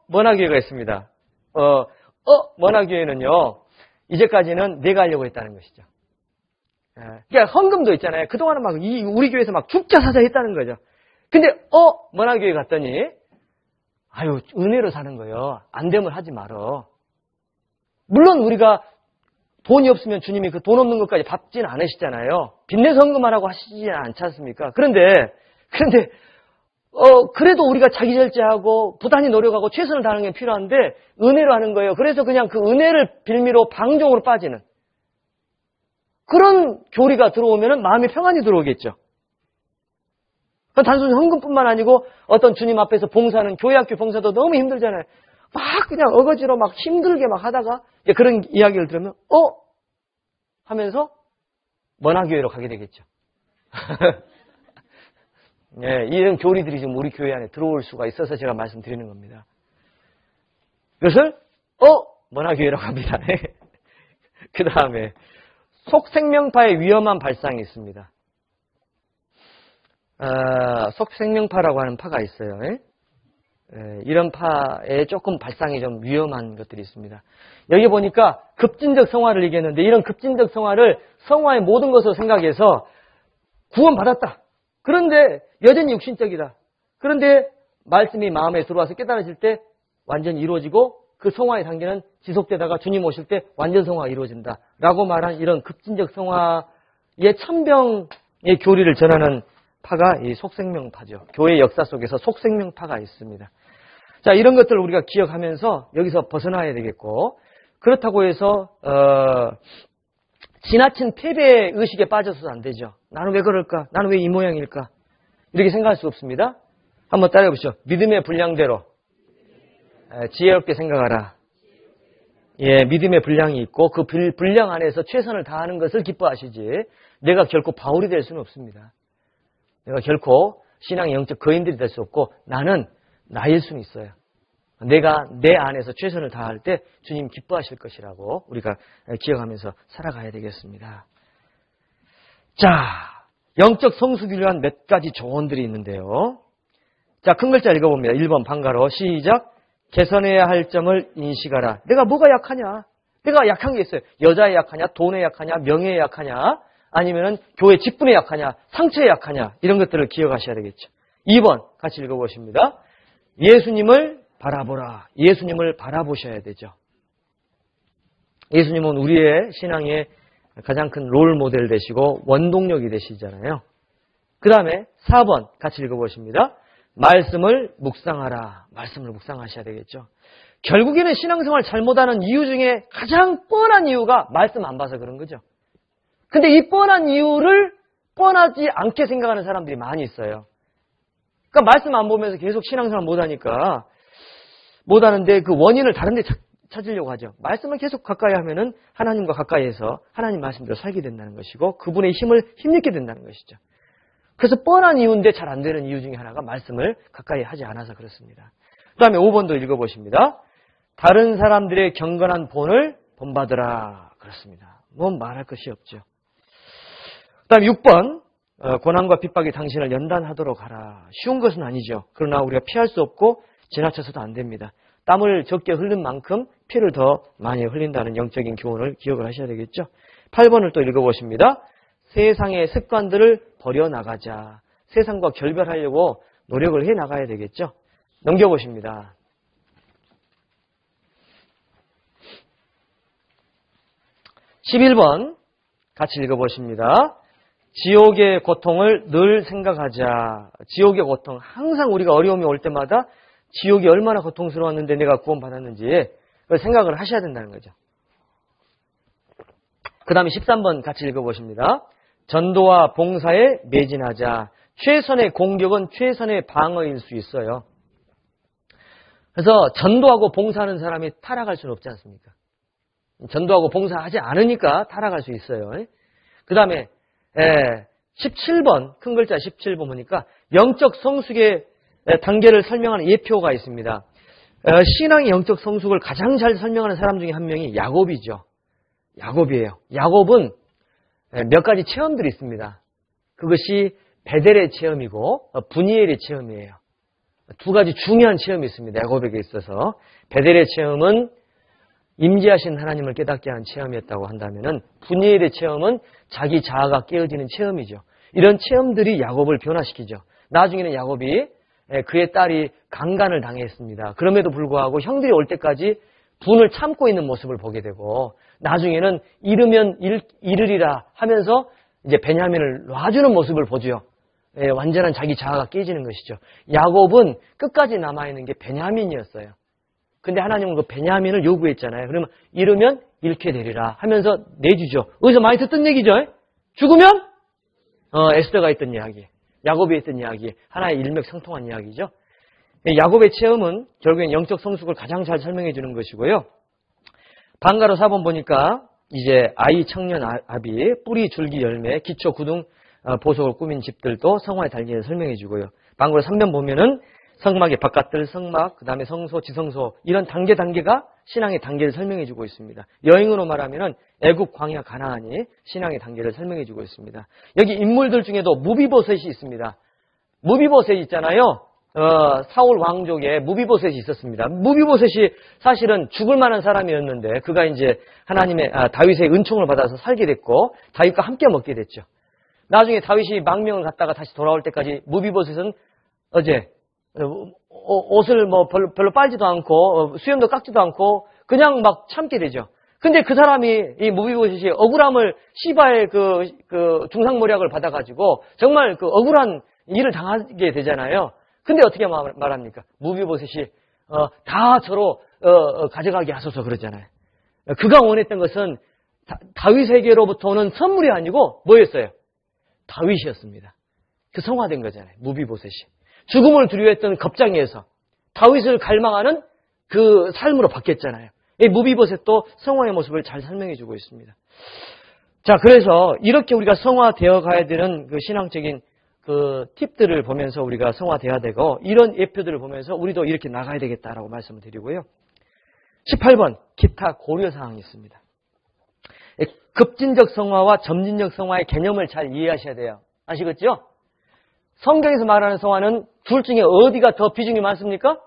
Speaker 1: 뭐나 교회가 있습니다. 뭐나 교회는요, 이제까지는 내가 하려고 했다는 것이죠. 그러니까 헌금도 있잖아요. 그동안은 막 우리 교회에서 막 죽자 사자 했다는 거죠. 근데 뭐나 교회 갔더니 은혜로 사는 거예요. 안 되면 하지 말어. 물론 우리가 돈이 없으면 주님이 그 돈 없는 것까지 밟진 않으시잖아요. 빚내서 헌금하라고 하시지 않지 않습니까? 그런데 그래도 우리가 자기 절제하고 부단히 노력하고 최선을 다하는 게 필요한데 은혜로 하는 거예요. 그래서 그냥 그 은혜를 빌미로 방종으로 빠지는 그런 교리가 들어오면 마음이 평안이 들어오겠죠. 단순히 헌금뿐만 아니고 어떤 주님 앞에서 봉사하는 교회 학교 봉사도 너무 힘들잖아요. 막 그냥 어거지로 막 힘들게 막 하다가 그런 이야기를 들으면 하면서 머나교회로 가게 되겠죠. 이런 교리들이 지금 우리 교회 안에 들어올 수가 있어서 제가 말씀드리는 겁니다. 이것을 머나교회로 갑니다. 그 다음에 속생명파의 위험한 발상이 있습니다. 속생명파라고 하는 파가 있어요. 이런 파에 조금 발상이 좀 위험한 것들이 있습니다. 여기 보니까 급진적 성화를 얘기했는데 이런 급진적 성화를 성화의 모든 것으로 생각해서 구원받았다. 그런데 여전히 육신적이다. 그런데 말씀이 마음에 들어와서 깨달아질 때 완전히 이루어지고 그 성화의 단계는 지속되다가 주님 오실 때 완전 성화가 이루어진다. 라고 말한 이런 급진적 성화의 천병의 교리를 전하는 파가 이 속생명파죠. 교회 역사 속에서 속생명파가 있습니다. 자, 이런 것들을 우리가 기억하면서 여기서 벗어나야 되겠고, 그렇다고 해서 지나친 패배 의식에 빠져서도 안 되죠. 나는 왜 그럴까? 나는 왜 이 모양일까? 이렇게 생각할 수 없습니다. 한번 따라해 보시죠. 믿음의 분량대로 지혜롭게 생각하라. 믿음의 분량이 있고 그 분량 안에서 최선을 다하는 것을 기뻐하시지 내가 결코 바울이 될 수는 없습니다. 내가 결코 신앙의 영적 거인들이 될 수 없고 나는 나일 수는 있어요. 내가 내 안에서 최선을 다할 때 주님 기뻐하실 것이라고 우리가 기억하면서 살아가야 되겠습니다. 자, 영적 성숙을 위한 몇 가지 조언들이 있는데요. 자, 큰 글자 읽어봅니다. 1번 방가로 시작. 개선해야 할 점을 인식하라. 내가 뭐가 약하냐? 내가 약한 게 있어요. 여자에 약하냐? 돈에 약하냐? 명예에 약하냐? 아니면은 교회 직분에 약하냐? 상처에 약하냐? 이런 것들을 기억하셔야 되겠죠. 2번 같이 읽어보십니다. 예수님을 바라보라. 예수님을 바라보셔야 되죠. 예수님은 우리의 신앙의 가장 큰 롤 모델 되시고 원동력이 되시잖아요. 그 다음에 4번 같이 읽어보십니다. 말씀을 묵상하라. 말씀을 묵상하셔야 되겠죠. 결국에는 신앙생활 잘못하는 이유 중에 가장 뻔한 이유가 말씀 안 봐서 그런 거죠. 근데 이 뻔한 이유를 뻔하지 않게 생각하는 사람들이 많이 있어요. 그러니까 말씀 안 보면서 계속 신앙생활 못하니까 못하는데 그 원인을 다른 데 찾으려고 하죠. 말씀을 계속 가까이 하면은 하나님과 가까이해서 하나님 말씀대로 살게 된다는 것이고 그분의 힘을 힘입게 된다는 것이죠. 그래서 뻔한 이유인데 잘 안 되는 이유 중에 하나가 말씀을 가까이 하지 않아서 그렇습니다. 그 다음에 5번도 읽어보십니다. 다른 사람들의 경건한 본을 본받으라. 그렇습니다. 뭐 말할 것이 없죠. 그 다음에 6번 고난과 핍박이 당신을 연단하도록 하라. 쉬운 것은 아니죠. 그러나 우리가 피할 수 없고 지나쳐서도 안 됩니다. 땀을 적게 흘린 만큼 피를 더 많이 흘린다는 영적인 교훈을 기억을 하셔야 되겠죠. 8번을 또 읽어보십니다. 세상의 습관들을 버려나가자. 세상과 결별하려고 노력을 해나가야 되겠죠. 넘겨보십니다. (11번) 같이 읽어보십니다. 지옥의 고통을 늘 생각하자. 지옥의 고통, 항상 우리가 어려움이 올 때마다 지옥이 얼마나 고통스러웠는데 내가 구원받았는지 그걸 생각을 하셔야 된다는 거죠. 그 다음에 13번 같이 읽어보십니다. 전도와 봉사에 매진하자. 최선의 공격은 최선의 방어일 수 있어요. 그래서 전도하고 봉사하는 사람이 타락할 수는 없지 않습니까? 전도하고 봉사하지 않으니까 타락할 수 있어요. 그 다음에 17번, 큰 글자 17번 보니까 영적 성숙의 단계를 설명하는 예표가 있습니다. 신앙의 영적 성숙을 가장 잘 설명하는 사람 중에 한 명이 야곱이죠. 야곱이에요. 야곱은 몇 가지 체험들이 있습니다. 그것이 베델의 체험이고 분이엘의 체험이에요. 두 가지 중요한 체험이 있습니다. 야곱에게 있어서. 베델의 체험은 임재하신 하나님을 깨닫게 한 체험이었다고 한다면은 분이엘의 체험은 자기 자아가 깨어지는 체험이죠. 이런 체험들이 야곱을 변화시키죠. 나중에는 야곱이 그의 딸이 강간을 당했습니다. 그럼에도 불구하고 형들이 올 때까지 분을 참고 있는 모습을 보게 되고 나중에는 이르면 이르리라 하면서 이제 베냐민을 놔주는 모습을 보죠. 완전한 자기 자아가 깨지는 것이죠. 야곱은 끝까지 남아있는 게 베냐민이었어요. 근데 하나님은 그 베냐민을 요구했잖아요. 그러면 이르면 잃게 되리라 하면서 내주죠. 어디서 많이 듣던 얘기죠. 죽으면 에스더가 했던 이야기, 야곱이 했던 이야기, 하나의 일맥상통한 이야기죠. 야곱의 체험은 결국엔 영적 성숙을 가장 잘 설명해 주는 것이고요. 방가로 4번 보니까 이제 아이, 청년, 아비, 뿌리, 줄기, 열매, 기초, 구둥, 보석을 꾸민 집들도 성화의 단계를 설명해 주고요. 방가로 3번 보면은 성막의 바깥들, 성막, 그 다음에 성소, 지성소 이런 단계가 신앙의 단계를 설명해 주고 있습니다. 여행으로 말하면은 애굽, 광야, 가나안이 신앙의 단계를 설명해 주고 있습니다. 여기 인물들 중에도 무비보셋이 있습니다. 무비보셋 있잖아요. 사울 왕족에 무비보셋이 있었습니다. 무비보셋이 사실은 죽을 만한 사람이었는데 그가 이제 하나님의 다윗의 은총을 받아서 살게 됐고 다윗과 함께 먹게 됐죠. 나중에 다윗이 망명을 갔다가 다시 돌아올 때까지 무비보셋은 어제 옷을 별로 빨지도 않고 수염도 깎지도 않고 그냥 막 참게 되죠. 근데 그 사람이 이 무비보셋이 억울함을 시바의 그 중상모략을 받아가지고 정말 그 억울한 일을 당하게 되잖아요. 근데 어떻게 말합니까? 무비보셋이 다 저로 가져가게 하소서 그러잖아요. 그가 원했던 것은 다윗에게로부터 오는 선물이 아니고 뭐였어요? 다윗이었습니다. 그 성화된 거잖아요. 무비보셋이. 죽음을 두려워했던 겁장에서 다윗을 갈망하는 그 삶으로 바뀌었잖아요. 이 무비보셋도 성화의 모습을 잘 설명해 주고 있습니다. 자, 그래서 이렇게 우리가 성화되어 가야 되는 그 신앙적인 그 팁들을 보면서 우리가 성화돼야 되고 이런 예표들을 보면서 우리도 이렇게 나가야 되겠다라고 말씀을 드리고요. 18번 기타 고려사항이 있습니다. 급진적 성화와 점진적 성화의 개념을 잘 이해하셔야 돼요. 아시겠죠? 성경에서 말하는 성화는 둘 중에 어디가 더 비중이 많습니까?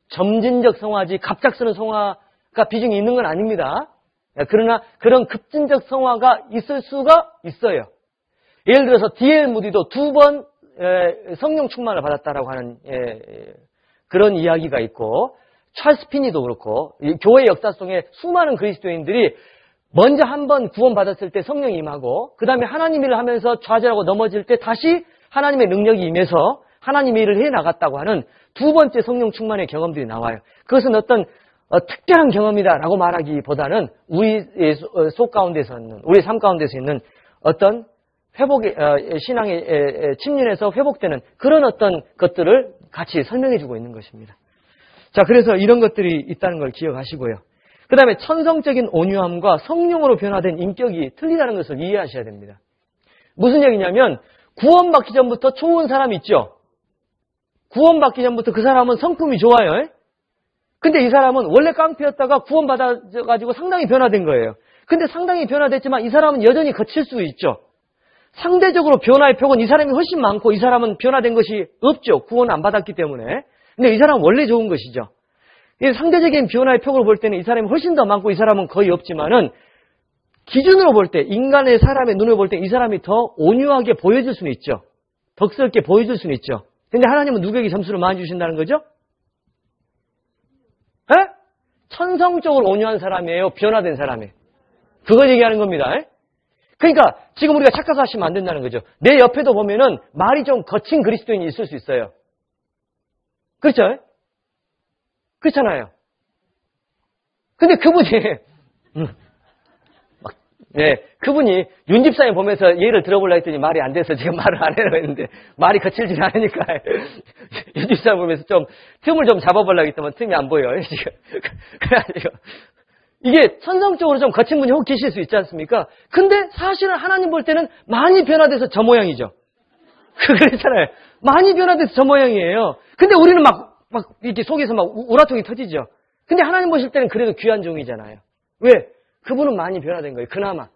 Speaker 1: 점진적 성화지 갑작스러운 성화가 비중이 있는 건 아닙니다. 그러나 그런 급진적 성화가 있을 수가 있어요. 예를 들어서 D.L. 무디도 2번 성령 충만을 받았다라고 하는 그런 이야기가 있고 찰스 피니도 그렇고 교회 역사 속에 수많은 그리스도인들이 먼저 한 번 구원받았을 때 성령이 임하고 그 다음에 하나님 일을 하면서 좌절하고 넘어질 때 다시 하나님의 능력이 임해서 하나님 일을 해나갔다고 하는 두 번째 성령 충만의 경험들이 나와요. 그것은 어떤 특별한 경험이다라고 말하기보다는 우리 속 가운데서 있는, 우리 삶 가운데서 있는 어떤 회복의, 신앙의 침륜에서 회복되는 그런 어떤 것들을 같이 설명해 주고 있는 것입니다. 자, 그래서 이런 것들이 있다는 걸 기억하시고요. 그 다음에 천성적인 온유함과 성령으로 변화된 인격이 틀리다는 것을 이해하셔야 됩니다. 무슨 얘기냐면 구원받기 전부터 좋은 사람 있죠? 구원받기 전부터 그 사람은 성품이 좋아요. 근데 이 사람은 원래 깡패였다가 구원받아가지고 상당히 변화된 거예요. 근데 상당히 변화됐지만 이 사람은 여전히 거칠 수 있죠. 상대적으로 변화의 폭은 이 사람이 훨씬 많고 이 사람은 변화된 것이 없죠. 구원 안 받았기 때문에. 근데 이 사람은 원래 좋은 것이죠. 상대적인 변화의 폭으로 볼 때는 이 사람이 훨씬 더 많고 이 사람은 거의 없지만은 기준으로 볼 때, 인간의 사람의 눈을 볼 때 이 사람이 더 온유하게 보여줄 수는 있죠. 덕스럽게 보여줄 수는 있죠. 근데 하나님은 누구에게 점수를 많이 주신다는 거죠? 에? 천성적으로 온유한 사람이에요? 변화된 사람이에요? 그걸 얘기하는 겁니다. 그러니까 지금 우리가 착각하시면 안 된다는 거죠. 내 옆에도 보면은 말이 좀 거친 그리스도인이 있을 수 있어요. 그렇죠? 그렇잖아요. 근데 그분이 그분이 윤 집사님 보면서 예를 들어보려고 했더니 말이 안 돼서 지금 말을 안 해라고 했는데 말이 거칠지 않으니까 유지사 보면서 좀 틈을 좀 잡아보려고 했더니 틈이 안 보여요, 지금. 그래가지고. 이게 천성적으로 좀 거친 분이 혹 계실 수 있지 않습니까? 근데 사실은 하나님 볼 때는 많이 변화돼서 저 모양이죠. 그렇잖아요. 많이 변화돼서 저 모양이에요. 근데 우리는 막 이렇게 속에서 막 우라통이 터지죠. 근데 하나님 보실 때는 그래도 귀한 종이잖아요. 왜? 그분은 많이 변화된 거예요. 그나마.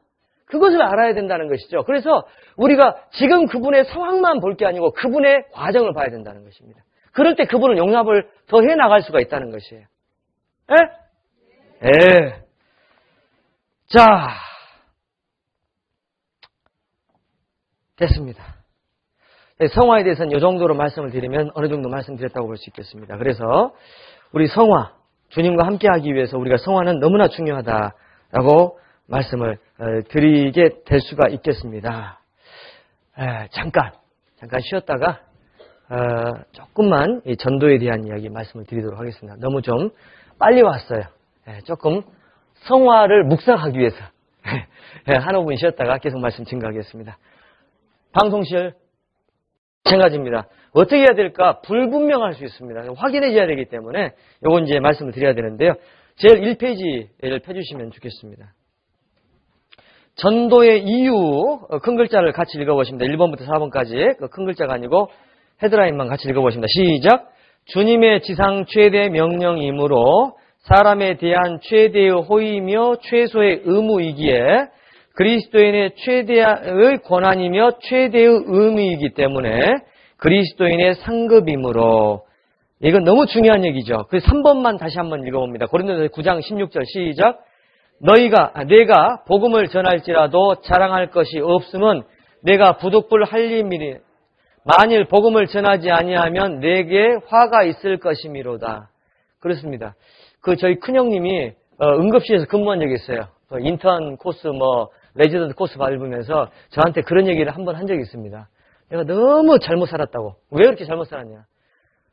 Speaker 1: 그것을 알아야 된다는 것이죠. 그래서 우리가 지금 그분의 상황만 볼 게 아니고 그분의 과정을 봐야 된다는 것입니다. 그럴 때 그분은 용납을 더 해나갈 수가 있다는 것이에요. 예? 예. 자, 됐습니다. 성화에 대해서는 이 정도로 말씀을 드리면 어느 정도 말씀드렸다고 볼 수 있겠습니다. 그래서 우리 성화, 주님과 함께 하기 위해서 우리가 성화는 너무나 중요하다라고 말씀을 드리게 될 수가 있겠습니다. 잠깐 쉬었다가 조금만 이 전도에 대한 이야기 말씀을 드리도록 하겠습니다. 너무 좀 빨리 왔어요. 조금 성화를 묵상하기 위해서 한 5분 쉬었다가 계속 말씀 증가하겠습니다. 방송실 마찬가지입니다. 어떻게 해야 될까? 불분명할 수 있습니다. 확인해줘야 되기 때문에 요건 이제 말씀을 드려야 되는데요. 제일 1페이지를 펴주시면 좋겠습니다. 전도의 이유 큰 글자를 같이 읽어보십니다. 1번부터 4번까지 큰 글자가 아니고 헤드라인만 같이 읽어보십니다. 시작! 주님의 지상 최대 명령이므로 사람에 대한 최대의 호의이며 최소의 의무이기에 그리스도인의 최대의 권한이며 최대의 의무이기 때문에 그리스도인의 상급이므로 이건 너무 중요한 얘기죠. 그래서 3번만 다시 한번 읽어봅니다. 고린도서 9장 16절 시작! 내가 복음을 전할지라도 자랑할 것이 없으면 내가 부득불 할림이니 만일 복음을 전하지 아니하면 내게 화가 있을 것이미로다. 그렇습니다. 저희 큰형님이 응급실에서 근무한 적이 있어요. 인턴 코스 레지던트 코스 밟으면서 저한테 그런 얘기를 한 번 한 적이 있습니다. 내가 너무 잘못 살았다고. 왜 그렇게 잘못 살았냐?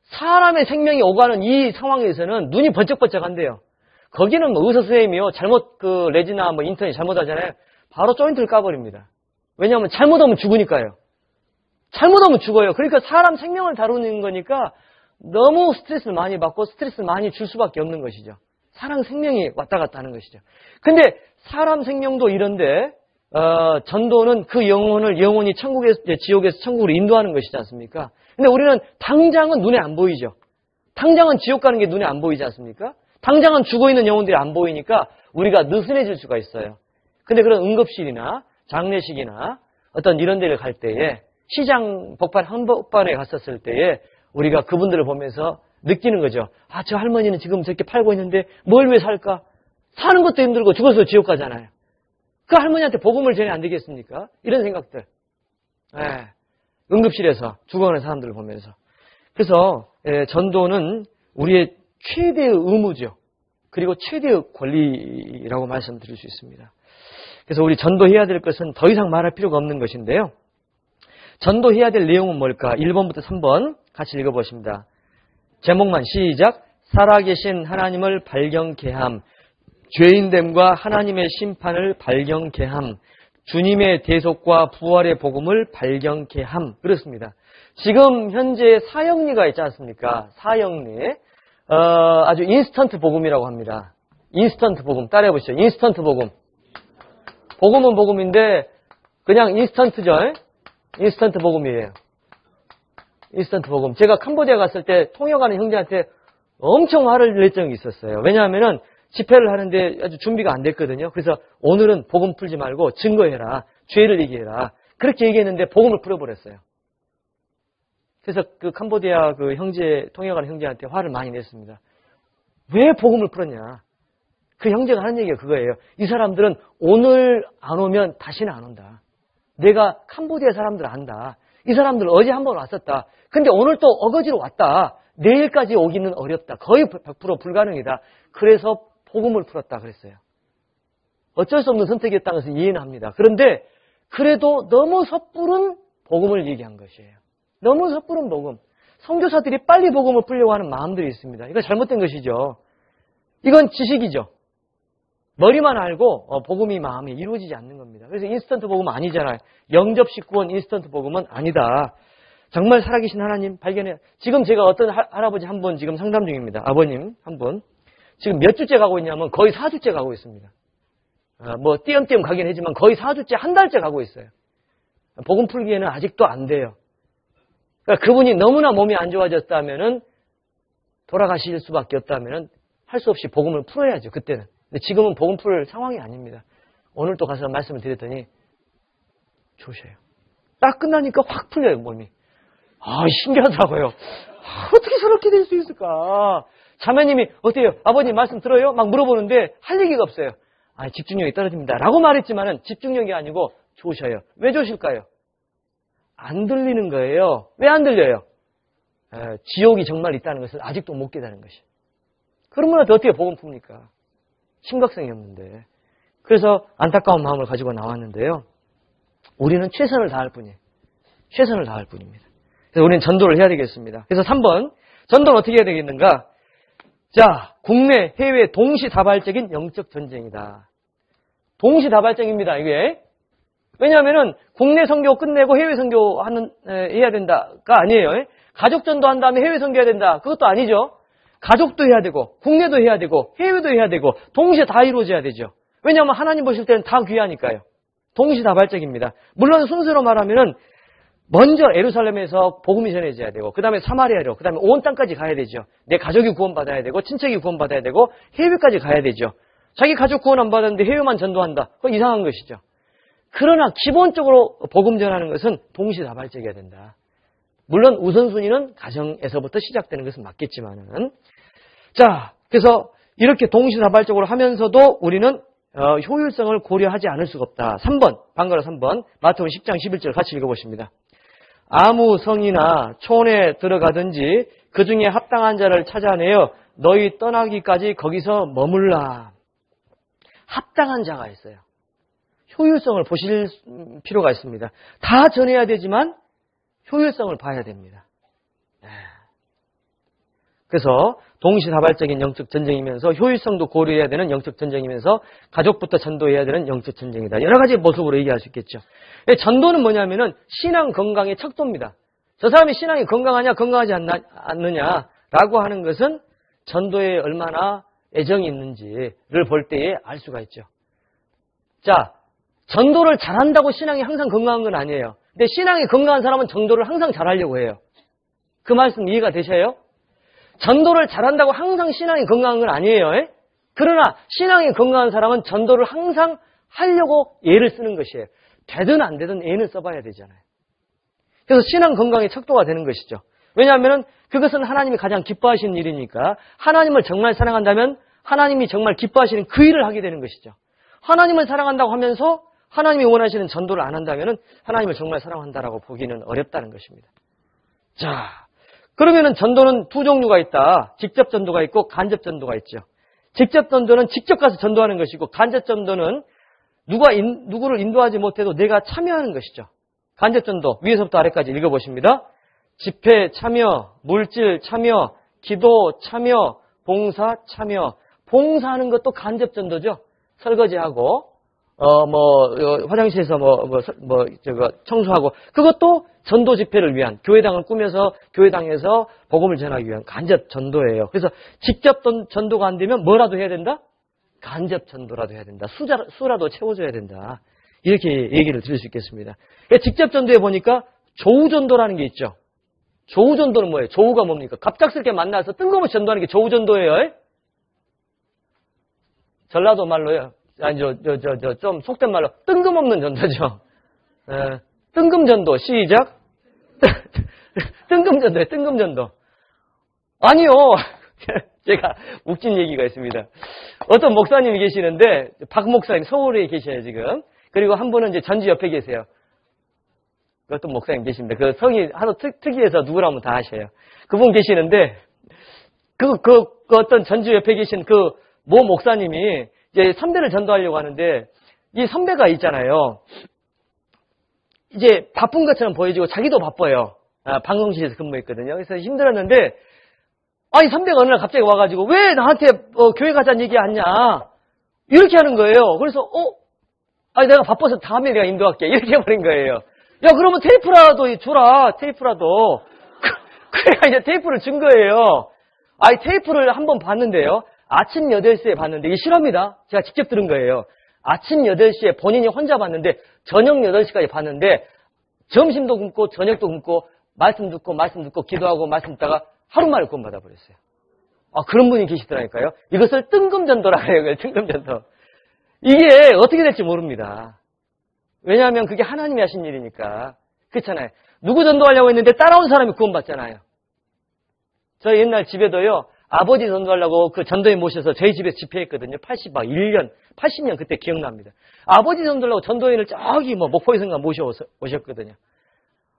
Speaker 1: 사람의 생명이 오가는 이 상황에서는 눈이 번쩍번쩍한대요. 거기는 의사 선생님이요. 잘못 레지나 인턴이 잘못하잖아요. 바로 조인트를 까버립니다. 왜냐하면 잘못하면 죽으니까요. 잘못하면 죽어요. 그러니까 사람 생명을 다루는 거니까 너무 스트레스를 많이 받고 스트레스를 많이 줄 수밖에 없는 것이죠. 사람 생명이 왔다 갔다 하는 것이죠. 근데 사람 생명도 이런데 전도는 그 영혼이 지옥에서 천국으로 인도하는 것이지 않습니까? 근데 우리는 당장은 눈에 안 보이죠. 당장은 지옥 가는 게 눈에 안 보이지 않습니까? 당장은 죽어있는 영혼들이 안 보이니까 우리가 느슨해질 수가 있어요. 근데 그런 응급실이나 장례식이나 어떤 이런 데를 갈 때에 시장 한복판에 갔었을 때에 우리가 그분들을 보면서 느끼는 거죠. 저 할머니는 지금 저렇게 팔고 있는데 뭘 왜 살까? 사는 것도 힘들고 죽어서 지옥 가잖아요. 그 할머니한테 복음을 전해 안 되겠습니까? 이런 생각들. 응급실에서 죽어가는 사람들을 보면서. 그래서 전도는 우리의 최대의 의무죠. 그리고 최대의 권리라고 말씀드릴 수 있습니다. 그래서 우리 전도해야 될 것은 더 이상 말할 필요가 없는 것인데요. 전도해야 될 내용은 뭘까? 1번부터 3번 같이 읽어보십니다. 제목만 시작! 살아계신 하나님을 발견케 함, 죄인됨과 하나님의 심판을 발견케 함, 주님의 대속과 부활의 복음을 발견케 함. 그렇습니다. 지금 현재 사형리가 있지 않습니까? 사형리. 아주 인스턴트 복음이라고 합니다. 인스턴트 복음. 따라해 보시죠. 인스턴트 복음. 복음은 복음인데 그냥 인스턴트죠. 인스턴트 복음이에요. 인스턴트 복음. 제가 캄보디아 갔을 때 통역하는 형제한테 엄청 화를 낼 적이 있었어요. 왜냐하면은 집회를 하는데 아주 준비가 안 됐거든요. 그래서 오늘은 복음 풀지 말고 증거해라. 죄를 얘기해라. 그렇게 얘기했는데 복음을 풀어버렸어요. 그래서 그 캄보디아 통역하는 형제한테 화를 많이 냈습니다. 왜 복음을 풀었냐? 그 형제가 하는 얘기가 그거예요. 이 사람들은 오늘 안 오면 다시는 안 온다. 내가 캄보디아 사람들 안다. 이 사람들 어제 한번 왔었다. 근데 오늘 또 어거지로 왔다. 내일까지 오기는 어렵다. 거의 100% 불가능이다. 그래서 복음을 풀었다 그랬어요. 어쩔 수 없는 선택이었다는 것을 이해는 합니다. 그런데 그래도 너무 섣부른 복음을 얘기한 것이에요. 너무 섣부른 복음. 선교사들이 빨리 복음을 풀려고 하는 마음들이 있습니다. 이거 잘못된 것이죠. 이건 지식이죠. 머리만 알고 복음이 마음에 이루어지지 않는 겁니다. 그래서 인스턴트 복음은 아니잖아요. 영접식 구원 인스턴트 복음은 아니다. 정말 살아계신 하나님 발견해요. 지금 제가 어떤 할아버지 한 분 지금 상담 중입니다. 아버님 한 분. 지금 몇 주째 가고 있냐면 거의 4주째 가고 있습니다. 뭐 띄엄띄엄 가긴 하지만 거의 4주째 한 달째 가고 있어요. 복음 풀기에는 아직도 안 돼요. 그러니까 그분이 너무나 몸이 안 좋아졌다면은 돌아가실 수밖에 없다면은 할 수 없이 복음을 풀어야죠. 그때는. 근데 지금은 복음 풀 상황이 아닙니다. 오늘 또 가서 말씀을 드렸더니 좋으셔요. 딱 끝나니까 확 풀려요, 몸이. 신기하더라고요. 어떻게 저렇게 될 수 있을까? 자매님이 어때요? 아버님 말씀 들어요? 막 물어보는데 할 얘기가 없어요. 집중력이 떨어집니다. 라고 말했지만은 집중력이 아니고 좋으셔요. 왜 좋으실까요? 안 들리는 거예요. 왜 안 들려요? 지옥이 정말 있다는 것을 아직도 못 깨달은 것이에요. 그러면 어떻게 복음 풉니까? 심각성이 없는데. 그래서 안타까운 마음을 가지고 나왔는데요. 우리는 최선을 다할 뿐이에요. 최선을 다할 뿐입니다. 그래서 우리는 전도를 해야 되겠습니다. 그래서 3번, 전도는 어떻게 해야 되겠는가? 자, 국내, 해외 동시다발적인 영적 전쟁이다. 동시다발적입니다, 이게. 왜냐하면은 국내 선교 끝내고 해외 선교 해야 된다가 아니에요. 가족 전도한 다음에 해외 선교해야 된다. 그것도 아니죠. 가족도 해야 되고, 국내도 해야 되고, 해외도 해야 되고, 동시에 다 이루어져야 되죠. 왜냐하면 하나님 보실 때는 다 귀하니까요. 동시다발적입니다. 물론 순서로 말하면은 먼저 예루살렘에서 복음이 전해져야 되고, 그 다음에 사마리아로, 그 다음에 온 땅까지 가야 되죠. 내 가족이 구원받아야 되고, 친척이 구원받아야 되고, 해외까지 가야 되죠. 자기 가족 구원 안 받았는데 해외만 전도한다. 그건 이상한 것이죠. 그러나 기본적으로 복음 전하는 것은 동시다발적이어야 된다. 물론 우선순위는 가정에서부터 시작되는 것은 맞겠지만은. 자, 그래서 이렇게 동시다발적으로 하면서도 우리는 효율성을 고려하지 않을 수가 없다. 3번, 방가로 3번, 마태복음 10장 11절 같이 읽어보십니다. 아무 성이나 촌에 들어가든지 그 중에 합당한 자를 찾아내어 너희 떠나기까지 거기서 머물라. 합당한 자가 있어요. 효율성을 보실 필요가 있습니다. 다 전해야 되지만 효율성을 봐야 됩니다. 그래서 동시다발적인 영적 전쟁이면서 효율성도 고려해야 되는 영적 전쟁이면서 가족부터 전도해야 되는 영적 전쟁이다. 여러 가지 모습으로 얘기할 수 있겠죠. 전도는 뭐냐면은 신앙 건강의 척도입니다. 저 사람이 신앙이 건강하냐 건강하지 않느냐라고 하는 것은 전도에 얼마나 애정이 있는지를 볼 때에 알 수가 있죠. 자, 전도를 잘한다고 신앙이 항상 건강한 건 아니에요. 근데 신앙이 건강한 사람은 전도를 항상 잘하려고 해요. 그 말씀 이해가 되셔요? 전도를 잘한다고 항상 신앙이 건강한 건 아니에요. 그러나 신앙이 건강한 사람은 전도를 항상 하려고 애를 쓰는 것이에요. 되든 안 되든 애는 써봐야 되잖아요. 그래서 신앙 건강의 척도가 되는 것이죠. 왜냐하면 그것은 하나님이 가장 기뻐하시는 일이니까 하나님을 정말 사랑한다면 하나님이 정말 기뻐하시는 그 일을 하게 되는 것이죠. 하나님을 사랑한다고 하면서 하나님이 원하시는 전도를 안 한다면 하나님을 정말 사랑한다라고 보기는 어렵다는 것입니다. 자, 그러면은 전도는 두 종류가 있다. 직접 전도가 있고 간접 전도가 있죠. 직접 전도는 직접 가서 전도하는 것이고 간접 전도는 누구를 인도하지 못해도 내가 참여하는 것이죠. 간접 전도 위에서부터 아래까지 읽어보십니다. 집회 참여, 물질 참여, 기도 참여, 봉사 참여. 봉사하는 것도 간접 전도죠. 설거지하고 화장실에서 청소하고 그것도 전도 집회를 위한 교회당을 꾸며서 교회당에서 복음을 전하기 위한 간접 전도예요. 그래서 직접 전도가 안 되면 뭐라도 해야 된다? 간접 전도라도 해야 된다. 수라도 채워줘야 된다. 이렇게 얘기를 드릴 수 있겠습니다. 직접 전도에 보니까 조우 전도라는 게 있죠. 조우 전도는 뭐예요? 조우가 뭡니까? 갑작스럽게 만나서 뜬금없이 전도하는 게 조우 전도예요. 전라도 말로요. 좀 속된 말로 뜬금없는 전도죠. 뜬금전도 시작. 뜬금전도예요. 뜬금전도. 아니요. 제가 웃긴 얘기가 있습니다. 어떤 목사님이 계시는데 박 목사님 서울에 계셔요 지금. 그리고 한 분은 이제 전주 옆에 계세요. 어떤 목사님 계십니다. 그 성이 하도 특이해서 누구라면 다 아셔요. 그분 계시는데 그 어떤 전주 옆에 계신 그 모 목사님이 이제 선배를 전도하려고 하는데 이 선배가 있잖아요. 이제 바쁜 것처럼 보여지고 자기도 바빠요. 방송실에서 근무했거든요. 그래서 힘들었는데 이 선배가 어느 날 갑자기 와가지고 왜 나한테 교회 가자는 얘기 안 하냐 이렇게 하는 거예요. 그래서 내가 바빠서 다음에 내가 인도할게 이렇게 해버린 거예요. 야, 그러면 테이프라도 줘라, 테이프라도. 그래가 이제 테이프를 준 거예요. 아이, 테이프를 한번 봤는데요. 아침 8시에 봤는데, 이게 실화입니다. 제가 직접 들은 거예요. 아침 8시에 본인이 혼자 봤는데, 저녁 8시까지 봤는데, 점심도 굶고, 저녁도 굶고, 말씀 듣고, 기도하고, 말씀 듣다가 하루 만에 구원 받아버렸어요. 아, 그런 분이 계시더라니까요. 이것을 뜬금전도라 해요, 뜬금전도. 이게 어떻게 될지 모릅니다. 왜냐하면 그게 하나님이 하신 일이니까. 그렇잖아요. 누구 전도하려고 했는데 따라온 사람이 구원받잖아요. 저희 옛날 집에도요, 아버지 전도하려고 그 전도에 모셔서 저희 집에서 집회했거든요. 80년 그때 기억납니다. 아버지 전도하려고 전도인을 저기 목포에선가 모셔오셨거든요.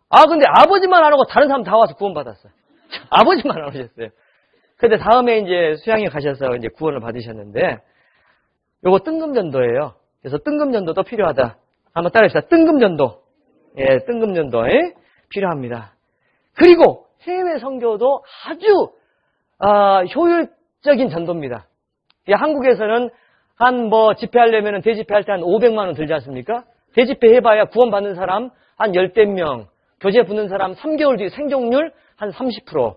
Speaker 1: 아, 근데 아버지만 안 오고 다른 사람 다 와서 구원받았어요. 아버지만 안 오셨어요. 근데 다음에 이제 수양에 가셔서 이제 구원을 받으셨는데, 요거 뜬금전도예요. 그래서 뜬금전도도 필요하다. 한번 따라합시다. 뜬금전도. 예, 뜬금전도 필요합니다. 그리고 해외 선교도 아주 효율적인 전도입니다. 한국에서는 집회하려면 대집회할 때 한 500만 원 들지 않습니까? 대집회 해봐야 구원받는 사람 한 10대 명, 교제 붙는 사람 3개월 뒤에 생존율 한 30%.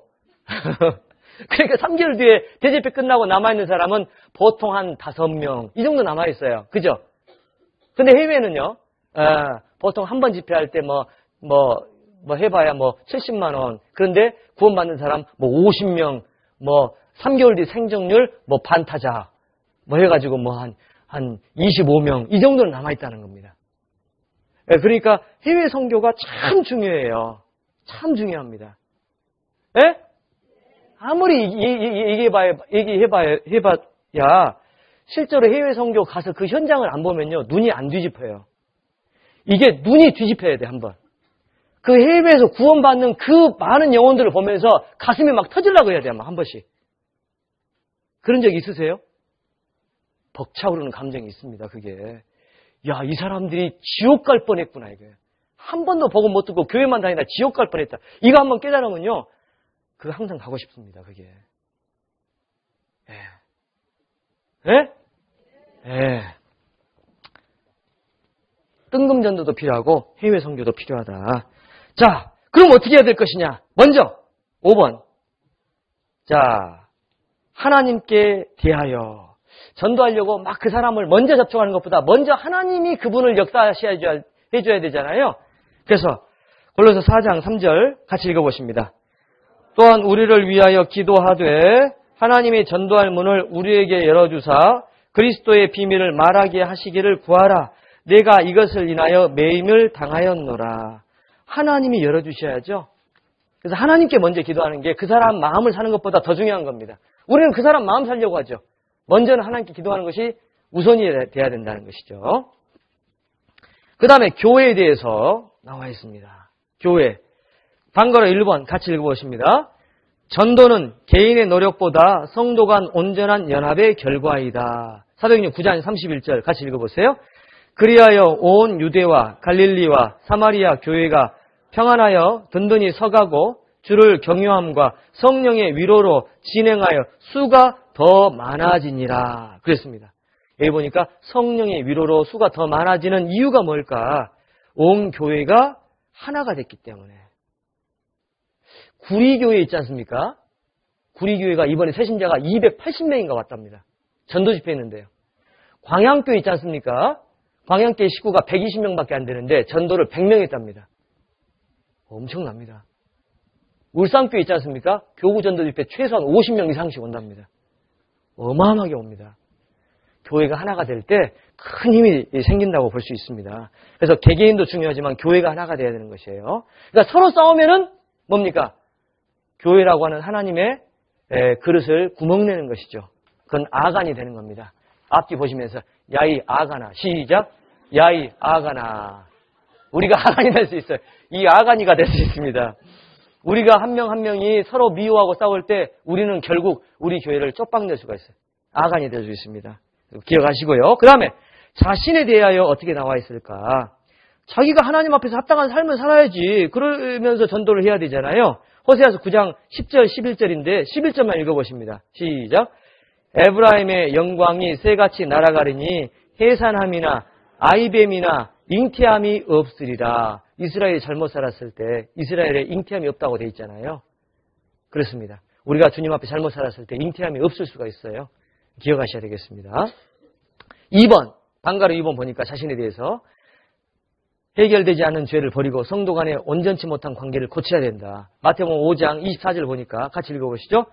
Speaker 1: 그러니까 3개월 뒤에 대집회 끝나고 남아있는 사람은 보통 한 5명, 이 정도 남아있어요. 그죠? 근데 해외는요, 보통 한 번 집회할 때 해봐야 70만 원. 그런데 구원받는 사람 50명, 3개월 뒤 생존율 반타자, 해가지고 한 25명, 이 정도는 남아있다는 겁니다. 그러니까 해외 선교가 참 중요해요. 참 중요합니다. 예? 아무리 얘기해봐야 실제로 해외 선교 가서 그 현장을 안 보면요, 눈이 안 뒤집혀요. 이게 눈이 뒤집혀야 돼, 한번. 그 해외에서 구원받는 그 많은 영혼들을 보면서 가슴이 막 터지려고 해야 돼요, 한 번씩. 그런 적 있으세요? 벅차오르는 감정이 있습니다, 그게. 야, 이 사람들이 지옥 갈 뻔했구나, 이게. 한 번도 복음 못 듣고 교회만 다니다 지옥 갈 뻔했다. 이거 한번 깨달으면요, 그거 항상 가고 싶습니다, 그게. 예? 예. 뜬금전도도 필요하고 해외 선교도 필요하다. 자, 그럼 어떻게 해야 될 것이냐? 먼저 5번. 자, 하나님께 대하여 전도하려고 막 그 사람을 먼저 접촉하는 것보다 먼저 하나님이 그분을 역사해줘야 되잖아요. 그래서 골로새 4장 3절 같이 읽어보십니다. 또한 우리를 위하여 기도하되 하나님이 전도할 문을 우리에게 열어주사 그리스도의 비밀을 말하게 하시기를 구하라. 내가 이것을 인하여 매임을 당하였노라. 하나님이 열어주셔야죠. 그래서 하나님께 먼저 기도하는 게 그 사람 마음을 사는 것보다 더 중요한 겁니다. 우리는 그 사람 마음 살려고 하죠. 먼저는 하나님께 기도하는 것이 우선이 돼야 된다는 것이죠. 그 다음에 교회에 대해서 나와 있습니다. 교회. 방거로 1번 같이 읽어보십니다. 전도는 개인의 노력보다 성도 간 온전한 연합의 결과이다. 사도행전 9장 31절 같이 읽어보세요. 그리하여 온 유대와 갈릴리와 사마리아 교회가 평안하여 든든히 서가고 주를 경유함과 성령의 위로로 진행하여 수가 더 많아지니라. 그랬습니다. 여기 보니까 성령의 위로로 수가 더 많아지는 이유가 뭘까? 온 교회가 하나가 됐기 때문에. 구리교회 있지 않습니까? 구리교회가 이번에 새신자가 280명인가 왔답니다. 전도 집회 했는데요. 광양교회 있지 않습니까? 광양교회 식구가 120명밖에 안 되는데 전도를 100명 했답니다. 엄청납니다. 울산교회 있지 않습니까? 교구 전도 집회 최소한 50명 이상씩 온답니다. 어마어마하게 옵니다. 교회가 하나가 될 때 큰 힘이 생긴다고 볼 수 있습니다. 그래서 개개인도 중요하지만 교회가 하나가 돼야 되는 것이에요. 그러니까 서로 싸우면은 뭡니까? 교회라고 하는 하나님의 그릇을 구멍내는 것이죠. 그건 아간이 되는 겁니다. 앞뒤 보시면서 야이 아간아. 시작. 야이 아간아. 우리가 아간이 될 수 있어요. 이 아간이가 될 수 있습니다. 우리가 한 명 한 명이 서로 미워하고 싸울 때 우리는 결국 우리 교회를 쪽방낼 수가 있어요. 아간이 될 수 있습니다. 기억하시고요. 그 다음에 자신에 대하여 어떻게 나와 있을까? 자기가 하나님 앞에서 합당한 삶을 살아야지. 그러면서 전도를 해야 되잖아요. 호세아서 9장 10절 11절인데 11절만 읽어보십니다. 시작. 에브라임의 영광이 새같이 날아가리니 해산함이나 아이뱀이나 잉태함이 없으리라. 이스라엘이 잘못 살았을 때 이스라엘에 잉태함이 없다고 돼 있잖아요. 그렇습니다. 우리가 주님 앞에 잘못 살았을 때 잉태함이 없을 수가 있어요. 기억하셔야 되겠습니다. 2번, 방가로 2번 보니까 자신에 대해서 해결되지 않은 죄를 버리고 성도 간에 온전치 못한 관계를 고쳐야 된다. 마태복음 5장 24절 보니까 같이 읽어보시죠.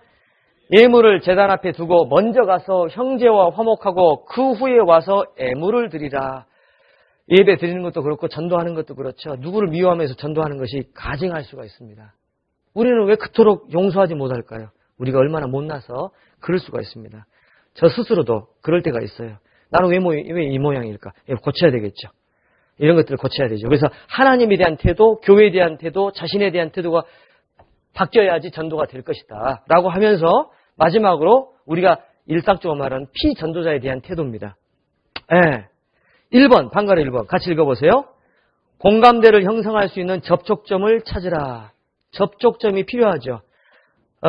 Speaker 1: 예물을 제단 앞에 두고 먼저 가서 형제와 화목하고 그 후에 와서 애물을 드리라. 예배 드리는 것도 그렇고 전도하는 것도 그렇죠. 누구를 미워하면서 전도하는 것이 가증할 수가 있습니다. 우리는 왜 그토록 용서하지 못할까요? 우리가 얼마나 못나서 그럴 수가 있습니다. 저 스스로도 그럴 때가 있어요. 나는 왜 이 모양일까? 고쳐야 되겠죠. 이런 것들을 고쳐야 되죠. 그래서 하나님에 대한 태도, 교회에 대한 태도, 자신에 대한 태도가 바뀌어야지 전도가 될 것이다 라고 하면서 마지막으로 우리가 일상적으로 말하는 피전도자에 대한 태도입니다. 1번, 방가로 1번 같이 읽어보세요. 공감대를 형성할 수 있는 접촉점을 찾으라. 접촉점이 필요하죠.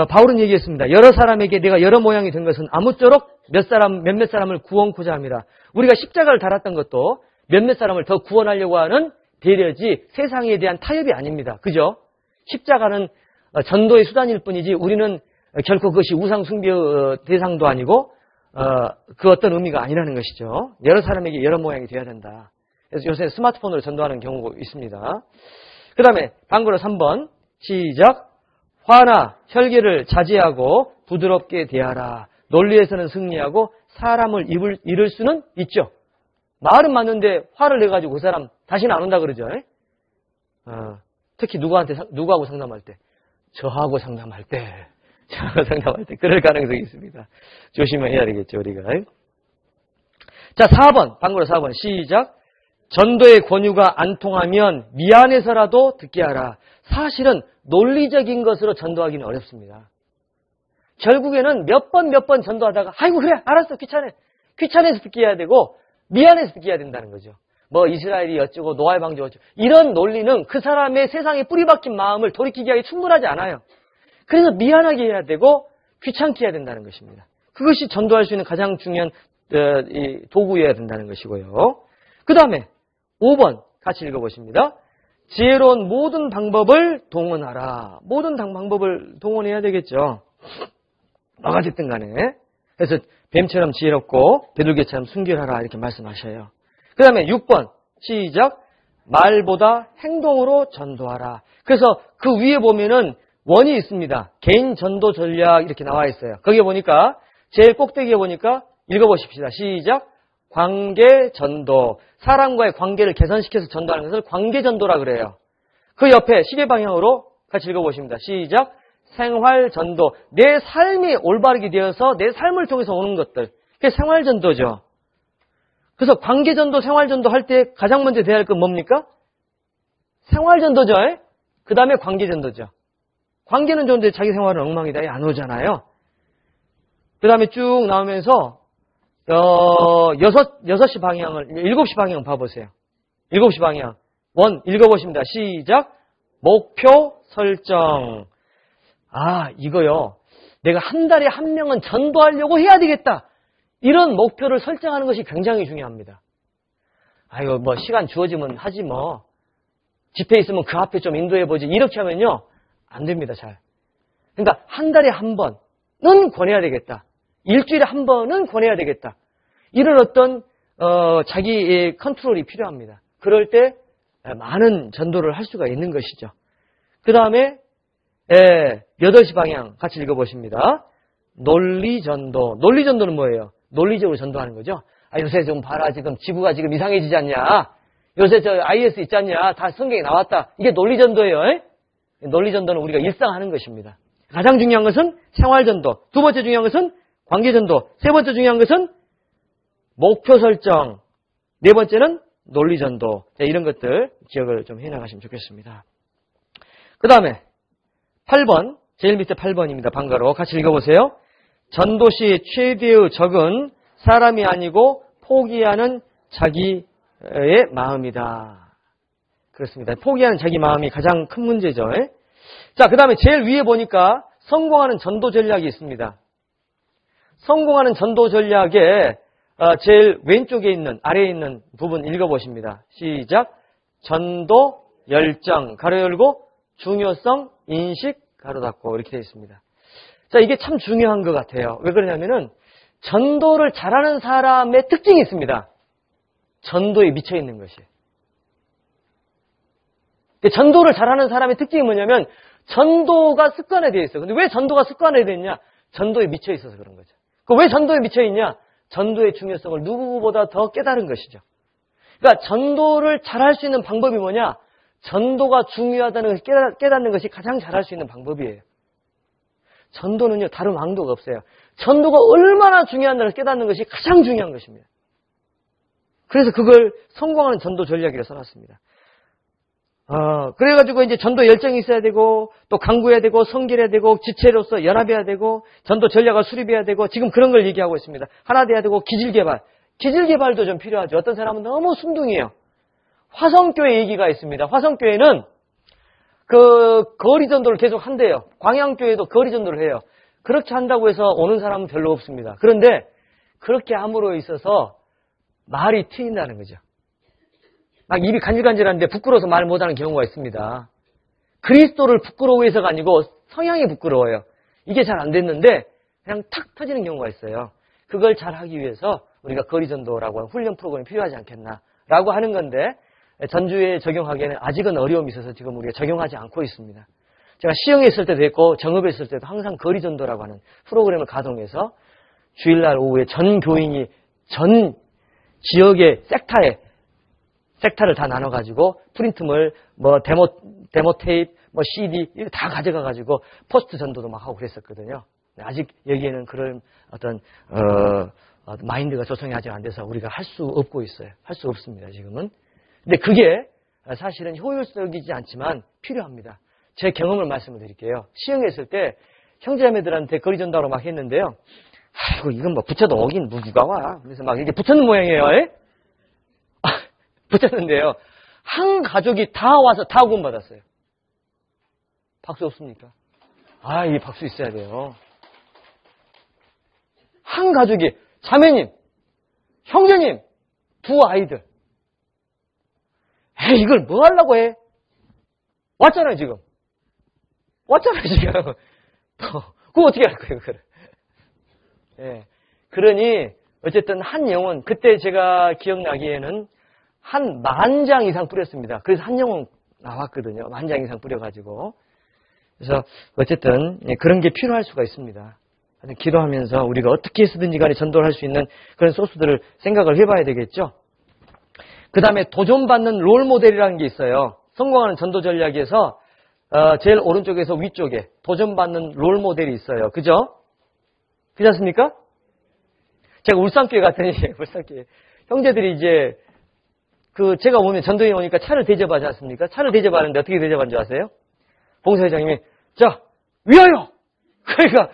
Speaker 1: 바울은 얘기했습니다. 여러 사람에게 내가 여러 모양이 된 것은 아무쪼록 몇몇 사람을 구원코자 함이라. 우리가 십자가를 달았던 것도 몇몇 사람을 더 구원하려고 하는 배려지 세상에 대한 타협이 아닙니다. 그죠? 십자가는 전도의 수단일 뿐이지 우리는 결코 그것이 우상 숭배의 대상도 아니고 그 어떤 의미가 아니라는 것이죠. 여러 사람에게 여러 모양이 되어야 된다. 그래서 요새 스마트폰으로 전도하는 경우가 있습니다. 그 다음에 방구로 3번 시작. 화나 혈기를 자제하고 부드럽게 대하라. 논리에서는 승리하고 사람을 잃을 수는 있죠. 말은 맞는데 화를 내가지고 그 사람 다시는 안 온다 그러죠. 특히 누구하고 상담할 때, 저하고 상담할 때 그럴 가능성이 있습니다. 조심해야 되겠죠 우리가. 자 4번 방구로 4번 시작. 전도의 권유가 안 통하면 미안해서라도 듣게 하라. 사실은 논리적인 것으로 전도하기는 어렵습니다. 결국에는 몇 번 전도하다가 아이고 그래 알았어 귀찮아서 듣게 해야 되고 미안해서 듣게 해야 된다는 거죠. 뭐 이스라엘이 어쩌고 노아의 방주 어쩌고 이런 논리는 그 사람의 세상에 뿌리 박힌 마음을 돌이키기 하기 충분하지 않아요. 그래서 미안하게 해야 되고 귀찮게 해야 된다는 것입니다. 그것이 전도할 수 있는 가장 중요한 도구여야 된다는 것이고요. 그 다음에 5번 같이 읽어보십니다. 지혜로운 모든 방법을 동원하라. 모든 방법을 동원해야 되겠죠. 뭐가 됐든 간에. 그래서 뱀처럼 지혜롭고 비둘기처럼 순결하라 이렇게 말씀하셔요. 그 다음에 6번 시작. 말보다 행동으로 전도하라. 그래서 그 위에 보면은 원이 있습니다. 개인 전도 전략 이렇게 나와 있어요. 거기에 보니까 제일 꼭대기에 보니까 읽어보십시다. 시작. 관계 전도. 사람과의 관계를 개선시켜서 전도하는 것을 관계 전도라 그래요. 그 옆에 시계 방향으로 같이 읽어보십니다. 시작. 생활 전도. 내 삶이 올바르게 되어서 내 삶을 통해서 오는 것들. 그게 생활 전도죠. 그래서 관계 전도, 생활 전도 할 때 가장 먼저 돼야 할 건 뭡니까? 생활 전도죠. 그 다음에 관계 전도죠. 관계는 좋은데 자기 생활은 엉망이다. 안 오잖아요. 그 다음에 쭉 나오면서 6시 방향을 7시 방향 봐보세요. 7시 방향. 읽어보십니다. 시작. 목표 설정. 이거요. 내가 한 달에 한 명은 전도하려고 해야 되겠다. 이런 목표를 설정하는 것이 굉장히 중요합니다. 뭐 시간 주어지면 하지 뭐. 집회 있으면 그 앞에 좀 인도해보지. 이렇게 하면요. 안 됩니다, 잘. 그러니까 한 달에 한 번은 권해야 되겠다. 일주일에 한 번은 권해야 되겠다. 이런 어떤 자기 컨트롤이 필요합니다. 그럴 때 많은 전도를 할 수가 있는 것이죠. 그 다음에 8시 방향 같이 읽어보십니다. 논리전도. 논리전도는 뭐예요? 논리적으로 전도하는 거죠. 요새 좀 봐라. 지금 지구가 지금 이상해지지 않냐. 요새 저 IS 있지 않냐. 다 성경에 나왔다. 이게 논리전도예요. 논리전도는 우리가 일상하는 것입니다. 가장 중요한 것은 생활전도. 두 번째 중요한 것은 관계전도. 세 번째 중요한 것은 목표 설정. 네 번째는 논리전도. 이런 것들 기억을 좀 해나가시면 좋겠습니다. 그 다음에 8번. 제일 밑에 8번입니다. 방가로 같이 읽어보세요. 전도 시 최대의 적은 사람이 아니고 포기하는 자기의 마음이다. 그렇습니다. 포기하는 자기 마음이 가장 큰 문제죠. 자, 그 다음에 제일 위에 보니까 성공하는 전도 전략이 있습니다. 성공하는 전도 전략에 제일 왼쪽에 있는, 아래에 있는 부분 읽어보십니다. 시작. 전도, 열정, 가로 열고, 중요성, 인식, 가로 닫고 이렇게 되어 있습니다. 자, 이게 참 중요한 것 같아요. 왜 그러냐면은 전도를 잘하는 사람의 특징이 있습니다. 전도에 미쳐 있는 것이. 전도를 잘하는 사람의 특징이 뭐냐면 전도가 습관화되어 있어요. 근데 왜 전도가 습관화되어 있냐? 전도에 미쳐 있어서 그런 거죠. 왜 전도에 미쳐 있냐? 전도의 중요성을 누구보다 더 깨달은 것이죠. 그러니까 전도를 잘할 수 있는 방법이 뭐냐? 전도가 중요하다는 것을 깨닫는 것이 가장 잘할 수 있는 방법이에요. 전도는요, 다른 왕도가 없어요. 전도가 얼마나 중요한다는 것을 깨닫는 것이 가장 중요한 것입니다. 그래서 그걸 성공하는 전도 전략이라 써놨습니다. 그래가지고 이제 전도 열정이 있어야 되고, 또 강구해야 되고, 성결해야 되고, 지체로서 연합해야 되고, 전도 전략을 수립해야 되고, 지금 그런 걸 얘기하고 있습니다. 하나 돼야 되고, 기질개발. 기질개발도 좀 필요하죠. 어떤 사람은 너무 순둥이에요. 화성교회 얘기가 있습니다. 화성교회는 거리 전도를 계속 한대요. 광양교회도 거리 전도를 해요. 그렇게 한다고 해서 오는 사람은 별로 없습니다. 그런데 그렇게 함으로 있어서 말이 트인다는 거죠. 막 입이 간질간질한데 부끄러워서 말 못하는 경우가 있습니다. 그리스도를 부끄러워해서가 아니고 성향이 부끄러워요. 이게 잘 안 됐는데 그냥 탁 터지는 경우가 있어요. 그걸 잘 하기 위해서 우리가 거리전도라고 하는 훈련 프로그램이 필요하지 않겠나라고 하는 건데 전주에 적용하기에는 아직은 어려움이 있어서 지금 우리가 적용하지 않고 있습니다. 제가 시흥에 있을 때도 했고 정읍에 있을 때도 항상 거리전도라고 하는 프로그램을 가동해서 주일날 오후에 전 교인이 전 지역의 섹타를 다 나눠가지고 프린트물, 데모 테이프, CD 이거 다 가져가가지고 포스트 전도도 막 하고 그랬었거든요. 아직 여기에는 그런 어떤 마인드가 조성이 아직 안 돼서 우리가 할 수 없고 있어요. 할 수 없습니다, 지금은. 근데 그게 사실은 효율적이지 않지만 필요합니다. 제 경험을 말씀을 드릴게요. 시흥에 있을 때 형제자매들한테 거리전도로 막 했는데요. 아이고, 이건 붙여도 오긴 누가 와. 그래서 막 이렇게 붙였는 모양이에요. 붙였는데요. 한 가족이 다 와서 다 구원받았어요. 박수 없습니까? 이 박수 있어야 돼요. 한 가족이, 자매님, 형제님, 두 아이들. 이걸 뭐 하려고 해? 왔잖아요, 지금. 그거 어떻게 할 거예요, 그거를. 예. 그러니, 어쨌든 한 영혼, 그때 제가 기억나기에는 한 10,000장 이상 뿌렸습니다. 그래서 한 영혼 나왔거든요. 10,000장 이상 뿌려가지고. 그래서 어쨌든 그런 게 필요할 수가 있습니다. 기도하면서 우리가 어떻게 해서든지 간에 전도를 할 수 있는 그런 소스들을 생각을 해봐야 되겠죠. 그 다음에 도전받는 롤모델이라는 게 있어요. 성공하는 전도 전략에서 제일 오른쪽에서 위쪽에 도전받는 롤모델이 있어요. 그죠? 그렇지 않습니까? 제가 울산교회 갔더니 울산교회 형제들이 이제 제가 오면 전도에 오니까 차를 대접하지 않습니까? 차를 대접하는데 어떻게 대접하는 줄 아세요? 봉사회장님이 자 위하여! 그러니까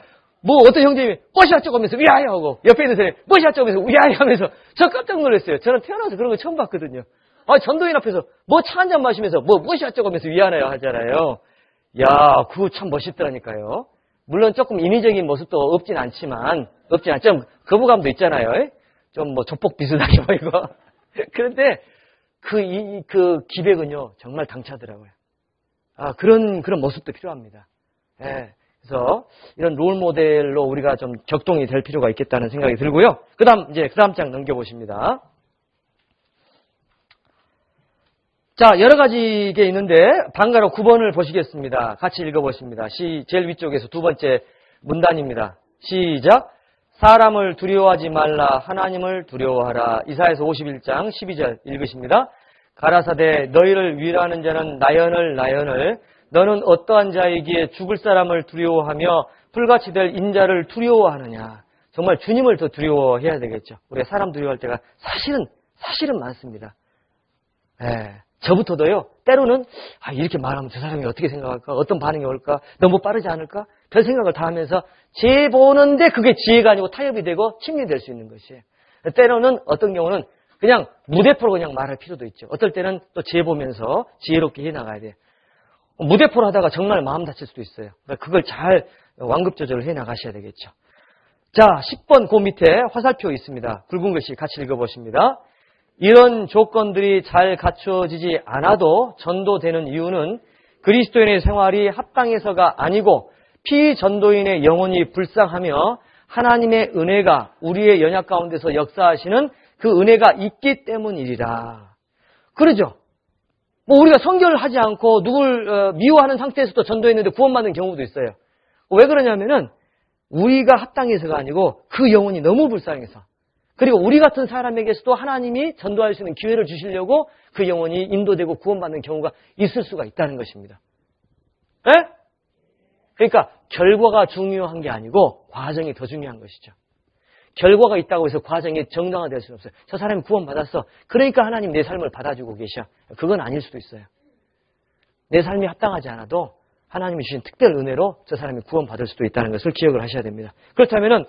Speaker 1: 어떤 형제님이 뽀샤쩍 하면서 위하여 하고 옆에 있는 사람이 뽀샤쩍 하면서 위하여 하면서 저 깜짝 놀랐어요. 저는 태어나서 그런 거 처음 봤거든요. 전도인 앞에서 차 한잔 마시면서 뽀샤쩍 하면서 위하여 하잖아요. 야, 그거 참 멋있더라니까요. 물론 조금 인위적인 모습도 없진 않지만 좀 거부감도 있잖아요. 좀 조폭 비슷하게 보이고. 그런데 그 기백은요 정말 당차더라고요. 그런 모습도 필요합니다. 예. 그래서 이런 롤 모델로 우리가 좀 격동이 될 필요가 있겠다는 생각이 들고요. 그 다음 장 넘겨보십니다. 자, 여러 가지 게 있는데 방가로 9번을 보시겠습니다. 같이 읽어보십니다. 제일 위쪽에서 두 번째 문단입니다. 시작. 사람을 두려워하지 말라 하나님을 두려워하라. 이사야서 51장 12절 읽으십니다. 가라사대 너희를 위로하는 자는 나연을 너는 어떠한 자이기에 죽을 사람을 두려워하며 불같이 될 인자를 두려워하느냐. 정말 주님을 더 두려워해야 되겠죠. 우리가 사람 두려워할 때가 사실은 많습니다. 저부터도요. 때로는 이렇게 말하면 저 사람이 어떻게 생각할까? 어떤 반응이 올까? 너무 빠르지 않을까? 별 생각을 다 하면서 지혜 보는데 그게 지혜가 아니고 타협이 되고 침략이 될 수 있는 것이에요. 때로는 어떤 경우는 그냥 무대포로 그냥 말할 필요도 있죠. 어떨 때는 또 지혜 보면서 지혜롭게 해나가야 돼요. 무대포로 하다가 정말 마음 다칠 수도 있어요. 그걸 잘 완급 조절을 해나가셔야 되겠죠. 자, 10번 그 밑에 화살표 있습니다. 굵은 글씨 같이 읽어보십니다. 이런 조건들이 잘 갖춰지지 않아도 전도되는 이유는 그리스도인의 생활이 합당해서가 아니고 피전도인의 영혼이 불쌍하며 하나님의 은혜가 우리의 연약 가운데서 역사하시는 그 은혜가 있기 때문이리라. 그러죠. 뭐 우리가 선교를 하지 않고 누굴 미워하는 상태에서도 전도했는데 구원받는 경우도 있어요. 왜 그러냐면은 우리가 합당해서가 아니고 그 영혼이 너무 불쌍해서, 그리고 우리 같은 사람에게서도 하나님이 전도할 수 있는 기회를 주시려고 그 영혼이 인도되고 구원받는 경우가 있을 수가 있다는 것입니다. 네? 그러니까 결과가 중요한 게 아니고 과정이 더 중요한 것이죠. 결과가 있다고 해서 과정이 정당화될 수는 없어요. 저 사람이 구원받았어. 그러니까 하나님 내 삶을 받아주고 계셔. 그건 아닐 수도 있어요. 내 삶이 합당하지 않아도 하나님이 주신 특별 은혜로 저 사람이 구원받을 수도 있다는 것을 기억을 하셔야 됩니다. 그렇다면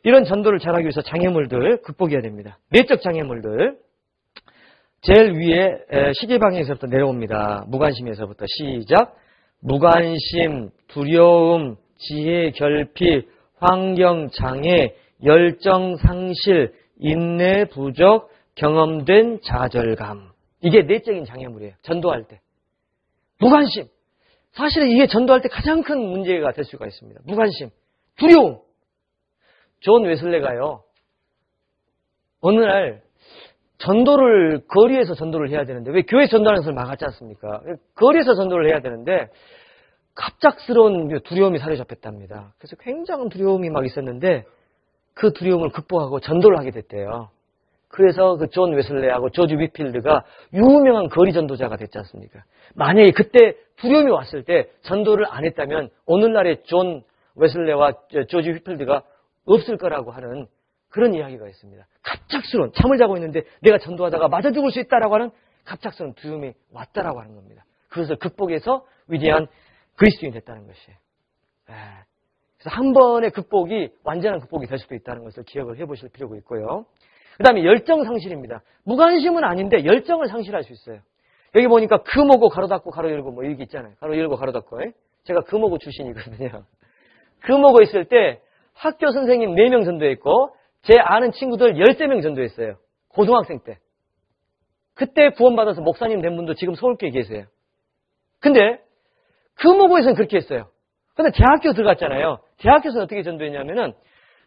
Speaker 1: 이런 전도를 잘하기 위해서 장애물들 극복해야 됩니다. 내적 장애물들. 제일 위에 시계방향에서부터 내려옵니다. 무관심에서부터 시작. 무관심, 두려움, 지혜 결핍, 환경 장애, 열정 상실, 인내 부족, 경험된 좌절감. 이게 내적인 장애물이에요. 전도할 때. 무관심. 사실은 이게 전도할 때 가장 큰 문제가 될 수가 있습니다. 무관심, 두려움. 존 웨슬레가요, 어느 날 전도를 거리에서 전도를 해야 되는데, 왜 교회 전도하는 것을 막았지 않습니까? 거리에서 전도를 해야 되는데 갑작스러운 두려움이 사로잡혔답니다. 그래서 굉장한 두려움이 막 있었는데 그 두려움을 극복하고 전도를 하게 됐대요. 그래서 그 존 웨슬레하고 조지 위필드가 유명한 거리 전도자가 됐지 않습니까? 만약에 그때 두려움이 왔을 때 전도를 안 했다면 오늘날의 존 웨슬레와 조지 위필드가 없을 거라고 하는 그런 이야기가 있습니다. 갑작스러운, 잠을 자고 있는데 내가 전도하다가 맞아 죽을 수 있다라고 하는 갑작스러운 두려움이 왔다라고 하는 겁니다. 그것을 극복해서 위대한 그리스도인이 됐다는 것이에요. 그래서 한 번의 극복이 완전한 극복이 될 수도 있다는 것을 기억을 해보실 필요가 있고요. 그 다음에 열정 상실입니다. 무관심은 아닌데 열정을 상실할 수 있어요. 여기 보니까 금오고 가로 닫고 가로 열고 뭐 이렇게 있잖아요. 가로 열고 가로 닫고. 제가 금오고 출신이거든요. 금오고 있을 때 학교 선생님 4명 전도했고 제 아는 친구들 13명 전도했어요. 고등학생 때. 그때 구원받아서 목사님 된 분도 지금 서울교회에 계세요. 근데 금오고에서는 그렇게 했어요. 근데 대학교 들어갔잖아요. 대학교에서는 어떻게 전도했냐면은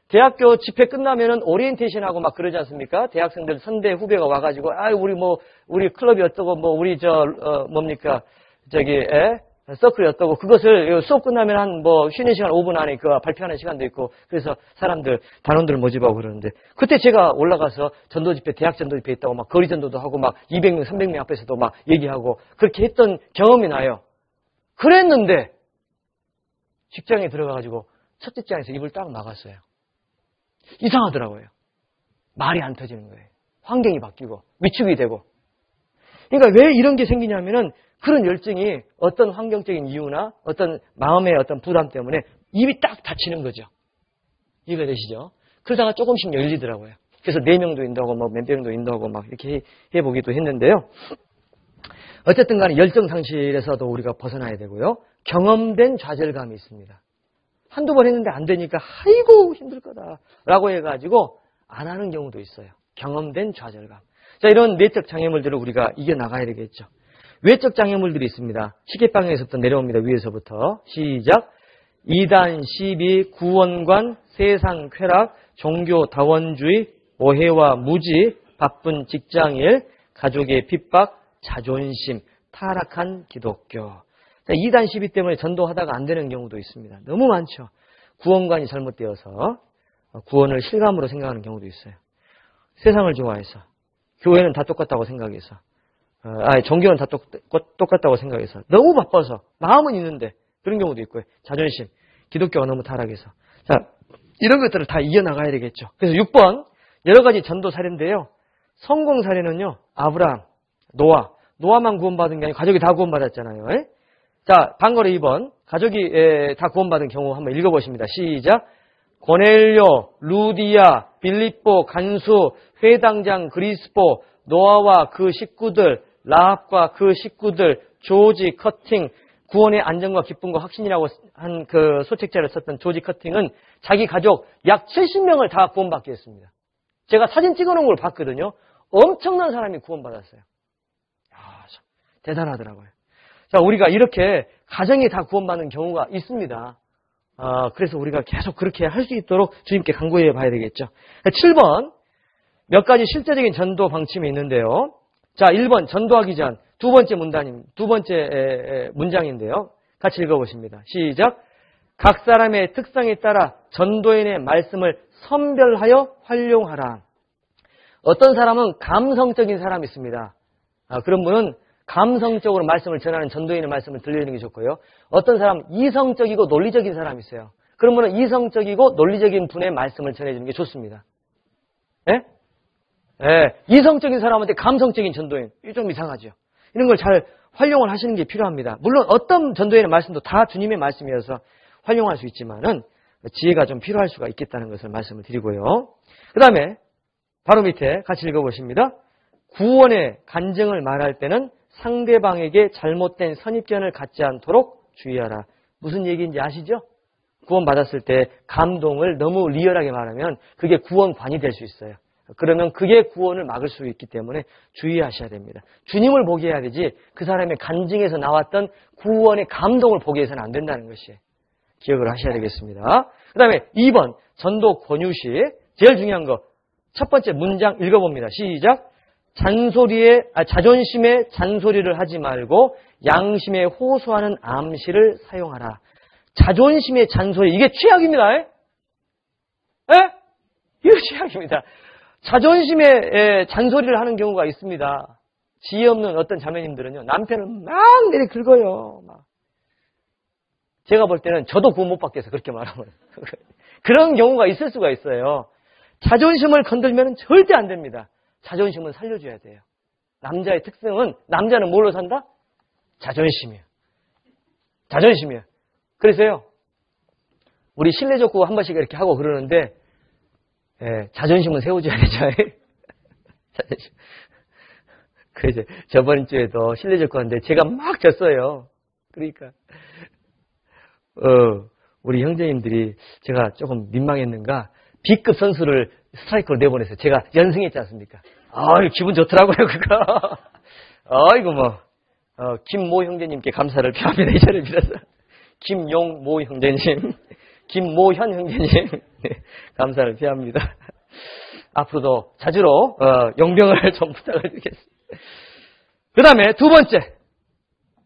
Speaker 1: 대학교 집회 끝나면은 오리엔테이션 하고 막 그러지 않습니까? 대학생들 선배 후배가 와가지고, 우리 클럽이 어떠고, 서클이 어떠고, 그것을 수업 끝나면 쉬는 시간 5분 안에 발표하는 시간도 있고, 그래서 단원들 모집하고 그러는데, 그때 제가 올라가서 전도 집회, 대학 전도 집회 있다고 막 거리 전도도 하고 막 200명, 300명 앞에서도 막 얘기하고, 그렇게 했던 경험이 나요. 그랬는데, 직장에 들어가가지고 첫 직장에서 입을 딱 막았어요. 이상하더라고요. 말이 안 터지는 거예요. 환경이 바뀌고 위축이 되고. 그러니까 왜 이런 게 생기냐면은 그런 열정이 어떤 환경적인 이유나 어떤 마음의 어떤 부담 때문에 입이 딱 닫히는 거죠. 이해가 되시죠? 그러다가 조금씩 열리더라고요. 그래서 4명도 인도하고 몇 명도 인도하고 막 이렇게 해보기도 했는데요. 어쨌든 간에 열정 상실에서도 우리가 벗어나야 되고요. 경험된 좌절감이 있습니다. 한두 번 했는데 안 되니까 아이고 힘들 거다라고 해가지고 안 하는 경우도 있어요. 경험된 좌절감. 자, 이런 내적 장애물들을 우리가 이겨나가야 되겠죠. 외적 장애물들이 있습니다. 시계방향에서부터 내려옵니다. 위에서부터. 시작. 이단, 시비, 구원관, 세상 쾌락, 종교 다원주의, 오해와 무지, 바쁜 직장일, 가족의 핍박, 자존심, 타락한 기독교. 2단 12 때문에 전도하다가 안 되는 경우도 있습니다. 너무 많죠. 구원관이 잘못되어서 구원을 실감으로 생각하는 경우도 있어요. 세상을 좋아해서, 교회는 다 똑같다고 생각해서, 종교는 다 똑같다고 생각해서, 너무 바빠서, 마음은 있는데 그런 경우도 있고요. 자존심, 기독교가 너무 타락해서. 자, 이런 것들을 다 이겨나가야 되겠죠. 그래서 6번, 여러 가지 전도 사례인데요. 성공 사례는요, 아브라함, 노아만 구원받은 게 아니고 가족이 다 구원받았잖아요. 자, 반거래 2번. 가족이 다 구원받은 경우 한번 읽어보십니다. 시작. 고넬료, 루디아, 빌립보, 간수, 회당장 그리스포, 노아와 그 식구들, 라합과 그 식구들, 조지, 커팅, 구원의 안정과 기쁨과 확신이라고 한 그 소책자를 썼던 조지 커팅은 자기 가족 약 70명을 다 구원받게 했습니다. 제가 사진 찍어놓은 걸 봤거든요. 엄청난 사람이 구원받았어요. 참 대단하더라고요. 자, 우리가 이렇게 가정이 다 구원받는 경우가 있습니다. 그래서 우리가 계속 그렇게 할 수 있도록 주님께 간구해 봐야 되겠죠. 7번, 몇 가지 실제적인 전도 방침이 있는데요. 자, 1번, 전도하기 전. 두 번째 문장인데요. 같이 읽어보십니다. 시작. 각 사람의 특성에 따라 전도인의 말씀을 선별하여 활용하라. 어떤 사람은 감성적인 사람이 있습니다. 그런 분은 감성적으로 말씀을 전하는 전도인의 말씀을 들려주는 게 좋고요. 어떤 사람은 이성적이고 논리적인 사람이 있어요. 그런 분은 이성적이고 논리적인 분의 말씀을 전해주는 게 좋습니다. 예? 예, 이성적인 사람한테 감성적인 전도인, 이게 좀 이상하죠. 이런 걸 잘 활용을 하시는 게 필요합니다. 물론 어떤 전도인의 말씀도 다 주님의 말씀이어서 활용할 수 있지만은 지혜가 좀 필요할 수가 있겠다는 것을 말씀을 드리고요. 그 다음에 바로 밑에 같이 읽어보십니다. 구원의 간증을 말할 때는 상대방에게 잘못된 선입견을 갖지 않도록 주의하라. 무슨 얘기인지 아시죠? 구원 받았을 때 감동을 너무 리얼하게 말하면 그게 구원관이 될 수 있어요. 그러면 그게 구원을 막을 수 있기 때문에 주의하셔야 됩니다. 주님을 보게 해야 되지 그 사람의 간증에서 나왔던 구원의 감동을 보게 해서는 안 된다는 것이 기억을 하셔야 되겠습니다. 그 다음에 2번 전도 권유 시 제일 중요한 거 첫 번째 문장 읽어봅니다. 시작. 자존심에 잔소리를 하지 말고 양심에 호소하는 암시를 사용하라. 자존심의 잔소리, 이게 취약입니다. 에? 이거 취약입니다. 자존심에 잔소리를 하는 경우가 있습니다. 지혜 없는 어떤 자매님들은요, 남편을 막 내리 긁어요. 막. 제가 볼 때는 저도 구원 못 받겠어, 그렇게 말하면. 그런 경우가 있을 수가 있어요. 자존심을 건들면 절대 안 됩니다. 자존심은 살려줘야 돼요. 남자의 특성은, 남자는 뭘로 산다? 자존심이에요. 자존심이에요. 그래서요, 우리 실내적구 한 번씩 이렇게 하고 그러는데, 자존심은 세워줘야 되죠. 자존심. 그래서 저번 주에도 실내적구 하는데 제가 막 졌어요. 그러니까, 우리 형제님들이 제가 조금 민망했는가, B급 선수를 스트라이커로 내보냈어요. 제가 연승했지 않습니까? 기분 좋더라고요, 그거. 아이고, 김모 형제님께 감사를 표합니다. 이 자리를 빌어서. 김용모 형제님, 김모현 형제님, 네, 감사를 표합니다. 앞으로도 자주로, 용병을 좀 부탁을 드리겠습니다. 그 다음에 두 번째.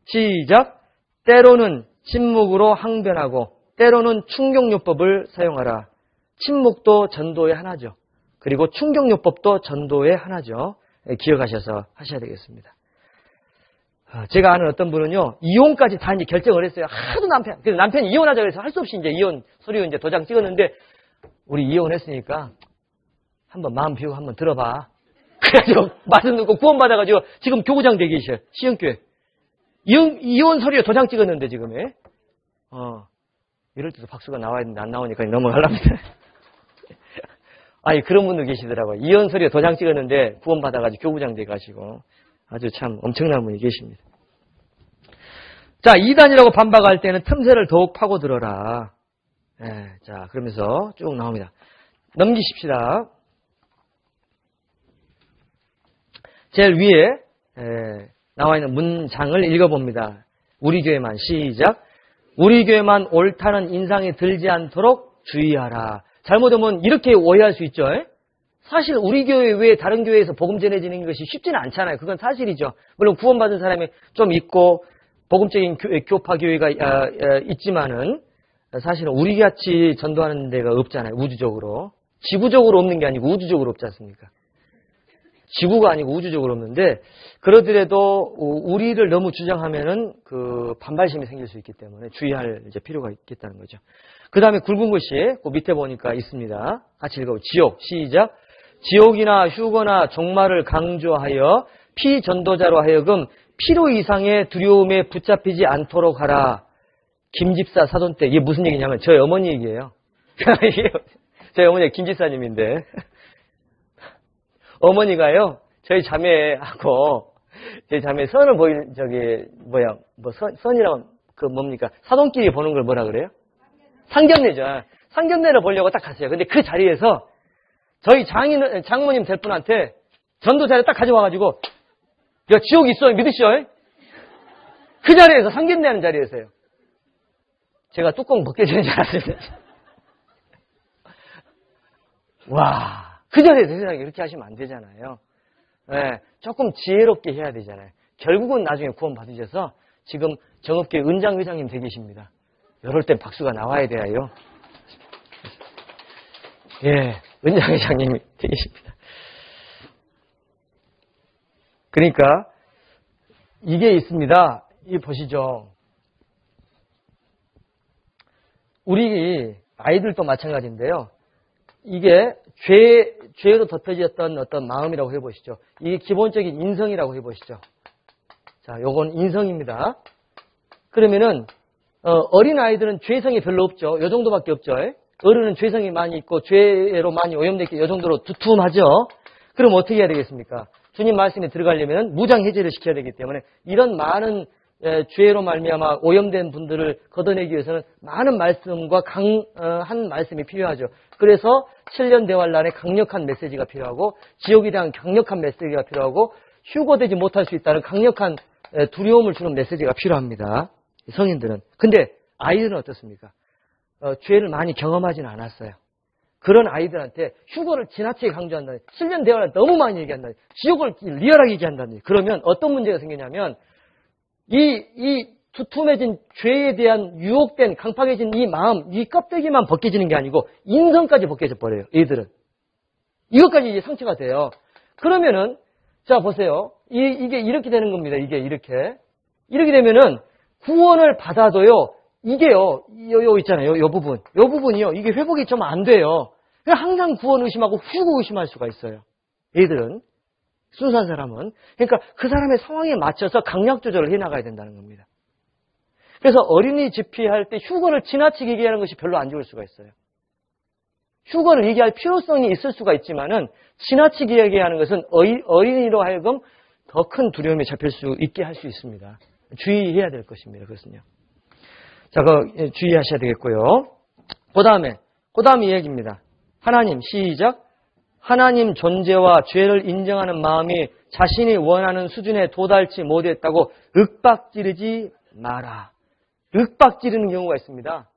Speaker 1: 시작. 때로는 침묵으로 항변하고, 때로는 충격요법을 사용하라. 침묵도 전도의 하나죠. 그리고 충격요법도 전도의 하나죠. 기억하셔서 하셔야 되겠습니다. 제가 아는 어떤 분은요, 이혼까지 다 이제 결정을 했어요. 하도 그래서 남편이 이혼하자고 해서 할 수 없이 이제 이혼 서류 이제 도장 찍었는데, 우리 이혼했으니까 한번 마음 비우고 한번 들어봐. 그래가지고 말씀 듣고 구원받아가지고 지금 교구장 되게 계셔요. 시흥교회. 이혼 서류에 도장 찍었는데 지금에. 이럴 때도 박수가 나와야 되는데 안 나오니까 넘어가랍니다. 그런 분들 계시더라고요. 이혼 서류에 도장 찍었는데 구원받아가지고 교구장 돼가지고 아주 참 엄청난 분이 계십니다. 자, 이단이라고 반박할 때는 틈새를 더욱 파고들어라. 자, 그러면서 쭉 나옵니다. 넘기십시다. 제일 위에 나와 있는 문장을 읽어봅니다. 우리 교회만 시작. 우리 교회만 옳다는 인상이 들지 않도록 주의하라. 잘못하면 이렇게 오해할 수 있죠. 사실 우리 교회 외에 다른 교회에서 복음 전해지는 것이 쉽지는 않잖아요. 그건 사실이죠. 물론 구원받은 사람이 좀 있고 복음적인 교파 교회가 있지만은 사실은 우리같이 전도하는 데가 없잖아요. 우주적으로. 지구적으로 없는 게 아니고 우주적으로 없지 않습니까? 지구가 아니고 우주적으로 없는데, 그러더라도 우리를 너무 주장하면은 그 반발심이 생길 수 있기 때문에 주의할 이제 필요가 있겠다는 거죠. 그 다음에 굵은 것이 그 밑에 보니까 있습니다. 같이 읽어보죠. 지옥. 시작. 지옥이나 휴거나 종말을 강조하여 피전도자로 하여금 필요 이상의 두려움에 붙잡히지 않도록 하라. 김집사 사돈 때. 이게 무슨 얘기냐면 저희 어머니 얘기예요. 저희 어머니가 김집사님인데 어머니가요, 저희 자매하고, 저희 자매 선을 선이라고 그 뭡니까? 사돈끼리 보는 걸 뭐라 그래요? 상견례죠. 상견례를 보려고 딱 갔어요. 근데 그 자리에서 저희 장모님 될 분한테 전도자를 딱 가져와가지고, 야, 지옥 있어. 믿으시오. 그 자리에서 상견례하는 자리에서요. 제가 뚜껑 벗겨지는 줄 알았습니다. 와, 그 자리에서 세상에 이렇게 하시면 안 되잖아요. 네, 조금 지혜롭게 해야 되잖아요. 결국은 나중에 구원 받으셔서 지금 정읍교회 은장 회장님 되계십니다. 이럴 땐 박수가 나와야 돼요. 예, 은장 회장님이 되계십니다. 그러니까 이게 있습니다. 이 보시죠. 우리 아이들도 마찬가지인데요. 이게 죄로 덮여졌던 어떤 마음이라고 해보시죠. 이게 기본적인 인성이라고 해보시죠. 자, 요건 인성입니다. 그러면은 어린 아이들은 죄성이 별로 없죠. 요 정도밖에 없죠. 어른은 죄성이 많이 있고 죄로 많이 오염됐기 요 정도로 두툼하죠. 그럼 어떻게 해야 되겠습니까? 주님 말씀에 들어가려면 무장 해제를 시켜야 되기 때문에 이런 많은 죄로 말미암아 오염된 분들을 걷어내기 위해서는 많은 말씀과 강한 말씀이 필요하죠. 그래서 7년 대환란에 강력한 메시지가 필요하고 지옥에 대한 강력한 메시지가 필요하고 휴거되지 못할 수 있다는 강력한 두려움을 주는 메시지가 필요합니다. 성인들은. 근데 아이들은 어떻습니까? 죄를 많이 경험하지는 않았어요. 그런 아이들한테 휴거를 지나치게 강조한다니, 7년 대환란 너무 많이 얘기한다니, 지옥을 리얼하게 얘기한다니, 그러면 어떤 문제가 생기냐면 이 두툼해진 죄에 대한 유혹된 강팍해진 이 마음, 이 껍데기만 벗겨지는 게 아니고 인성까지 벗겨져 버려요. 얘들은. 이것까지 이제 상처가 돼요. 그러면은 자 보세요. 이게 이렇게 되는 겁니다. 이게 이렇게 되면은 구원을 받아도요. 이게요. 요 있잖아요. 요 부분이요. 이게 회복이 좀 안 돼요. 항상 구원 의심하고 후고 의심할 수가 있어요. 얘들은. 순수한 사람은. 그러니까 그 사람의 상황에 맞춰서 강약 조절을 해나가야 된다는 겁니다. 그래서 어린이 집회할 때 휴거를 지나치게 얘기하는 것이 별로 안 좋을 수가 있어요. 휴거를 얘기할 필요성이 있을 수가 있지만은 지나치게 얘기하는 것은 어린이로 하여금 더 큰 두려움에 잡힐 수 있게 할 수 있습니다. 주의해야 될 것입니다. 그것은요. 자, 주의하셔야 되겠고요. 그 다음에 이 얘기입니다. 하나님, 시작. 하나님 존재와 죄를 인정하는 마음이 자신이 원하는 수준에 도달치 못했다고 윽박지르지 마라. 윽박지르는 경우가 있습니다.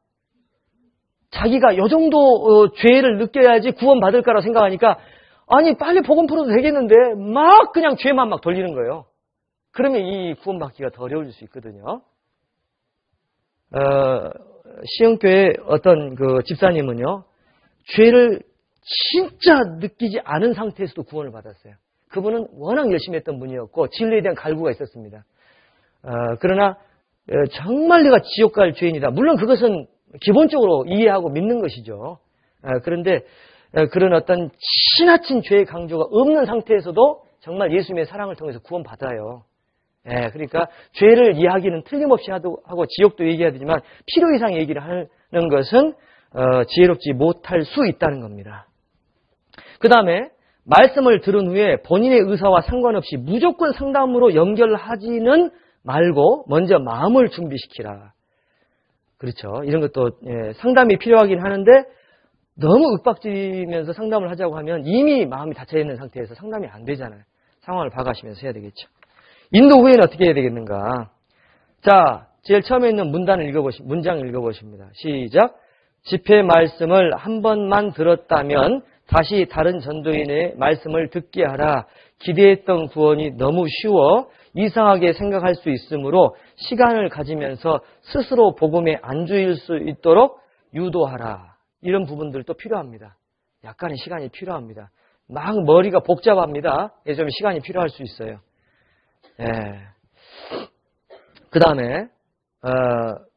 Speaker 1: 자기가 요 정도 죄를 느껴야지 구원받을 거라고 생각하니까 아니 빨리 복음 풀어도 되겠는데 막 그냥 죄만 막 돌리는 거예요. 그러면 이 구원받기가 더 어려워질 수 있거든요. 시흥교회 어떤 그 집사님은요. 죄를 진짜 느끼지 않은 상태에서도 구원을 받았어요. 그분은 워낙 열심히 했던 분이었고 진리에 대한 갈구가 있었습니다. 그러나 정말 내가 지옥 갈 죄인이다. 물론 그것은 기본적으로 이해하고 믿는 것이죠. 그런데 그런 어떤 지나친 죄의 강조가 없는 상태에서도 정말 예수님의 사랑을 통해서 구원받아요. 그러니까 죄를 이야기는 틀림없이 하고 지옥도 얘기해야 되지만 필요 이상 얘기를 하는 것은 지혜롭지 못할 수 있다는 겁니다. 그 다음에 말씀을 들은 후에 본인의 의사와 상관없이 무조건 상담으로 연결하지는 말고 먼저 마음을 준비시키라. 그렇죠. 이런 것도 상담이 필요하긴 하는데 너무 윽박지면서 상담을 하자고 하면 이미 마음이 닫혀있는 상태에서 상담이 안 되잖아요. 상황을 봐가시면서 해야 되겠죠. 인도 후에는 어떻게 해야 되겠는가. 자, 제일 처음에 있는 문장을 읽어보십니다. 시작. 집회 말씀을 한 번만 들었다면 다시 다른 전도인의 말씀을 듣게 하라. 기대했던 구원이 너무 쉬워 이상하게 생각할 수 있으므로 시간을 가지면서 스스로 복음에 안주일 수 있도록 유도하라. 이런 부분들도 필요합니다. 약간의 시간이 필요합니다. 막 머리가 복잡합니다. 좀 시간이 필요할 수 있어요. 그 다음에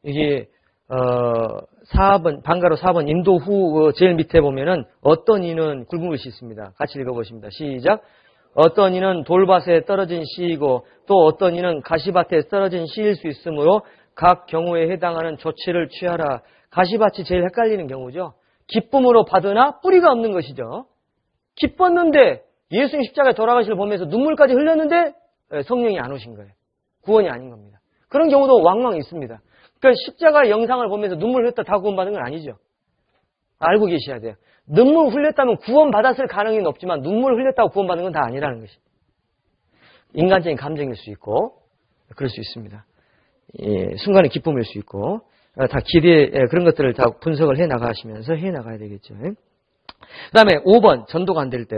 Speaker 1: 이게 4번 방가로 4번 인도 후 제일 밑에 보면은 어떤 이는 굵은 글씨 있습니다. 같이 읽어보십니다. 시작. 어떤 이는 돌밭에 떨어진 씨이고 또 어떤 이는 가시밭에 떨어진 씨일 수 있으므로 각 경우에 해당하는 조치를 취하라. 가시밭이 제일 헷갈리는 경우죠. 기쁨으로 받으나 뿌리가 없는 것이죠. 기뻤는데 예수님 십자가에 돌아가시를 보면서 눈물까지 흘렸는데 성령이 안 오신 거예요. 구원이 아닌 겁니다. 그런 경우도 왕왕 있습니다. 그러니까 십자가 영상을 보면서 눈물 흘렸다 다 구원받은 건 아니죠. 알고 계셔야 돼요. 눈물 흘렸다면 구원받았을 가능성이 높지만 눈물 흘렸다고 구원받는 건 다 아니라는 것이. 인간적인 감정일 수 있고 그럴 수 있습니다. 예, 순간의 기쁨일 수 있고 다 기대 그런 것들을 다 분석을 해 나가시면서 해 나가야 되겠죠. 그다음에 5번 전도가 안 될 때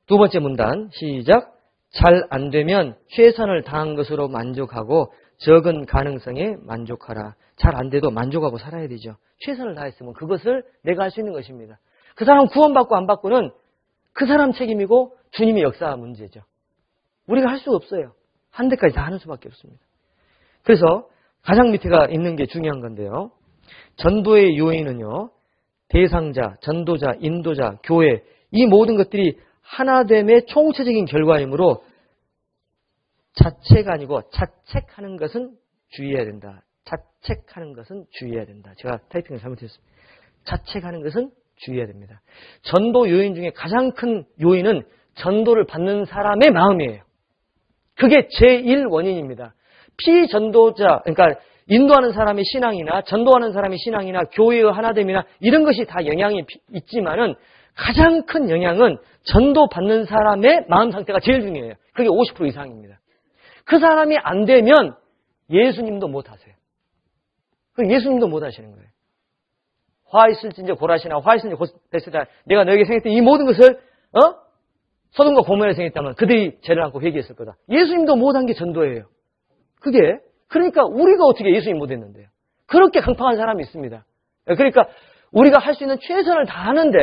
Speaker 1: 두 번째 문단 시작. 잘 안 되면 최선을 다한 것으로 만족하고 적은 가능성에 만족하라. 잘 안 돼도 만족하고 살아야 되죠. 최선을 다했으면 그것을 내가 할 수 있는 것입니다. 그 사람 구원받고 안 받고는 그 사람 책임이고 주님의 역사 문제죠. 우리가 할 수가 없어요. 한 대까지 다 하는 수밖에 없습니다. 그래서 가장 밑에가 있는 게 중요한 건데요. 전도의 요인은요. 대상자, 전도자, 인도자, 교회 이 모든 것들이 하나됨의 총체적인 결과이므로 자체가 아니고 자책하는 것은 주의해야 된다. 자책하는 것은 주의해야 된다. 제가 타이핑을 잘못했습니다. 자책하는 것은 주의해야 됩니다. 전도 요인 중에 가장 큰 요인은 전도를 받는 사람의 마음이에요. 그게 제1 원인입니다. 피전도자, 그러니까 인도하는 사람의 신앙이나 전도하는 사람의 신앙이나 교회의 하나됨이나 이런 것이 다 영향이 있지만은 가장 큰 영향은 전도받는 사람의 마음 상태가 제일 중요해요. 그게 50% 이상입니다. 그 사람이 안 되면 예수님도 못 하세요. 예수님도 못 하시는 거예요. 화 있을진저 고라시나 화 있을진저 고레스다. 내가 너에게 생겼던 이 모든 것을 소돔과 고모라에 생겼다면 그들이 죄를 안고 회개했을 거다. 예수님도 못한 게 전도예요. 그게 그러니까 우리가 어떻게 예수님 못했는데요. 그렇게 강팍한 사람이 있습니다. 그러니까 우리가 할 수 있는 최선을 다하는데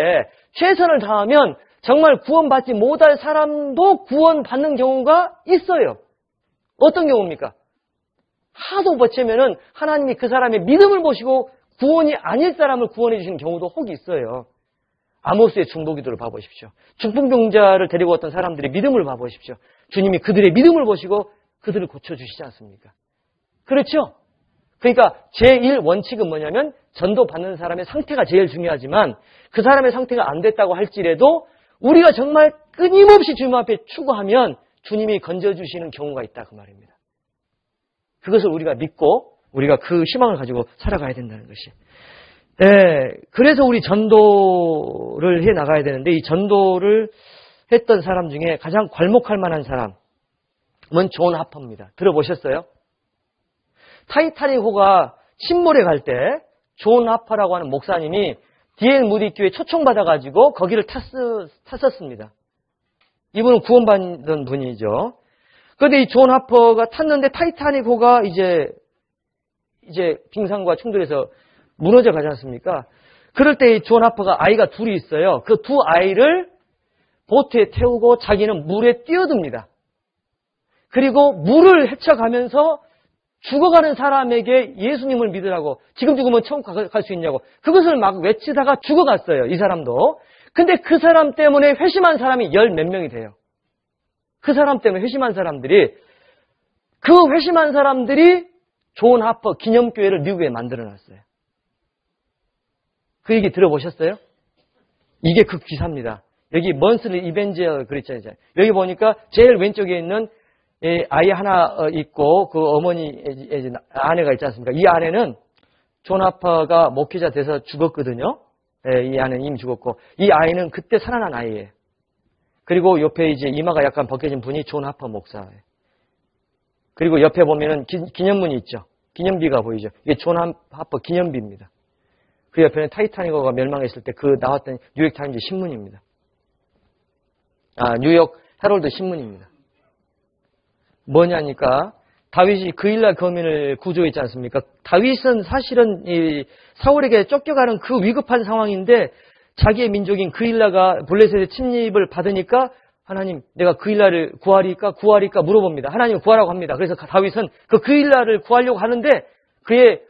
Speaker 1: 최선을 다하면 정말 구원받지 못할 사람도 구원받는 경우가 있어요. 어떤 경우입니까? 하도 버티면은 하나님이 그 사람의 믿음을 보시고 구원이 아닐 사람을 구원해 주시는 경우도 혹 있어요. 아모스의 중보기도를 봐보십시오. 중풍병자를 데리고 왔던 사람들의 믿음을 봐보십시오. 주님이 그들의 믿음을 보시고 그들을 고쳐주시지 않습니까? 그렇죠? 그러니까 제1 원칙은 뭐냐면 전도받는 사람의 상태가 제일 중요하지만 그 사람의 상태가 안 됐다고 할지라도 우리가 정말 끊임없이 주님 앞에 추구하면 주님이 건져주시는 경우가 있다 그 말입니다. 그것을 우리가 믿고 우리가 그 희망을 가지고 살아가야 된다는 것이. 네, 그래서 우리 전도를 해 나가야 되는데 이 전도를 했던 사람 중에 가장 괄목할 만한 사람은 존 하퍼입니다. 들어보셨어요? 타이타닉호가 침몰에 갈 때 존 하퍼라고 하는 목사님이 D.L. 무디 교회 초청받아가지고 거기를 탔었습니다. 이분은 구원받은 분이죠. 그런데 이 존 하퍼가 탔는데 타이타닉호가 이제 빙산과 충돌해서 무너져 가지 않습니까? 그럴 때 이 존 하퍼가 아이가 둘이 있어요. 그 두 아이를 보트에 태우고 자기는 물에 뛰어듭니다. 그리고 물을 헤쳐가면서 죽어가는 사람에게 예수님을 믿으라고 지금 죽으면 천국 갈 수 있냐고 그것을 막 외치다가 죽어갔어요. 이 사람도. 근데 그 사람 때문에 회심한 사람이 열 몇 명이 돼요. 그 사람 때문에 회심한 사람들이 그 회심한 사람들이 존 하퍼 기념교회를 미국에 만들어놨어요. 그 얘기 들어보셨어요? 이게 그 기사입니다. 여기 먼슬리 이벤젤 그랬잖아요. 여기 보니까 제일 왼쪽에 있는 아이 하나 있고 그 어머니 아내가 있지 않습니까? 이 아내는 존 하퍼가 목회자 돼서 죽었거든요. 이 아내는 이미 죽었고 이 아이는 그때 살아난 아이예요. 그리고 옆에 이제 이마가 약간 벗겨진 분이 존 하퍼 목사예요. 그리고 옆에 보면은 기념문이 있죠. 기념비가 보이죠. 이게 존 하퍼 기념비입니다. 그 옆에는 타이타닉호가 멸망했을 때 그 나왔던 뉴욕 타임즈 신문입니다. 뉴욕 헤럴드 신문입니다. 뭐냐니까 다윗이 그일라 거민을 구조했지 않습니까? 다윗은 사실은 이 사울에게 쫓겨가는 그 위급한 상황인데 자기의 민족인 그일라가 블레셋의 침입을 받으니까 하나님 내가 그일라를 구하리까 물어봅니다. 하나님 구하라고 합니다. 그래서 다윗은 그 그일라를 구하려고 하는데 그의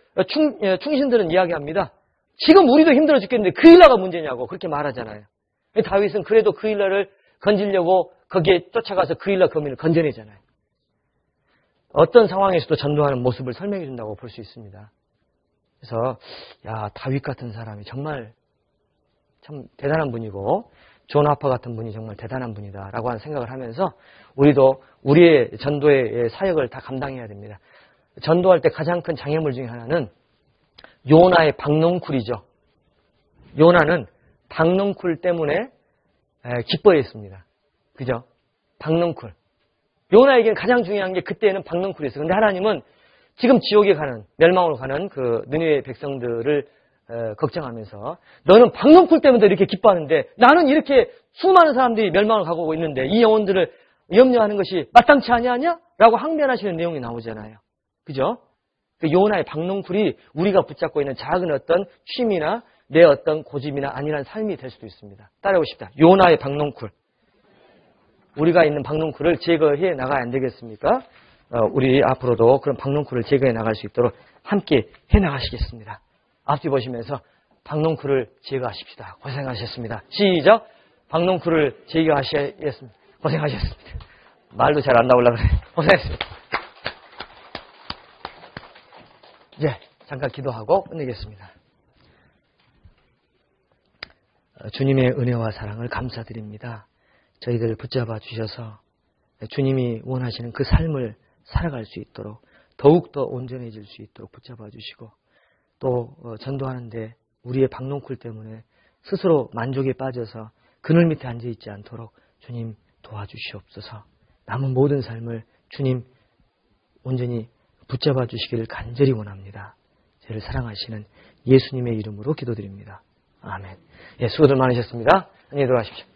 Speaker 1: 충신들은 이야기합니다. 지금 우리도 힘들어 죽겠는데 그일라가 문제냐고 그렇게 말하잖아요. 다윗은 그래도 그일라를 건지려고 거기에 쫓아가서 그일라 거민을 건져내잖아요. 어떤 상황에서도 전도하는 모습을 설명해 준다고 볼 수 있습니다. 그래서 다윗 같은 사람이 정말 참 대단한 분이고 존 하퍼 같은 분이 정말 대단한 분이다라고 하는 생각을 하면서 우리도 우리의 전도의 사역을 다 감당해야 됩니다. 전도할 때 가장 큰 장애물 중에 하나는 요나의 박농쿨이죠. 요나는 박농쿨 때문에 기뻐했습니다. 그죠? 박농쿨. 요나에게는 가장 중요한 게 그때는 박농쿨이었어요. 근데 하나님은 지금 지옥에 가는, 멸망으로 가는 그 느느웨 백성들을 걱정하면서 너는 박농쿨 때문에 이렇게 기뻐하는데 나는 이렇게 수많은 사람들이 멸망을 가고 있는데 이 영혼들을 염려하는 것이 마땅치 아니하냐? 라고 항변하시는 내용이 나오잖아요. 그죠? 그 요나의 박농쿨이 우리가 붙잡고 있는 작은 어떤 취미나 내 어떤 고집이나 안일한 삶이 될 수도 있습니다. 따라오십시다. 요나의 박농쿨. 우리가 있는 박농쿨을 제거해 나가야 안 되겠습니까? 우리 앞으로도 그런 박농쿨을 제거해 나갈 수 있도록 함께 해 나가시겠습니다. 앞뒤 보시면서 박농쿨을 제거하십시다. 고생하셨습니다. 시작! 박농쿨을 제거하셔야겠습니다. 고생하셨습니다. 말도 잘 안 나오려고 그래요. 고생했습니다. 이제 잠깐 기도하고 끝내겠습니다. 주님의 은혜와 사랑을 감사드립니다. 저희들을 붙잡아 주셔서 주님이 원하시는 그 삶을 살아갈 수 있도록 더욱더 온전해질 수 있도록 붙잡아 주시고 또 전도하는데 우리의 박농쿨 때문에 스스로 만족에 빠져서 그늘 밑에 앉아있지 않도록 주님 도와주시옵소서. 남은 모든 삶을 주님 온전히 붙잡아 주시기를 간절히 원합니다. 저를 사랑하시는 예수님의 이름으로 기도드립니다. 아멘. 예, 수고들 많으셨습니다. 안녕히 들어가십시오.